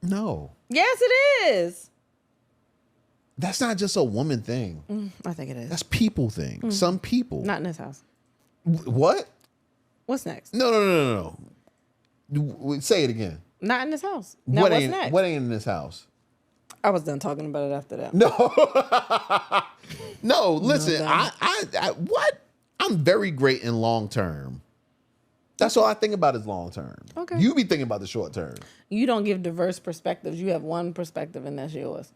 No. Yes, it is. That's not just a woman thing. I think it is. That's people thing. Some people. Not in this house. What? What's next? No. Say it again. Not in this house. Now what's next? What ain't in this house? I was done talking about it after that. No, listen, I what? I'm very great in long term. That's all I think about is long term. Okay. You be thinking about the short term. You don't give diverse perspectives. You have one perspective and that's yours.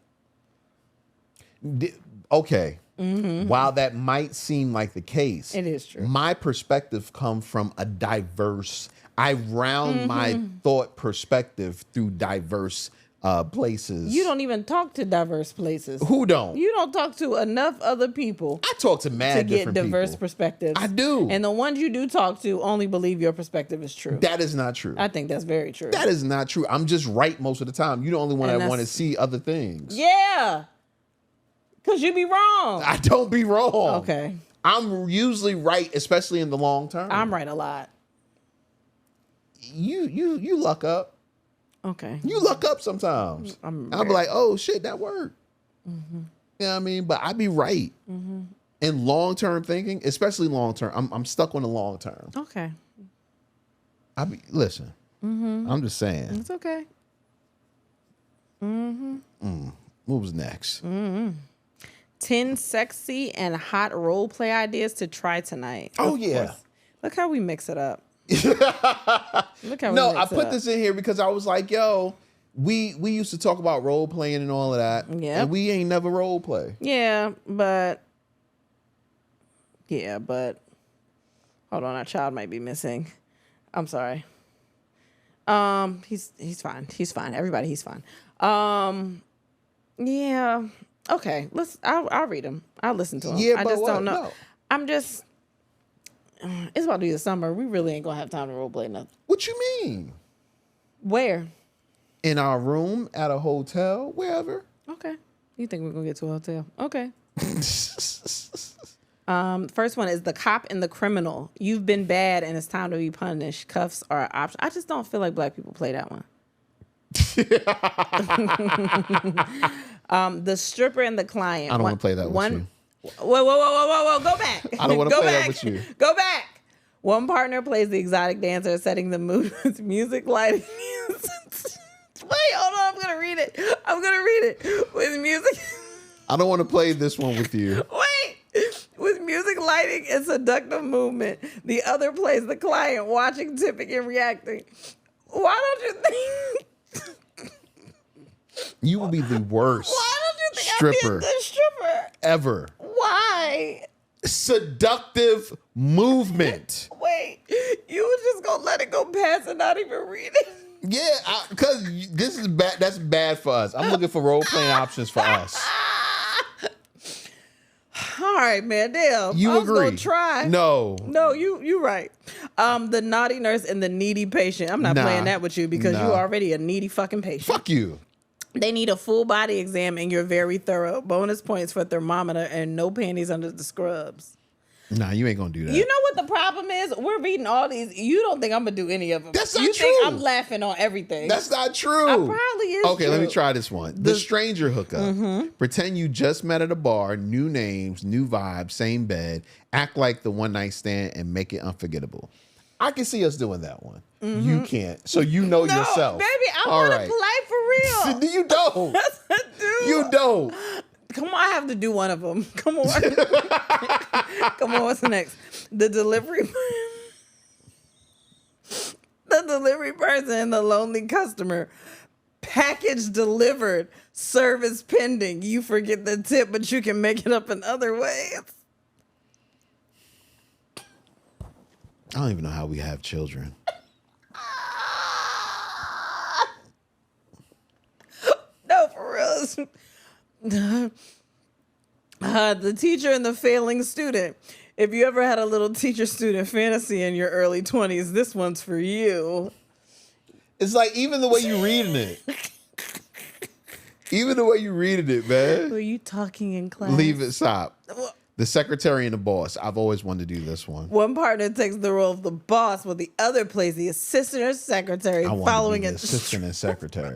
Okay. Mm-hmm. While that might seem like the case, it is true. My perspective comes from a diverse. I round my thought perspective through diverse places. You don't even talk to diverse places. Who don't? You don't talk to enough other people. I talk to mad to get different diverse people. perspectives. I do. And the ones you do talk to only believe your perspective is true. That is not true. I think that's very true. That is not true. I'm just right most of the time. You're the only one that want to see other things. Yeah. Because you be wrong. I don't be wrong. Okay. I'm usually right, especially in the long term. I'm right a lot. You luck up. Okay. You luck up sometimes. I'll be like, oh shit, that worked. Mm-hmm. You know what I mean? But I be right. Mm-hmm. In long-term thinking, especially long-term, I'm stuck on the long term. Okay. Listen, I'm just saying. It's okay. What was next? 10 sexy and hot role play ideas to try tonight. Oh, yeah. Course. Look how we mix it up. Look how we mix it up. I put this in here because I was like, yo, we used to talk about role playing and all of that. Yeah. And we ain't never role play. Yeah, but hold on, our child might be missing. I'm sorry. He's fine. He's fine. Everybody, he's fine. Yeah. Okay. I'll read him. I'll listen to him. Yeah, I but just what? don't know. No. I'm just. It's about to be the summer. We really ain't gonna have time to role play nothing. What you mean? Where? In our room, at a hotel, wherever. Okay. You think we're gonna get to a hotel? Okay. First one is the cop and the criminal. You've been bad and it's time to be punished. Cuffs are an option. I just don't feel like black people play that one. The stripper and the client. I don't want to play that with you. Whoa. Go back. I don't want to play that with you. Go back. One partner plays the exotic dancer, setting the mood with music, lighting. Wait, hold on. I'm going to read it. With music. I don't want to play this one with you. Wait. With music, lighting, and seductive movement. The other plays the client, watching, tipping, and reacting. Why don't you think... You will be the worst Why don't you think stripper I'd be a good stripper? ever. Why? Seductive movement. Wait, you were just gonna let it go past and not even read it? Yeah, because this is bad. That's bad for us. I'm looking for role playing options for us. All right, man. Damn. You I was agree? gonna try. No, you right. The naughty nurse and the needy patient. I'm not playing that with you because you're already a needy fucking patient. Fuck you. They need a full body exam and you're very thorough. Bonus points for thermometer and no panties under the scrubs. Nah, you ain't gonna do that. You know what the problem is? We're reading all these. You don't think I'm gonna do any of them. That's not you true. think I'm laughing on everything. That's not true. I probably is Okay, true. let me try this one. The stranger hookup. Pretend you just met at a bar, new names, new vibe, same bed. Act like the one night stand and make it unforgettable. I can see us doing that one. You can't. So you know no, yourself. baby, I want to play for real. You don't. Yes, I do. You don't. Come on, I have to do one of them. Come on. Come on, what's the next? The delivery person and the lonely customer. Package delivered, service pending. You forget the tip, but you can make it up in other ways. I don't even know how we have children. No, for real. The teacher and the failing student. If you ever had a little teacher-student fantasy in your early 20s, this one's for you. It's like even the way you reading it. Even the way you reading it, man. Were you talking in class? Leave it, stop. The secretary and the boss. I've always wanted to do this one. One partner takes the role of the boss, while the other plays the assistant or secretary, I want following to be the it. assistant and secretary.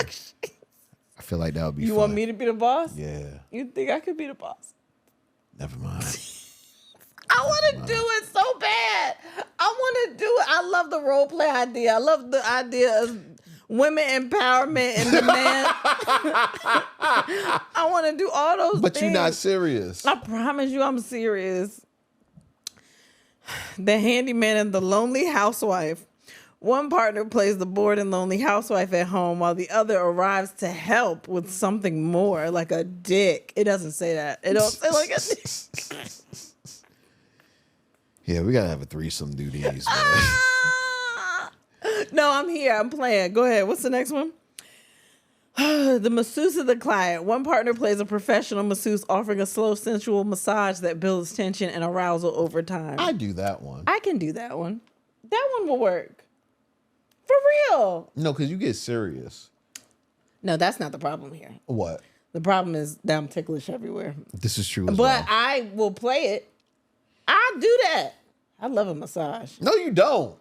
I feel like that would be You fun. want me to be the boss? Yeah. You think I could be the boss? Never mind. I want to do it so bad. I want to do it. I love the role play idea. I love the idea of women empowerment and demand. I want to do all those But things. you're not serious. I promise you I'm serious. The handyman and the lonely housewife. One partner plays the bored and lonely housewife at home while the other arrives to help with something more, like a dick. It doesn't say that. It don't say like a dick. Yeah, we gotta have a threesome do these, man. No, I'm here. I'm playing. Go ahead. What's the next one? The masseuse of the client. One partner plays a professional masseuse offering a slow, sensual massage that builds tension and arousal over time. I do that one. I can do that one. That one will work. For real. No, because you get serious. No, that's not the problem here. What? The problem is that I'm ticklish everywhere. This is true as But well. I will play it. I'll do that. I love a massage. No, you don't.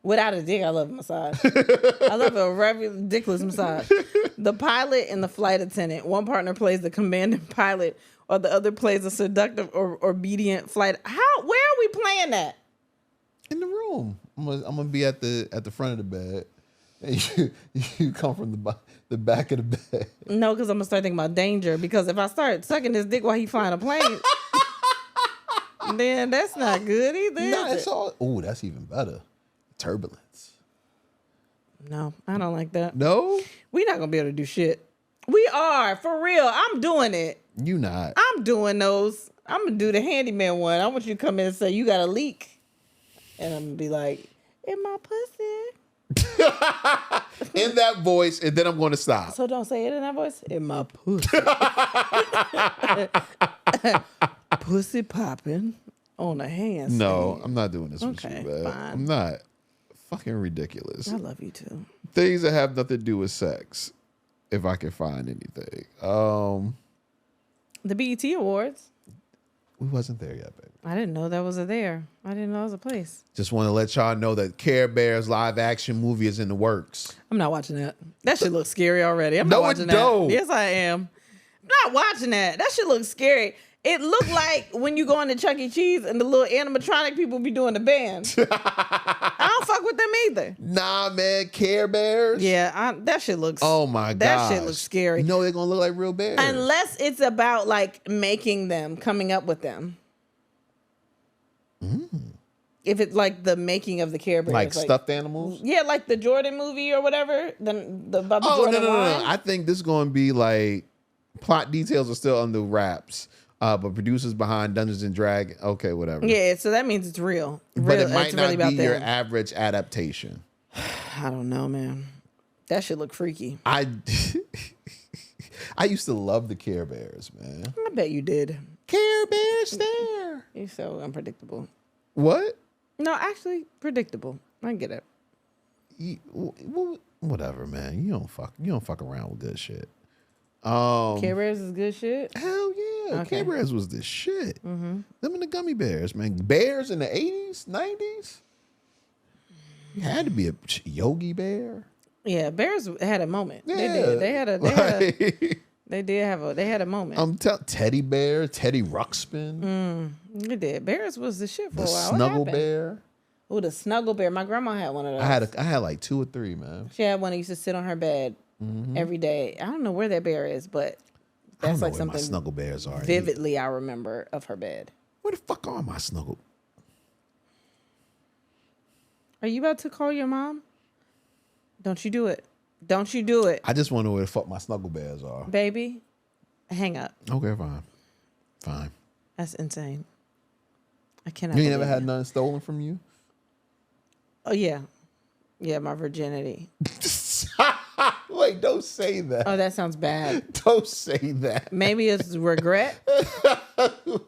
Without a dick, I love a massage. I love a ridiculous massage. The pilot and the flight attendant. One partner plays the commanding pilot, or the other plays a seductive or obedient flight. Where are we playing that? In the room. I'm gonna be at the front of the bed. And you come from the back of the bed. No, because I'm gonna start thinking about danger. Because if I start sucking his dick while he flying a plane, then that's not good either. Nah, is it's it? all. Oh, that's even better. Turbulence. No, I don't like that. No, We're not gonna be able to do shit. We are, for real. I'm doing it. you not. I'm doing those. I'm gonna do the handyman one. I want you to come in and say you got a leak, and I'm gonna be like, in my pussy. In that voice, and then I'm going to stop. So don't say it in that voice. In my pussy. Pussy popping on a handstand. No, I'm not doing this with Okay, you, man. fine. I'm not. Fucking ridiculous. I love you too. Things that have nothing to do with sex, if I can find anything. The BET Awards. We wasn't there yet, baby. I didn't know that was there. I didn't know it was a place. Just want to let y'all know that Care Bears live action movie is in the works. I'm not watching that. That shit looks scary already. I'm No, not it watching that. don't. Yes, I am. I'm not watching that. That shit looks scary. It looked like when you go into Chuck E. Cheese and the little animatronic people be doing the band. I don't fuck with them either. Nah, man, Care Bears. Yeah, that shit looks. Oh my god, that shit looks scary. You know they're gonna look like real bears. Unless it's about like making them, coming up with them. If it's like the making of the Care Bears, like stuffed animals. Yeah, like the Jordan movie or whatever. About the Oh Jordan no. line. I think this is gonna be like plot details are still under wraps. But producers behind Dungeons and Dragons, okay, whatever. Yeah, so that means it's real. But it might it's not really about be your them. average adaptation. I don't know, man. That shit look freaky. I used to love the Care Bears, man. I bet you did. Care Bears there. You're so unpredictable. What? No, actually, predictable. I get it. Whatever, man. You don't fuck around with good shit. Care Bears is good shit. Hell yeah. Okay. Care Bears was the shit. Them and the gummy bears, man. Bears in the 80s, 90s. You had to be a Yogi Bear. Yeah, bears had a moment. Yeah. They did. They had a moment. Teddy Bear, Teddy Ruxpin. They did. Bears was the shit for The a while. Snuggle Bear. Oh, the Snuggle Bear. My grandma had one of those. I had like 2 or 3, man. She had one that used to sit on her bed every day. I don't know where that bear is, but that's like something my Snuggle Bears are. vividly I remember of her bed. Where the fuck are my Snuggle? Are you about to call your mom? Don't you do it. Don't you do it. I just wonder where the fuck my Snuggle Bears are. Baby, hang up. Okay, fine. That's insane. I cannot. You ain't never had nothing stolen from you? Oh, yeah. Yeah, my virginity. Wait, don't say that. Oh, that sounds bad. Don't say that. Maybe it's regret.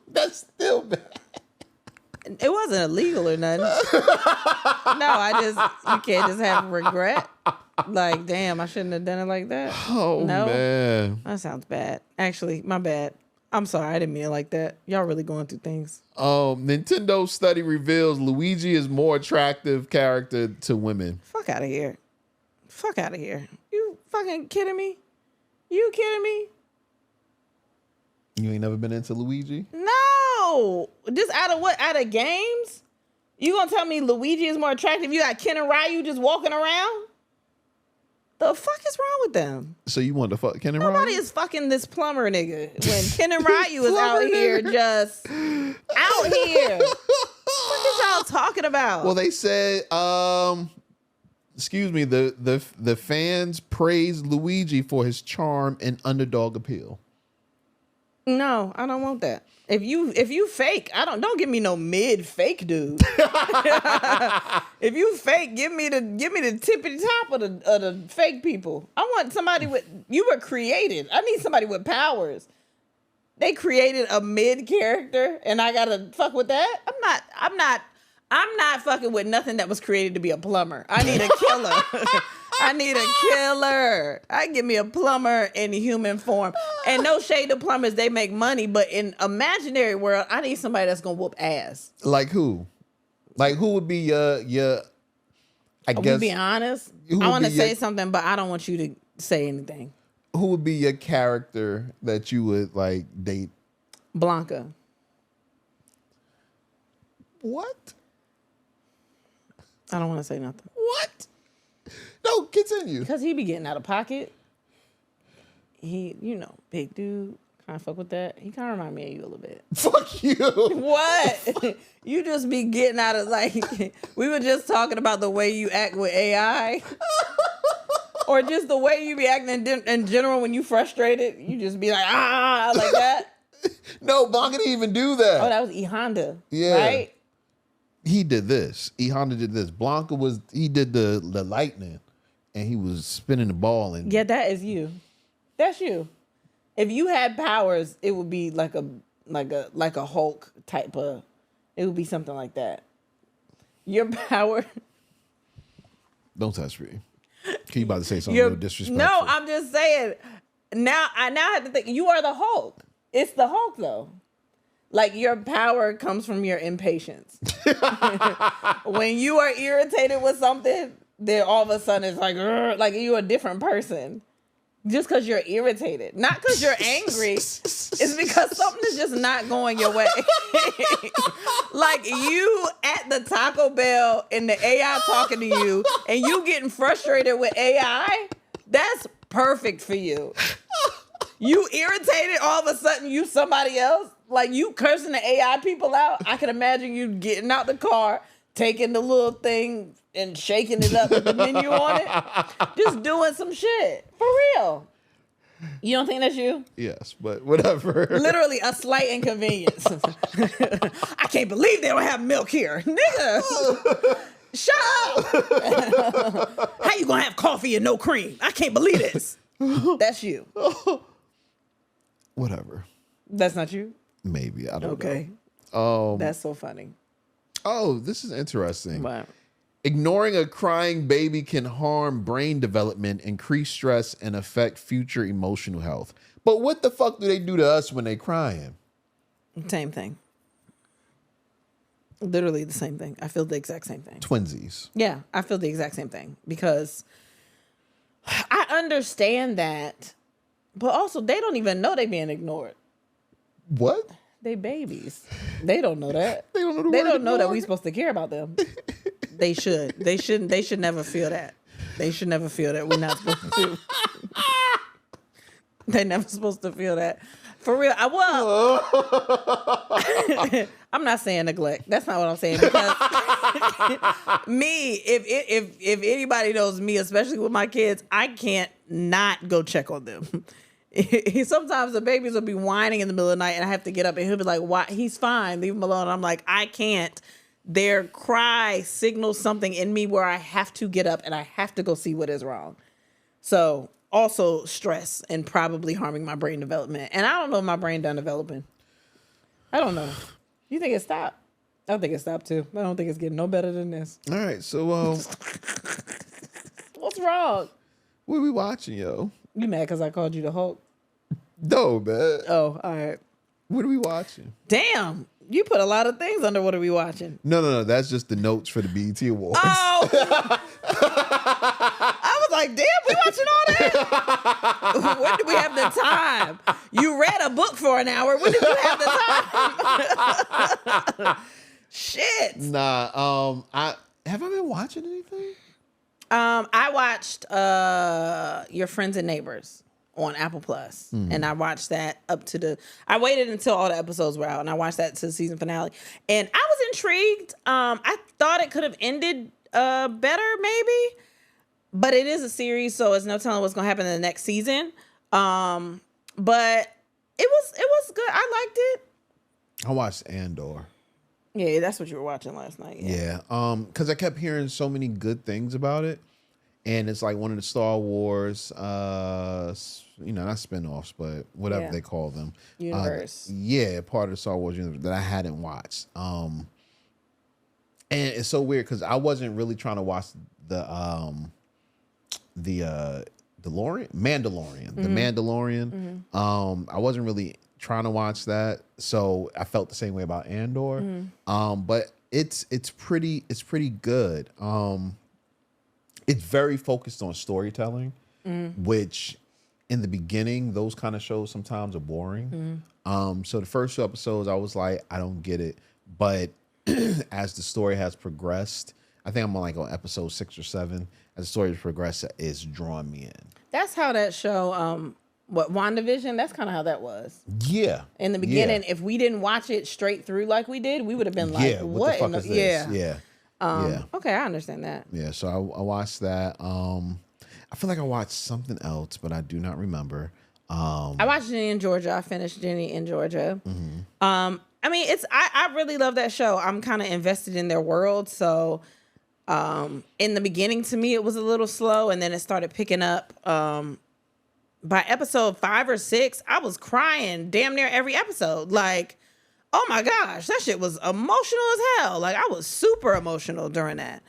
That's still bad. It wasn't illegal or nothing. You can't just have regret. Like, damn, I shouldn't have done it like that. Oh, no, man. that sounds bad. Actually, my bad. I'm sorry, I didn't mean it like that. Y'all really going through things. Nintendo study reveals Luigi is more attractive character to women. Fuck out of here. Fuck out of here. You fucking kidding me? You kidding me? You ain't never been into Luigi? No. Just out of what? Out of games? You gonna tell me Luigi is more attractive? You got Ken and Ryu just walking around? The fuck is wrong with them? So you want to fuck Ken and Ryu? Nobody is fucking this plumber nigga when Ken and Ryu is out here just out here. What is y'all talking about? Well, they said, excuse me, the fans praised Luigi for his charm and underdog appeal. No, I don't want that. If you fake, don't give me no mid fake dude. If you fake, give me the tippity top of the fake people. I want somebody you were created. I need somebody with powers. They created a mid character and I gotta fuck with that? I'm not fucking with nothing that was created to be a plumber. I need a killer. I need a killer. I give me a plumber in human form. And no shade to plumbers, they make money, but in imaginary world, I need somebody that's gonna whoop ass. Like who? Like who would be your I guess. Be honest. I want to say something, but I don't want you to say anything. Who would be your character that you would like date? Blanca. What? I don't want to say nothing. What? No, continue. Because he be getting out of pocket. He, big dude. Kind of fuck with that. He kind of remind me of you a little bit. Fuck you. What? You just be getting out of, we were just talking about the way you act with AI. Or just the way you be acting in general when you frustrated. You just be like, like that. No, Blanca didn't even do that. Oh, that was E Honda. Yeah. Right? He did this. E Honda did this. Blanca he did the lightning. And he was spinning the ball. And yeah, that is you. That's you. If you had powers, it would be like a Hulk type of. It would be something like that. Your power. Don't touch me. You about to say something real disrespectful? No, I'm just saying. Now I have to think. You are the Hulk. It's the Hulk though. Like your power comes from your impatience. When you are irritated with something, then all of a sudden it's like you're a different person. Just because you're irritated. Not because you're angry. It's because something is just not going your way. Like you at the Taco Bell and the AI talking to you and you getting frustrated with AI, that's perfect for you. You irritated, all of a sudden you somebody else. Like you cursing the AI people out. I can imagine you getting out the car, taking the little thing and shaking it up with the menu on it. Just doing some shit. For real. You don't think that's you? Yes, but whatever. Literally a slight inconvenience. I can't believe they don't have milk here. Nigga. Shut up. How you gonna have coffee and no cream? I can't believe this. That's you. Whatever. That's not you? Maybe. I don't know. Okay. That's so funny. Oh, this is interesting. What? Ignoring a crying baby can harm brain development, increase stress, and affect future emotional health. But what the fuck do they do to us when they crying? Same thing. Literally the same thing. I feel the exact same thing. Twinsies. Yeah, I feel the exact same thing because I understand that, but also they don't even know they being ignored. What? They babies. They don't know that. They don't know, they don't know that we supposed to care about them. They should. They shouldn't. They should never feel that. They should never feel that we're not supposed to. They never supposed to feel that. For real. I'm not saying neglect. That's not what I'm saying. Because me, if anybody knows me, especially with my kids, I can't not go check on them. Sometimes the babies will be whining in the middle of the night and I have to get up and he'll be like, "Why? He's fine. Leave him alone." And I'm like, I can't. Their cry signals something in me where I have to get up and I have to go see what is wrong. So also stress and probably harming my brain development. And I don't know if my brain done developing. I don't know. You think it stopped? I think it stopped too. I don't think it's getting no better than this. All right, so what's wrong? what are we watching, yo? You mad because I called you the Hulk? No, man. Oh, all right. What are we watching? Damn. You put a lot of things under what are we watching? No. That's just the notes for the BET Awards. Oh. I was like, damn, we watching all that? When do we have the time? You read a book for an hour. When did you have the time? Shit. Nah, have I been watching anything? I watched Your Friends and Neighbors on Apple Plus, and I watched that I waited until all the episodes were out, and I watched that to the season finale, and I was intrigued. I thought it could have ended better, maybe, but it is a series, so it's no telling what's gonna happen in the next season. But it was good. I liked it. I watched Andor. Yeah, that's what you were watching last night. Yeah. Because I kept hearing so many good things about it. And it's like one of the Star Wars, not spinoffs, but whatever they call them. Universe. Part of the Star Wars universe that I hadn't watched. And it's so weird because I wasn't really trying to watch the Mandalorian. Mm-hmm. The Mandalorian. Mm-hmm. I wasn't really trying to watch that, so I felt the same way about Andor. Mm-hmm. But it's pretty good. It's very focused on storytelling, which in the beginning, those kind of shows sometimes are boring. So the first 2 episodes, I was like, I don't get it. But as the story has progressed, I think I'm on episode 6 or 7. As the story has progressed, it's drawing me in. That's how that show, WandaVision, that's kind of how that was. Yeah. In the beginning, if we didn't watch it straight through like we did, we would have been like, what the fuck is this? Yeah. Okay, I understand that. Yeah, so I watched that. I feel like I watched something else, but I do not remember. I watched Jenny in Georgia. I finished Jenny in Georgia. Mm-hmm. I mean, I really love that show. I'm kind of invested in their world. So in the beginning, to me, it was a little slow, and then it started picking up. By episode 5 or 6, I was crying damn near every episode. Like, oh my gosh, that shit was emotional as hell. Like, I was super emotional during that.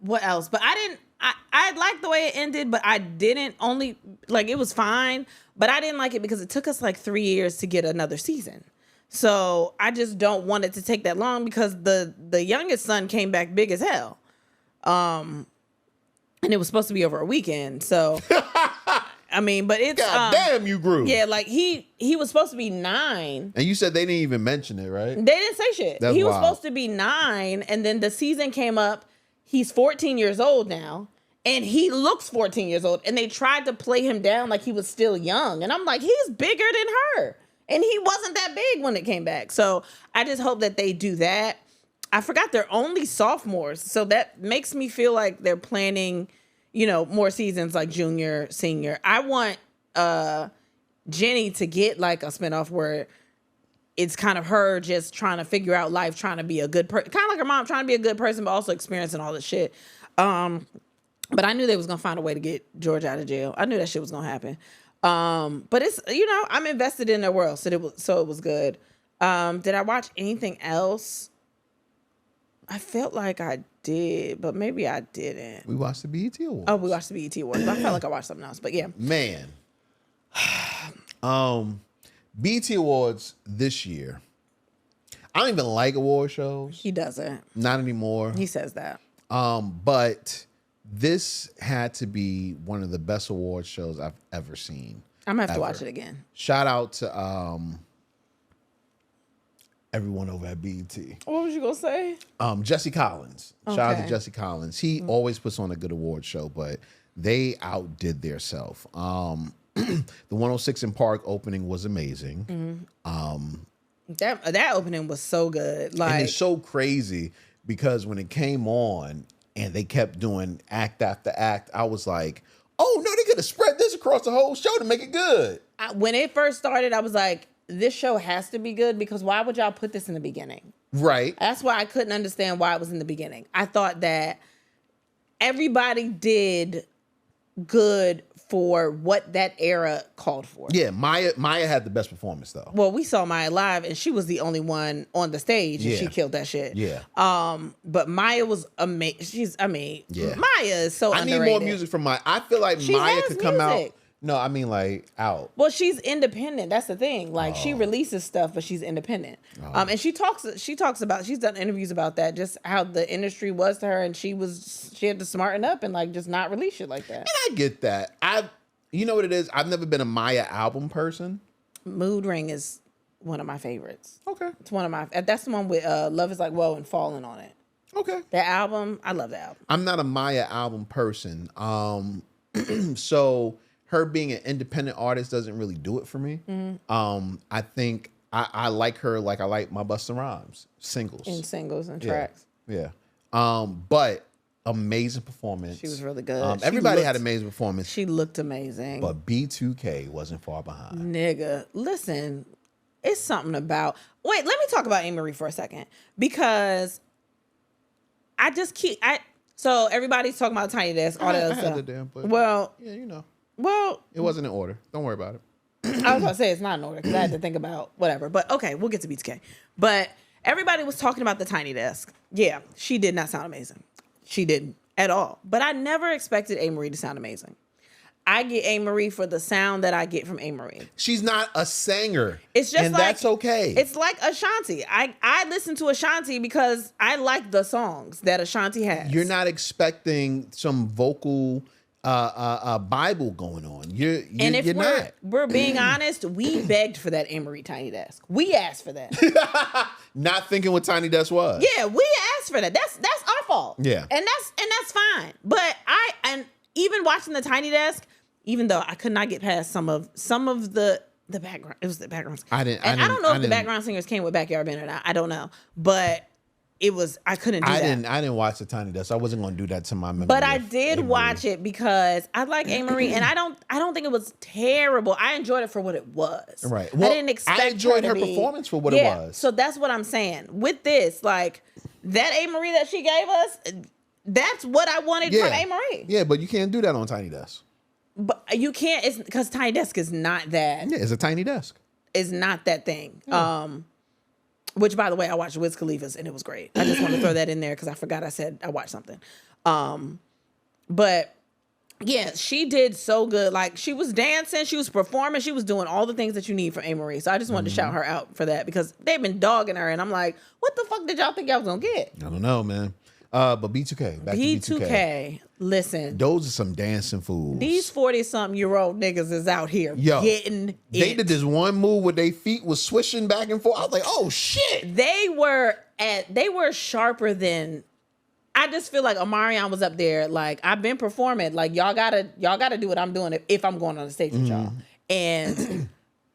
What else? But I liked the way it ended, but I didn't it was fine, but I didn't like it because it took us 3 years to get another season. So I just don't want it to take that long because the youngest son came back big as hell. And it was supposed to be over a weekend. So I mean, but it's God damn, you grew. Yeah, he was supposed to be 9. And you said they didn't even mention it, right? They didn't say shit. That's he was wild. supposed to be 9, and then the season came up. He's 14 years old now, and he looks 14 years old. And they tried to play him down like he was still young. And I'm like, he's bigger than her. And he wasn't that big when it came back. So I just hope that they do that. I forgot they're only sophomores. So that makes me feel like they're planning, more seasons like junior, senior. I want Jenny to get a spinoff where it's kind of her just trying to figure out life, trying to be a good person, kind of like her mom trying to be a good person, but also experiencing all this shit. But I knew they was going to find a way to get George out of jail. I knew that shit was going to happen. But it's, I'm invested in their world. So it was good. Did I watch anything else? I felt like I did, but maybe I didn't. We watched the BET Awards. Oh, we watched the BET Awards. I felt like I watched something else, but yeah. Man. BET Awards this year. I don't even like award shows. He doesn't. Not anymore. He says that. But this had to be one of the best award shows I've ever seen. I'm gonna have to watch it again. Shout out to everyone over at BET. What was you gonna say? Jesse Collins. Shout out to Okay. Jesse Collins. He always puts on a good award show, but they outdid theirself. The 106 in Park opening was amazing. That opening was so good. And Like, it's so crazy because when it came on and they kept doing act after act, I was like, oh no, they could have spread this across the whole show to make it good. when it first started, I was like, this show has to be good because why would y'all put this in the beginning? Right. That's why I couldn't understand why it was in the beginning. I thought that everybody did good for what that era called for. Yeah, Maya had the best performance though. Well, we saw Maya live and she was the only one on the stage and she Yeah. killed that shit. Yeah. But Maya was amazing. Yeah. Maya is so I underrated. need more music from Maya. I feel like She Maya has could come out. music. No, I mean like out. Well, she's independent. That's the thing. Like she releases stuff, but she's independent. And she talks about, she's done interviews about that, just how the industry was to her, and she had to smarten up and like just not release shit like that. And I get that. You know what it is? I've never been a Maya album person. Mood Ring is one of my favorites. Okay. It's one of my. That's the one with Love Is Like Whoa and Falling on it. Okay. That album, I love that album. I'm not a Maya album person. So her being an independent artist doesn't really do it for me. I think I like her like I like my Busta Rhymes singles. In singles and Yeah. tracks. Yeah. But amazing performance. She was really good. Everybody had amazing performance. She looked amazing. But B2K wasn't far behind. Nigga, listen, it's something about. Wait, let me talk about Amy Marie for a second because I just keep. So everybody's talking about Tiny Desk, all that other I had stuff. the damn play. Well, Yeah, you know. well, It wasn't in order. Don't worry about it. I was gonna say it's not in order because I had to think about whatever. But okay, we'll get to B2K. But everybody was talking about the Tiny Desk. Yeah, she did not sound amazing. She didn't at all. But I never expected A. Marie to sound amazing. I get A. Marie for the sound that I get from A. Marie. She's not a singer. It's just and like, that's okay. It's like Ashanti. I listen to Ashanti because I like the songs that Ashanti has. You're not expecting some vocal Bible going on. You're And if you're not. we're being honest, we begged for that A. Marie Tiny Desk. We asked for that. Not thinking what Tiny Desk was. Yeah, we asked for that. That's our fault. Yeah. And that's fine. But and even watching the Tiny Desk, even though I could not get past some of the background, it was the background. I don't know if the background singers came with Backyard Band or not. I don't know, but I couldn't do that. I didn't watch the Tiny Desk. I wasn't going to do that to my memory. But I did watch it because I like A. Marie, and I don't think it was terrible. I enjoyed it for what it was. Right. I Well, didn't expect. I enjoyed her her to be, performance for what it was. So that's what I'm saying. With this, like that A. Marie that she gave us, that's what I wanted from A. Marie. Yeah, but you can't do that on Tiny Desk. But you can't. It's because Tiny Desk is not that. Yeah, it's a tiny desk. Is not that thing. Yeah. Which, by the way, I watched Wiz Khalifa's and it was great. I just want to throw that in there because I forgot I said I watched something. But yeah, she did so good. Like she was dancing, she was performing, she was doing all the things that you need from A. Marie. So I just wanted to shout her out for that because they've been dogging her, and I'm like, what the fuck did y'all think y'all was gonna get? I don't know, man. But B2K. Back to B2K. Listen, those are some dancing fools. these 40-something-year-old niggas is out here getting they it. did this one move where their feet was swishing back and forth. I was like, oh shit. They were sharper than. I just feel like Omarion was up there. Like I've been performing. Like y'all gotta do what I'm doing if I'm going on the stage with y'all. And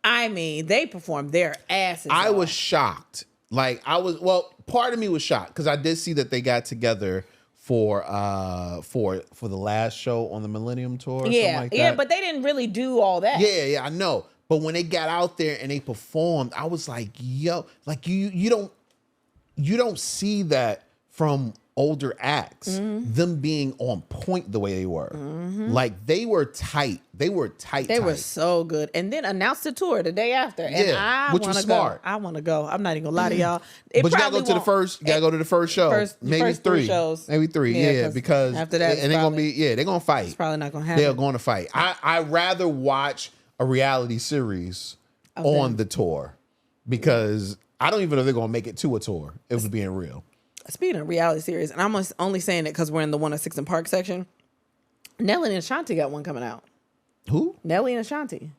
I mean, they performed their asses I off. was shocked. Like part of me was shocked because I did see that they got together for the last show on the Millennium Tour. Or something like that. Yeah, but they didn't really do all that. Yeah, I know. But when they got out there and they performed, I was like, yo, like you don't see that from older acts, them being on point the way they were. Like they were tight. They were tight. They were so good. And then announced the tour the day after. And I which want was to go. smart. I want to go. I'm not even gonna lie to y'all. But you gotta go to the first. You gotta go to the first show. Maybe first 3 shows. Maybe 3. Yeah, because after that, and they're gonna be. Yeah, they're gonna fight. It's probably not gonna happen. They're going to fight. I rather watch a reality series on the tour because I don't even know if they're gonna make it to a tour. It was being real. Speaking of reality series, and I'm only saying it because we're in the 106 and Park section. Nelly and Ashanti got one coming out. Who? Nelly and Ashanti.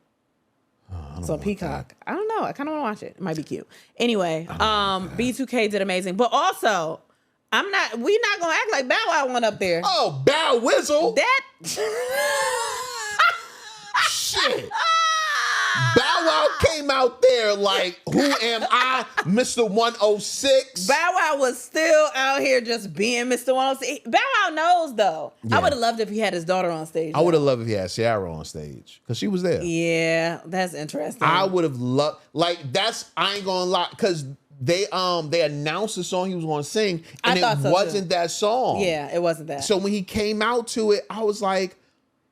It's on Peacock. I don't know. I kind of want to watch it. It might be cute. Anyway, B2K did amazing, but also we're not gonna act like Bow Wow went up there. Oh, Bow Wizzle. That shit. Bow Wow came out there like, who am I, Mr. 106? Bow Wow was still out here just being Mr. 106. Bow Wow knows, though. Yeah. I would have loved if he had his daughter on stage. I would have loved if he had Ciara on stage because she was there. Yeah, that's interesting. I would have loved, like, I ain't gonna lie, because they announced the song he was gonna sing, and it wasn't that song. Yeah, it wasn't that. So when he came out to it, I was like,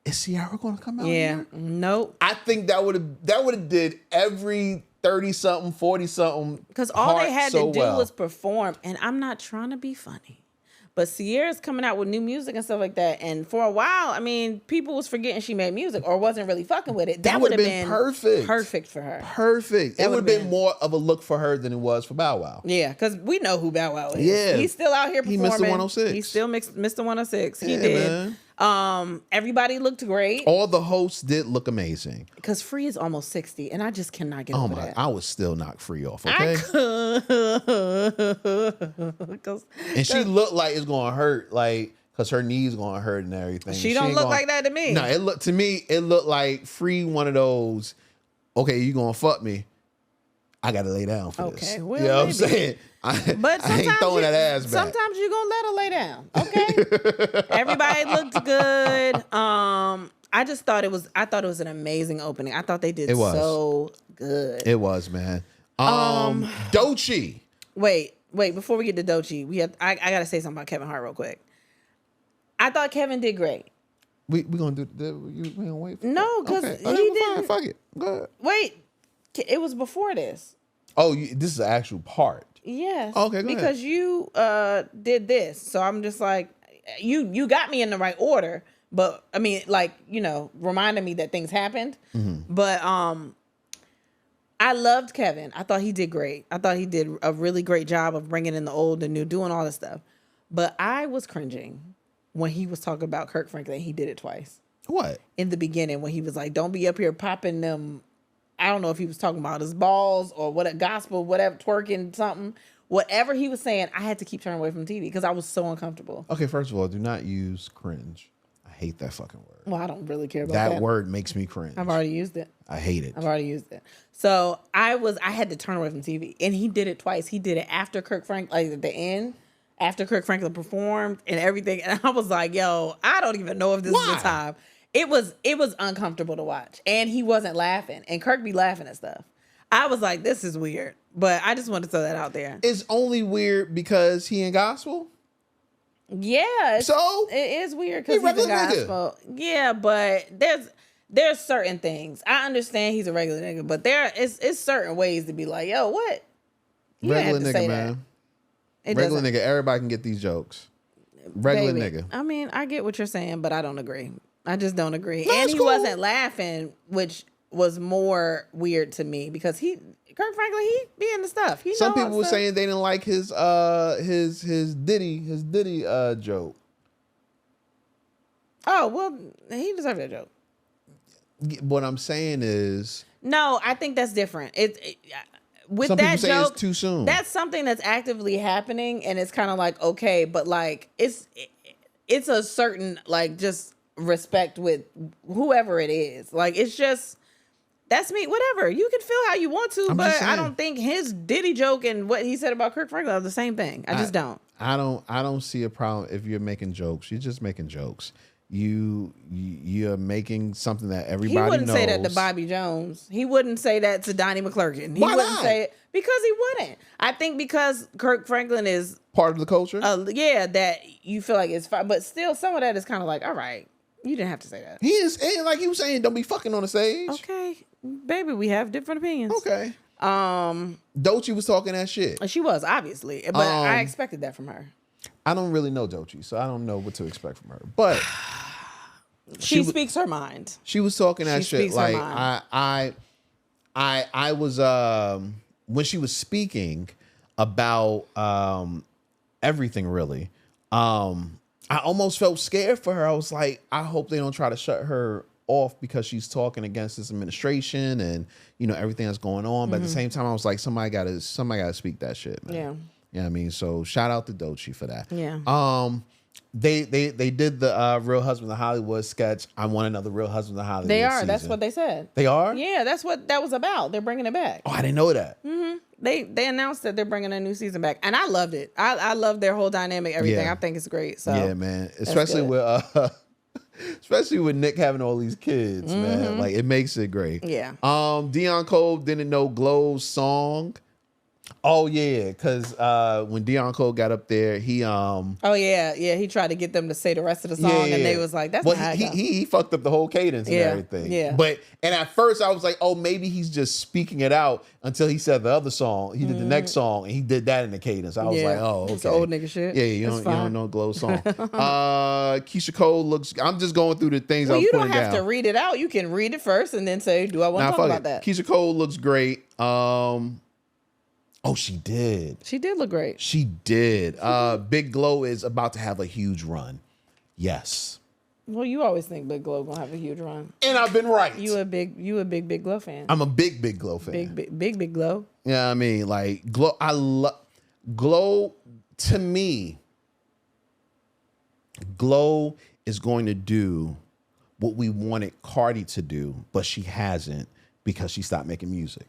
is Ciara gonna come out here? Nope. I think that would have did every 30-something, 40-something. Because all they had to do was perform. And I'm not trying to be funny, but Ciara's coming out with new music and stuff like that. And for a while, I mean, people was forgetting she made music or wasn't really fucking with it. That would have been perfect. Perfect for her. Perfect. It would have been more of a look for her than it was for Bow Wow. Yeah, because we know who Bow Wow is. Yeah. He's still out here performing. He Mr. 106. He's still Mr. 106. He did. Man. Everybody looked great. All the hosts did look amazing. Because Free is almost 60, and I just cannot get over that. I would still knock Free off, okay? And she looked like it's gonna hurt, like, because her knees gonna hurt and everything. She don't look like that to me. No, it looked like Free one of those, okay, you gonna fuck me, I gotta lay down for this. Okay, well, you know what I'm saying? But I ain't throwing that ass back. Sometimes you're gonna let her lay down. Okay. Everybody looked good. I thought it was an amazing opening. I thought they did so good. It was, man. Doechii. Wait, before we get to Doechii, I gotta say something about Kevin Hart real quick. I thought Kevin did great. We gonna do we gonna wait for no, because he didn't. Fine, fuck it. Go ahead. Wait, it was before this. Oh, this is the actual part. Yes. Okay, go because ahead. you did this, so I'm just like, you got me in the right order, but I mean, like, reminding me that things happened. Mm-hmm. But I loved Kevin. I thought he did great. I thought he did a really great job of bringing in the old and new, doing all this stuff. But I was cringing when he was talking about Kirk Franklin. He did it twice. What? In the beginning, when he was like, "Don't be up here popping them." I don't know if he was talking about his balls or what, a gospel, whatever, twerking something. Whatever he was saying, I had to keep turning away from TV because I was so uncomfortable. Okay, first of all, do not use cringe. I hate that fucking word. Well, I don't really care about that. That word makes me cringe. I've already used it. I hate it. I've already used it. So I had to turn away from TV. And he did it twice. He did it after Kirk Franklin, like at the end, after Kirk Franklin performed and everything. And I was like, yo, I don't even know if this is the time. It was uncomfortable to watch. And he wasn't laughing. And Kirk be laughing at stuff. I was like, this is weird. But I just wanted to throw that out there. It's only weird because he in gospel? Yeah. So? It is weird because he's in gospel. Nigga. Yeah, but there's certain things. I understand he's a regular nigga, but it's certain ways to be like, yo, what? You regular have to nigga, say man. That. Regular nigga. Everybody can get these jokes. Regular nigga. I mean, I get what you're saying, but I don't agree. I just don't agree. No, and he cool. wasn't laughing, which was more weird to me because Kirk Franklin, he be in the stuff. Some people were saying they didn't like his Diddy joke. Oh, well, he deserved that joke. What I'm saying is, no, I think that's different. With some that people say joke, it's too soon. That's something that's actively happening, and it's kind of like, okay, but like it's a certain like just respect with whoever it is. Like it's just, that's me. Whatever, you can feel how you want to, but I don't think his Diddy joke and what he said about Kirk Franklin are the same thing. I just don't. I don't see a problem if you're making jokes. You're just making jokes. you're making something that everybody He wouldn't knows. say that to Bobby Jones. He wouldn't say that to Donnie McClurkin. He Why wouldn't not? say it because he wouldn't. I think because Kirk Franklin is Part of the culture. that you feel like it's fine, but still some of that is kind of like, all right, you didn't have to say that. He is, and like he was saying, don't be fucking on the stage. Okay, baby, we have different opinions. Okay. Doechii was talking that shit. She was obviously, but I expected that from her. I don't really know Doechii, so I don't know what to expect from her. But She speaks her mind. she was talking that She shit. speaks her Like mind. I was when she was speaking about everything really. I almost felt scared for her. I was like, I hope they don't try to shut her off because she's talking against this administration and everything that's going on. But at the same time, I was like, somebody gotta speak that shit, man. Yeah. You know what I mean? So shout out to Doechii for that. Yeah. They did the Real Husbands of Hollywood sketch. I want another Real Husbands of Hollywood. They are. season. That's what they said. They are? Yeah, that's what that was about. They're bringing it back. Oh, I didn't know that. They announced that they're bringing a new season back, and I loved it. I love their whole dynamic, everything. Yeah. I think it's great. So Yeah, man. Especially with Nick having all these kids, man. Like it makes it great. Yeah. Deion Cole didn't know Glow's song. Oh yeah, because when Deion Cole got up there, he he tried to get them to say the rest of the song, and they was like, "That's not how it goes." he fucked up the whole cadence and everything. Yeah. And at first I was like, oh, maybe he's just speaking it out until he said the other song. He did the next song and he did that in the cadence. I was like, oh, okay, It's old nigga shit. Yeah, you don't know Glow's song. Keisha Cole looks. I'm just going through the things I was You putting don't have down. to read it out. You can read it first and then say, "Do I want to talk about that?" Keisha Cole looks great. Oh, she did. She did look great. She did. Big Glow is about to have a huge run. Yes. Well, you always think Big Glow gonna have a huge run. And I've been right. You a big Glow fan. I'm a big Glow fan. Big Glow. Yeah, I mean, like Glow. I love Glow. To me, Glow is going to do what we wanted Cardi to do, but she hasn't because she stopped making music.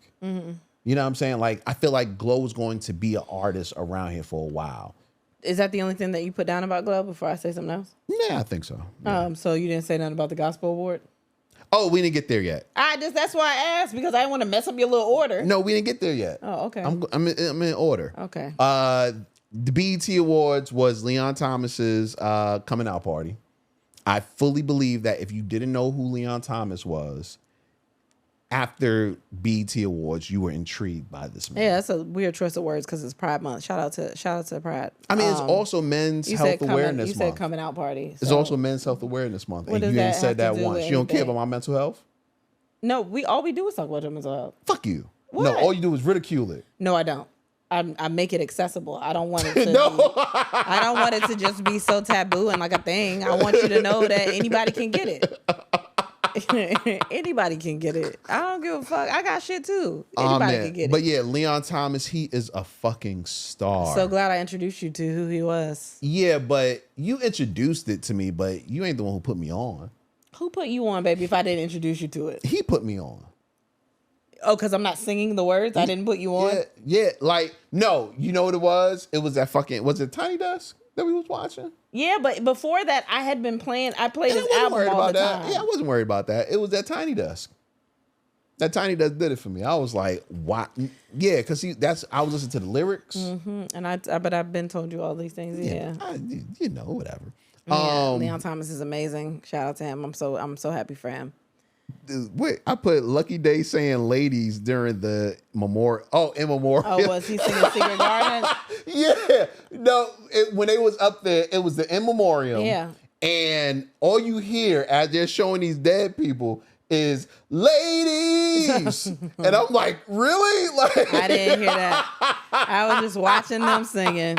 You know what I'm saying? Like, I feel like Glow is going to be an artist around here for a while. Is that the only thing that you put down about Glow before I say something else? Yeah, I think so. Yeah. So you didn't say nothing about the Gospel Award? Oh, we didn't get there yet. That's why I asked, because I didn't want to mess up your little order. No, we didn't get there yet. Oh, okay. I'm in order. Okay. The BET Awards was Leon Thomas's coming out party. I fully believe that if you didn't know who Leon Thomas was, after BET Awards, you were intrigued by this man. Yeah, that's a weird choice of words because it's Pride Month. Shout out to Pride. I mean, it's also Men's Health Awareness Month. You said coming out party. It's so. also Men's Health Awareness Month. What And does you that ain't said have that to do once. with You don't care anything? about my mental health? No, all we do is talk about your mental health. Fuck you. What? No, all you do is ridicule it. No, I don't. I make it accessible. I don't want it to I don't want it to just be so taboo and like a thing. I want you to know that anybody can get it. Anybody can get it. I don't give a fuck. I got shit too. Anybody can get it. But yeah, Leon Thomas, he is a fucking star. So glad I introduced you to who he was. Yeah, but you introduced it to me, but you ain't the one who put me on. Who put you on, baby, if I didn't introduce you to it? He put me on. Oh, because I'm not singing the words? I didn't put you on? Yeah, like, no, you know what it was? It was that fucking, was it Tiny Desk that we was watching? Yeah, but before that, I had been playing, I played his album all the time. Yeah, I wasn't worried about that. It was that Tiny Desk. That Tiny Desk did it for me. I was like, why? Yeah, because I was listening to the lyrics. And but I've been told you all these things. Yeah. Whatever. Yeah, Leon Thomas is amazing. Shout out to him. I'm so happy for him. Wait, I put Lucky Day saying ladies during the memorial. Oh, in memorial. Oh, was he singing Secret Garden? Yeah. No, when they was up there, it was the in memoriam. Yeah. And all you hear as they're showing these dead people is ladies. And I'm like, really? Like, I didn't hear that. I was just watching them singing.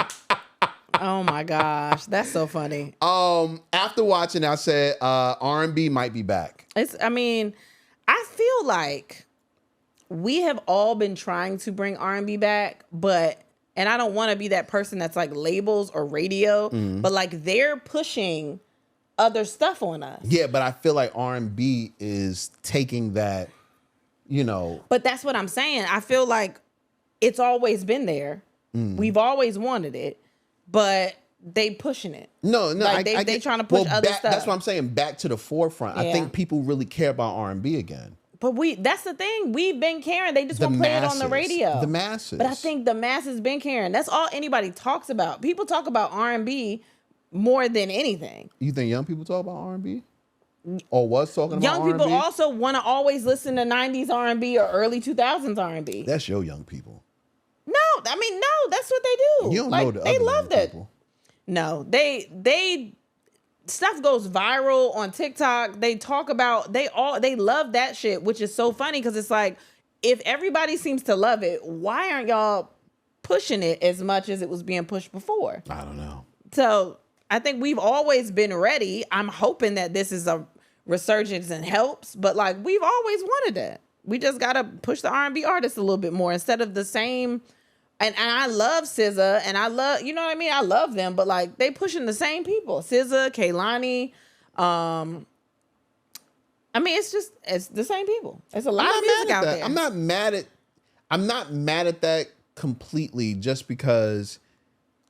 Oh my gosh, that's so funny. After watching, I said R&B might be back. I feel like we have all been trying to bring R&B back, and I don't want to be that person that's like labels or radio, but like they're pushing other stuff on us. Yeah, but I feel like R&B is taking that, But that's what I'm saying. I feel like it's always been there. We've always wanted it, but they pushing it. No, like they trying to push other stuff. That's what I'm saying. Back to the forefront. I think people really care about R&B again. But that's the thing. We've been caring. They just want to play it on the radio. The masses. But I think the masses been caring. That's all anybody talks about. People talk about R&B more than anything. You think young people talk about R&B? Or was talking about young R&B? people also want to always listen to 90s R&B or early 2000s R&B. That's your young people. No, I mean, no, that's what they do. You don't like, know the they other love young that. people. No, they stuff goes viral on TikTok. They talk about they love that shit, which is so funny because it's like if everybody seems to love it, why aren't y'all pushing it as much as it was being pushed before? I don't know. So I think we've always been ready. I'm hoping that this is a resurgence and helps, but like we've always wanted that. We just gotta push the R&B artists a little bit more instead of the same. And I love SZA and I love, you know what I mean? I love them, but like they pushing the same people. SZA, Kehlani. I mean, it's the same people. It's a lot of music out there. I'm not mad at that completely just because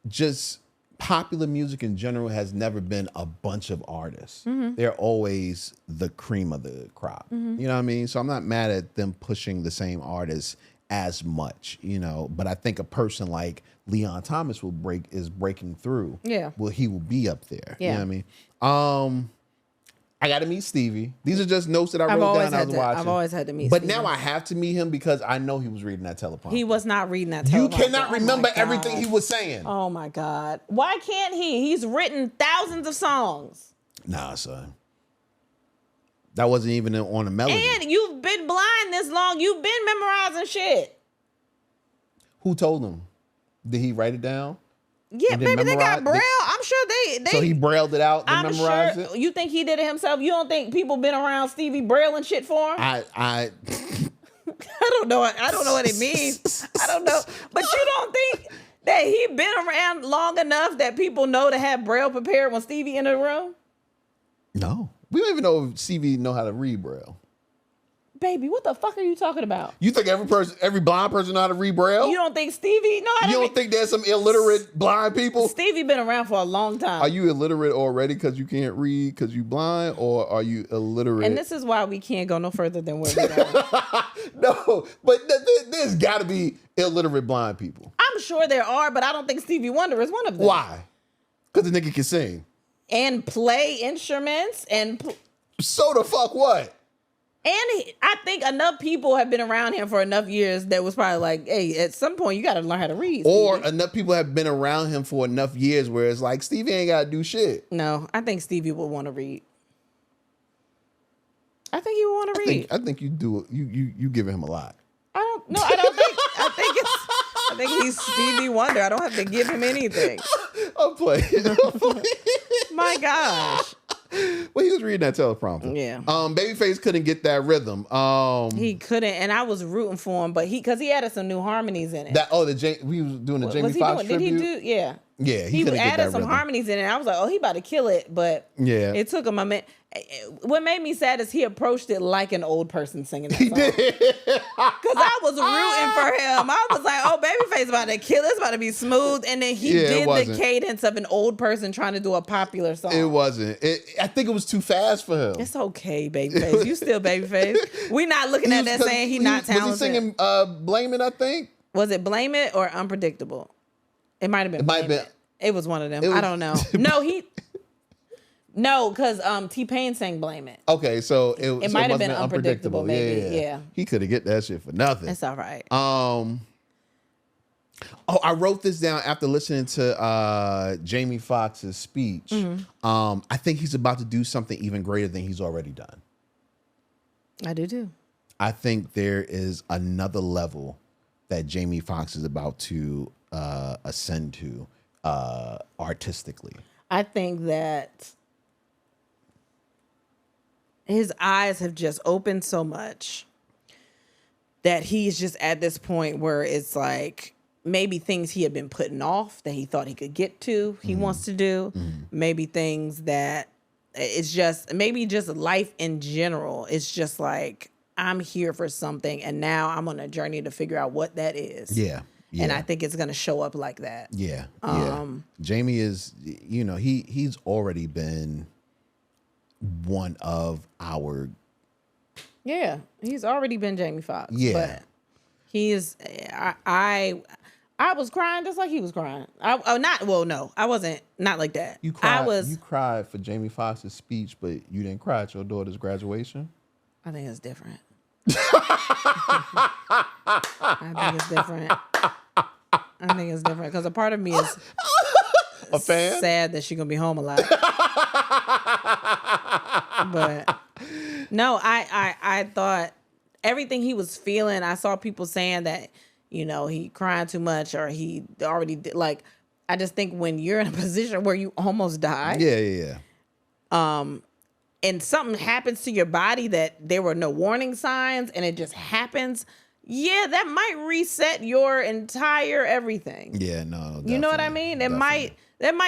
just popular music in general has never been a bunch of artists. Mm-hmm. They're always the cream of the crop. Mm-hmm. You know what I mean? So I'm not mad at them pushing the same artists as much, you know, but I think a person like Leon Thomas is breaking through. Yeah. Well, he will be up there. Yeah. You know what I mean? I got to meet Stevie. These are just notes that I wrote down. I was watching. I've always had to meet. But Stevie. now I have to meet him because I know he was reading that teleprompter. He was not reading that teleprompter. You cannot remember Oh everything he was saying. Oh my God! Why can't he? He's written thousands of songs. Nah, son. That wasn't even on a melody. And you've been blind this long. You've been memorizing shit. Who told him? Did he write it down? Yeah, maybe they got Braille. I'm sure they. So he brailled it out and I'm memorized sure. it? You think he did it himself? You don't think people been around Stevie Braille and shit for him? I don't know. I don't know what it means. I don't know. But you don't think that he been around long enough that people know to have Braille prepared when Stevie in the room? No. We don't even know if Stevie know how to read Braille. Baby, what the fuck are you talking about? You think every blind person know how to read Braille? You don't think Stevie know how to read? You don't think there's some illiterate blind people? Stevie been around for a long time. Are you illiterate already because you can't read because you blind, or are you illiterate? And this is why we can't go no further than where we're going. No, but there's got to be illiterate blind people. I'm sure there are, but I don't think Stevie Wonder is one of them. Why? Because the nigga can sing. And play instruments and... So the fuck what? And I think enough people have been around him for enough years that was probably like, hey, at some point you got to learn how to read. Or Stevie. enough people have been around him for enough years where it's like, Stevie ain't got to do shit. No, I think Stevie would want to read. I think he would want to read. I think you do. You giving him a lot. I don't think. I think he's Stevie Wonder. I don't have to give him anything. I'm playing. My gosh. Well, he was reading that teleprompter. Yeah. Babyface couldn't get that rhythm. He couldn't, and I was rooting for him, but because he added some new harmonies in it. We was doing a Jamie was he Foxx doing? tribute. Did he do? Yeah. Yeah, he couldn't get added that some rhythm. harmonies in it. I was like, oh, he about to kill it, but Yeah. it took him a minute. What made me sad is he approached it like an old person singing that song. Because I was rooting for him. I was like, oh, Babyface about to kill. It's about to be smooth. And then he did the cadence of an old person trying to do a popular song. It wasn't. I think it was too fast for him. It's okay, Babyface. You still Babyface. We not looking at that saying he not talented. Was he singing Blame It, I think? Was it Blame It or Unpredictable? It might have been Blame It. It was one of them. I don't know. No, because T-Pain sang Blame It. Okay, so it might have been Unpredictable, maybe. Yeah. He could have get that shit for nothing. It's all right. I wrote this down after listening to Jamie Foxx's speech. Mm-hmm. I think he's about to do something even greater than he's already done. I do too. I think there is another level that Jamie Foxx is about to ascend to artistically. I think that his eyes have just opened so much that he's just at this point where it's like maybe things he had been putting off that he thought he could get to, he wants to do. Maybe things that it's just, maybe just life in general. It's just like, I'm here for something and now I'm on a journey to figure out what that is. Yeah. And I think it's going to show up like that. Yeah. Jamie is, he's already been one of our. Yeah, he's already been Jamie Foxx. Yeah. But he is, I was crying just like he was crying. No, I wasn't, not like that. You cried for Jamie Foxx's speech, but you didn't cry at your daughter's graduation? I think it's different. I think it's different because a part of me is a fan, sad that she's gonna be home a lot. But no, I thought everything he was feeling. I saw people saying that he crying too much or he already did. Like, I just think when you're in a position where you almost die, and something happens to your body that there were no warning signs and it just happens, that might reset your entire everything. Yeah, no. You know what I mean? That might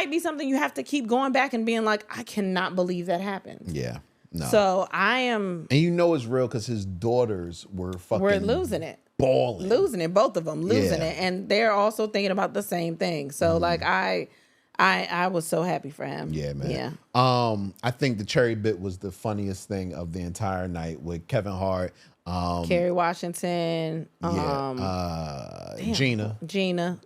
be something you have to keep going back and being like, I cannot believe that happened. Yeah. No. So I am. And it's real because his daughters were losing it. Balling. Losing it. Both of them losing it. And they're also thinking about the same thing. So like I was so happy for him. Yeah, man. Yeah. I think the cherry bit was the funniest thing of the entire night with Kevin Hart, Kerry Washington, Gina,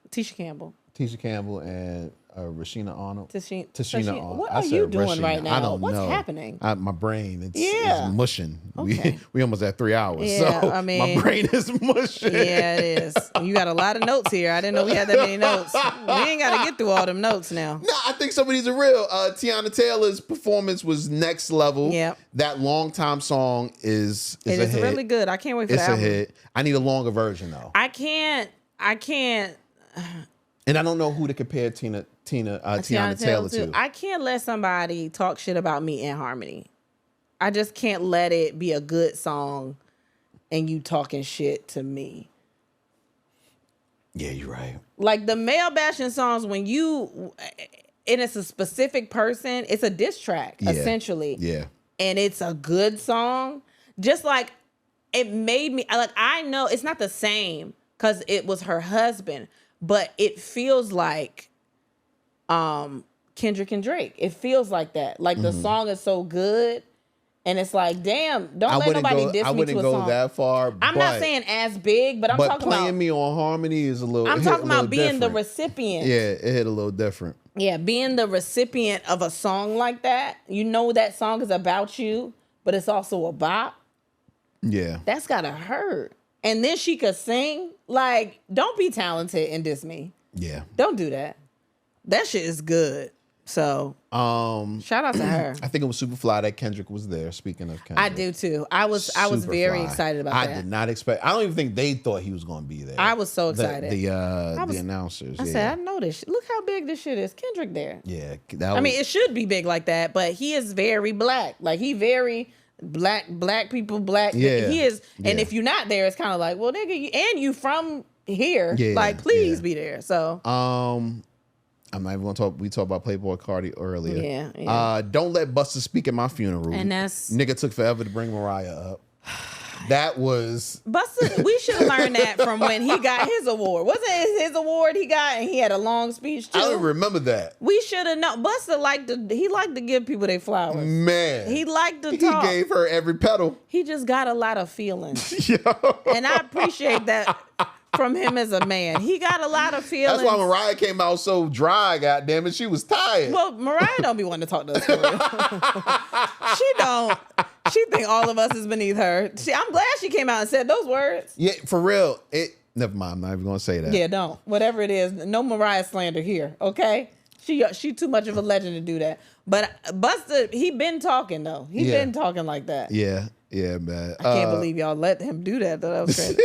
Tisha Campbell, and Rashina Arnold. Tashina Arnold. What are you doing right now? I don't know. What's happening? My brain, it's mushing. Okay. We almost at 3 hours. Yeah, so I mean, my brain is mushing. Yeah, it is. You got a lot of notes here. I didn't know we had that many notes. We ain't got to get through all them notes now. No, I think some of these are real. Tiana Taylor's performance was next level. Yep. That long time song is a hit. It is really good. I can't wait for that. It's a hit. I need a longer version though. I can't. And I don't know who to compare Tiana Taylor to. I can't let somebody talk shit about me in harmony. I just can't let it be a good song and you talking shit to me. Yeah, you're right. Like the male bashing songs, and it's a specific person, it's a diss track, essentially. Yeah. And it's a good song. Just like it made me, like, I know it's not the same because it was her husband, but it feels like Kendrick and Drake. It feels like that. Like the song is so good, and it's like, damn, don't let nobody diss me to a song. I wouldn't go that far. I'm not saying as big, but I'm talking about playing me on harmony is a little. I'm talking about being the recipient. Yeah, it hit a little different. Yeah, being the recipient of a song like that. That song is about you, but it's also a bop. Yeah, that's gotta hurt. And then she could sing. Like, don't be talented and diss me. Yeah. Don't do that. That shit is good. So, shout out to her. I think it was super fly that Kendrick was there. Speaking of Kendrick, I do too. I was very excited about that. I did not expect. I don't even think they thought he was going to be there. I was so excited. The announcers. I said, I know this shit. Look how big this shit is. Kendrick there. Yeah. I mean, it should be big like that, but he is very black. Like, he very black people, black. Yeah. He is. And if you're not there, it's kind of like, well, nigga, and you from here. Yeah, like, please be there. So. I'm not even gonna talk. We talked about Playboy Cardi earlier. Yeah. Don't let Busta speak at my funeral. And that's nigga took forever to bring Mariah up. That was Busta. We should have learned that from when he got his award. Wasn't it his award he got, and he had a long speech too? I don't remember that. We should have known. Busta liked to give people their flowers. Man, he liked to talk. He gave her every petal. He just got a lot of feelings. And I appreciate that. From him as a man. He got a lot of feelings. That's why Mariah came out so dry, goddamn it. She was tired. Well, Mariah don't be wanting to talk to us for real. She don't. She think all of us is beneath her. I'm glad she came out and said those words. Yeah, for real. Never mind, I'm not even gonna say that. Yeah, don't. Whatever it is, no Mariah slander here, okay? She too much of a legend to do that. But Busta, he been talking though. He been talking like that. Yeah. Yeah, man. I can't believe y'all let him do that. That was crazy.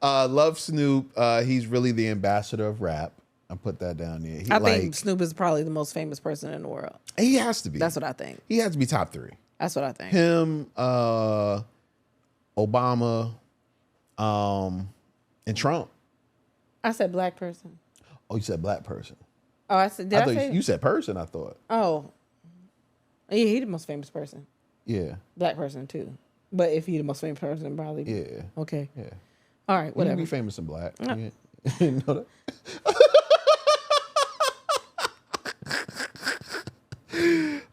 Love Snoop. He's really the ambassador of rap. I put that down there. I think Snoop is probably the most famous person in the world. He has to be. That's what I think. He has to be top 3. That's what I think. Him, Obama, and Trump. I said black person. Oh, you said black person. Oh, I said. You said person. I thought. Oh, yeah, he's the most famous person. Yeah. Black person too. But if he's the most famous person, probably. Yeah. Okay. Yeah. All right. Whatever. You can be famous in black. No. You know that?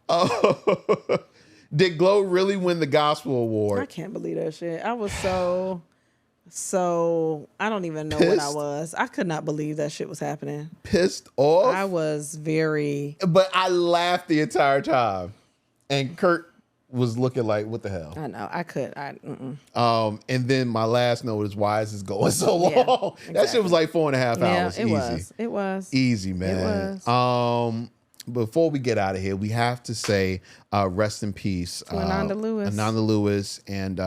Oh, did Glow really win the Gospel Award? I can't believe that shit. I was so I don't even know what I Pissed? was. I could not believe that shit was happening. Pissed off? I was very. But I laughed the entire time. And Kurt was looking like, what the hell? I know. I could. And then my last note is, why is this going so long? Yeah, That shit exactly. was like 4.5 hours. Yeah, it Easy. was. It was. Easy, man. It was. Before we get out of here, we have to say rest in peace To Ananda Lewis. Ananda Lewis and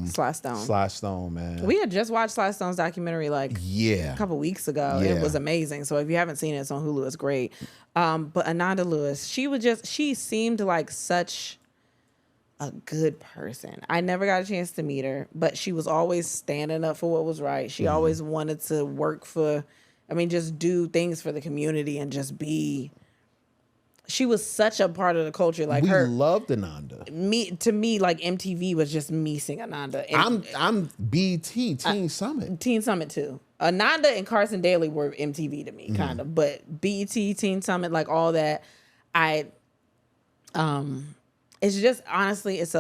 Sly Stone. Sly Stone, man. We had just watched Sly Stone's documentary a couple weeks ago. Yeah. It was amazing. So if you haven't seen it, it's on Hulu. It's great. But Ananda Lewis, she seemed like such a good person. I never got a chance to meet her, but she was always standing up for what was right. She always wanted to work just do things for the community and just be. She was such a part of the culture. Like we her, loved Ananda. to me, MTV was just me seeing Ananda. And I'm BT Teen Summit. Teen Summit too. Ananda and Carson Daly were MTV to me, kind of. But BET, Teen Summit, like all that, it's just honestly, this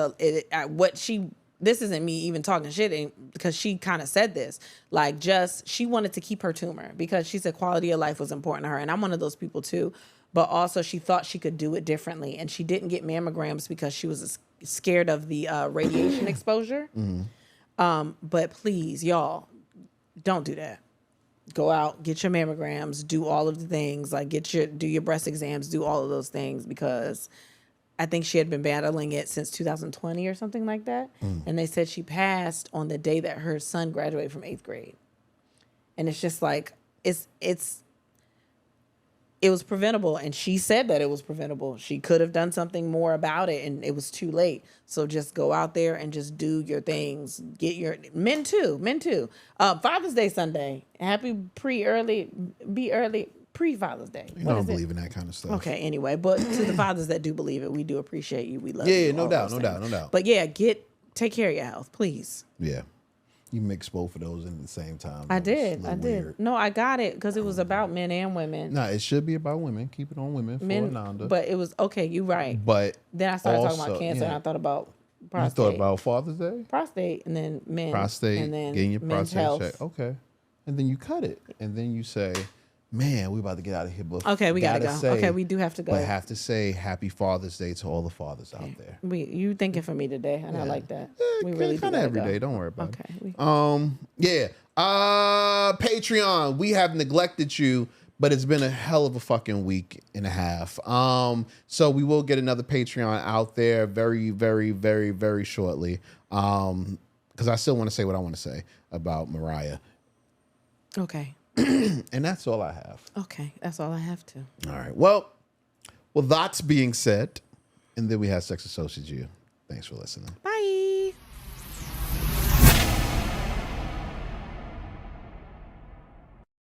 isn't me even talking shit because she kind of said this. Like, just she wanted to keep her tumor because she said quality of life was important to her, and I'm one of those people too. But also, she thought she could do it differently, and she didn't get mammograms because she was scared of the radiation exposure. But please, y'all, don't do that. Go out, get your mammograms, do all of the things, like do your breast exams, do all of those things, because I think she had been battling it since 2020 or something like that. And they said she passed on the day that her son graduated from 8th grade. And it's just like, it was preventable, and she said that it was preventable. She could have done something more about it, and it was too late. So just go out there and just do your things. Get your men too. Father's Day Sunday. Happy pre-Father's Day. You don't believe in that kind of stuff. Okay, anyway, but to the fathers that do believe it, we do appreciate you. We love you. Yeah, no all doubt. those things. But yeah, take care of your health, please. Yeah. You mix both of those in at the same time. I did. Weird. No, I got it because it was about men and women. No, it should be about women. Keep it on women for Ananda. But it was okay. You're right. But then I started talking about cancer, and I thought about prostate. You thought about Father's Day? Prostate, and then men. Prostate, and then getting your men's prostate health. checked. Okay. And then you cut it. And then you say, man, we about to get out of here. But okay, we gotta go. Okay, we do have to go. But I have to say happy Father's Day to all the fathers out there. You thinking for me today, and I like that. We really kind do of every go. day. Don't worry about it. Yeah. Patreon. We have neglected you, but it's been a hell of a fucking week and a half. So we will get another Patreon out there very, very, very, very shortly. Because I still want to say what I want to say about Mariah. Okay. And that's all I have. Okay, that's all I have to. All right. Well, that's being said. And then we have Sex Associates U. Thanks for listening. Bye.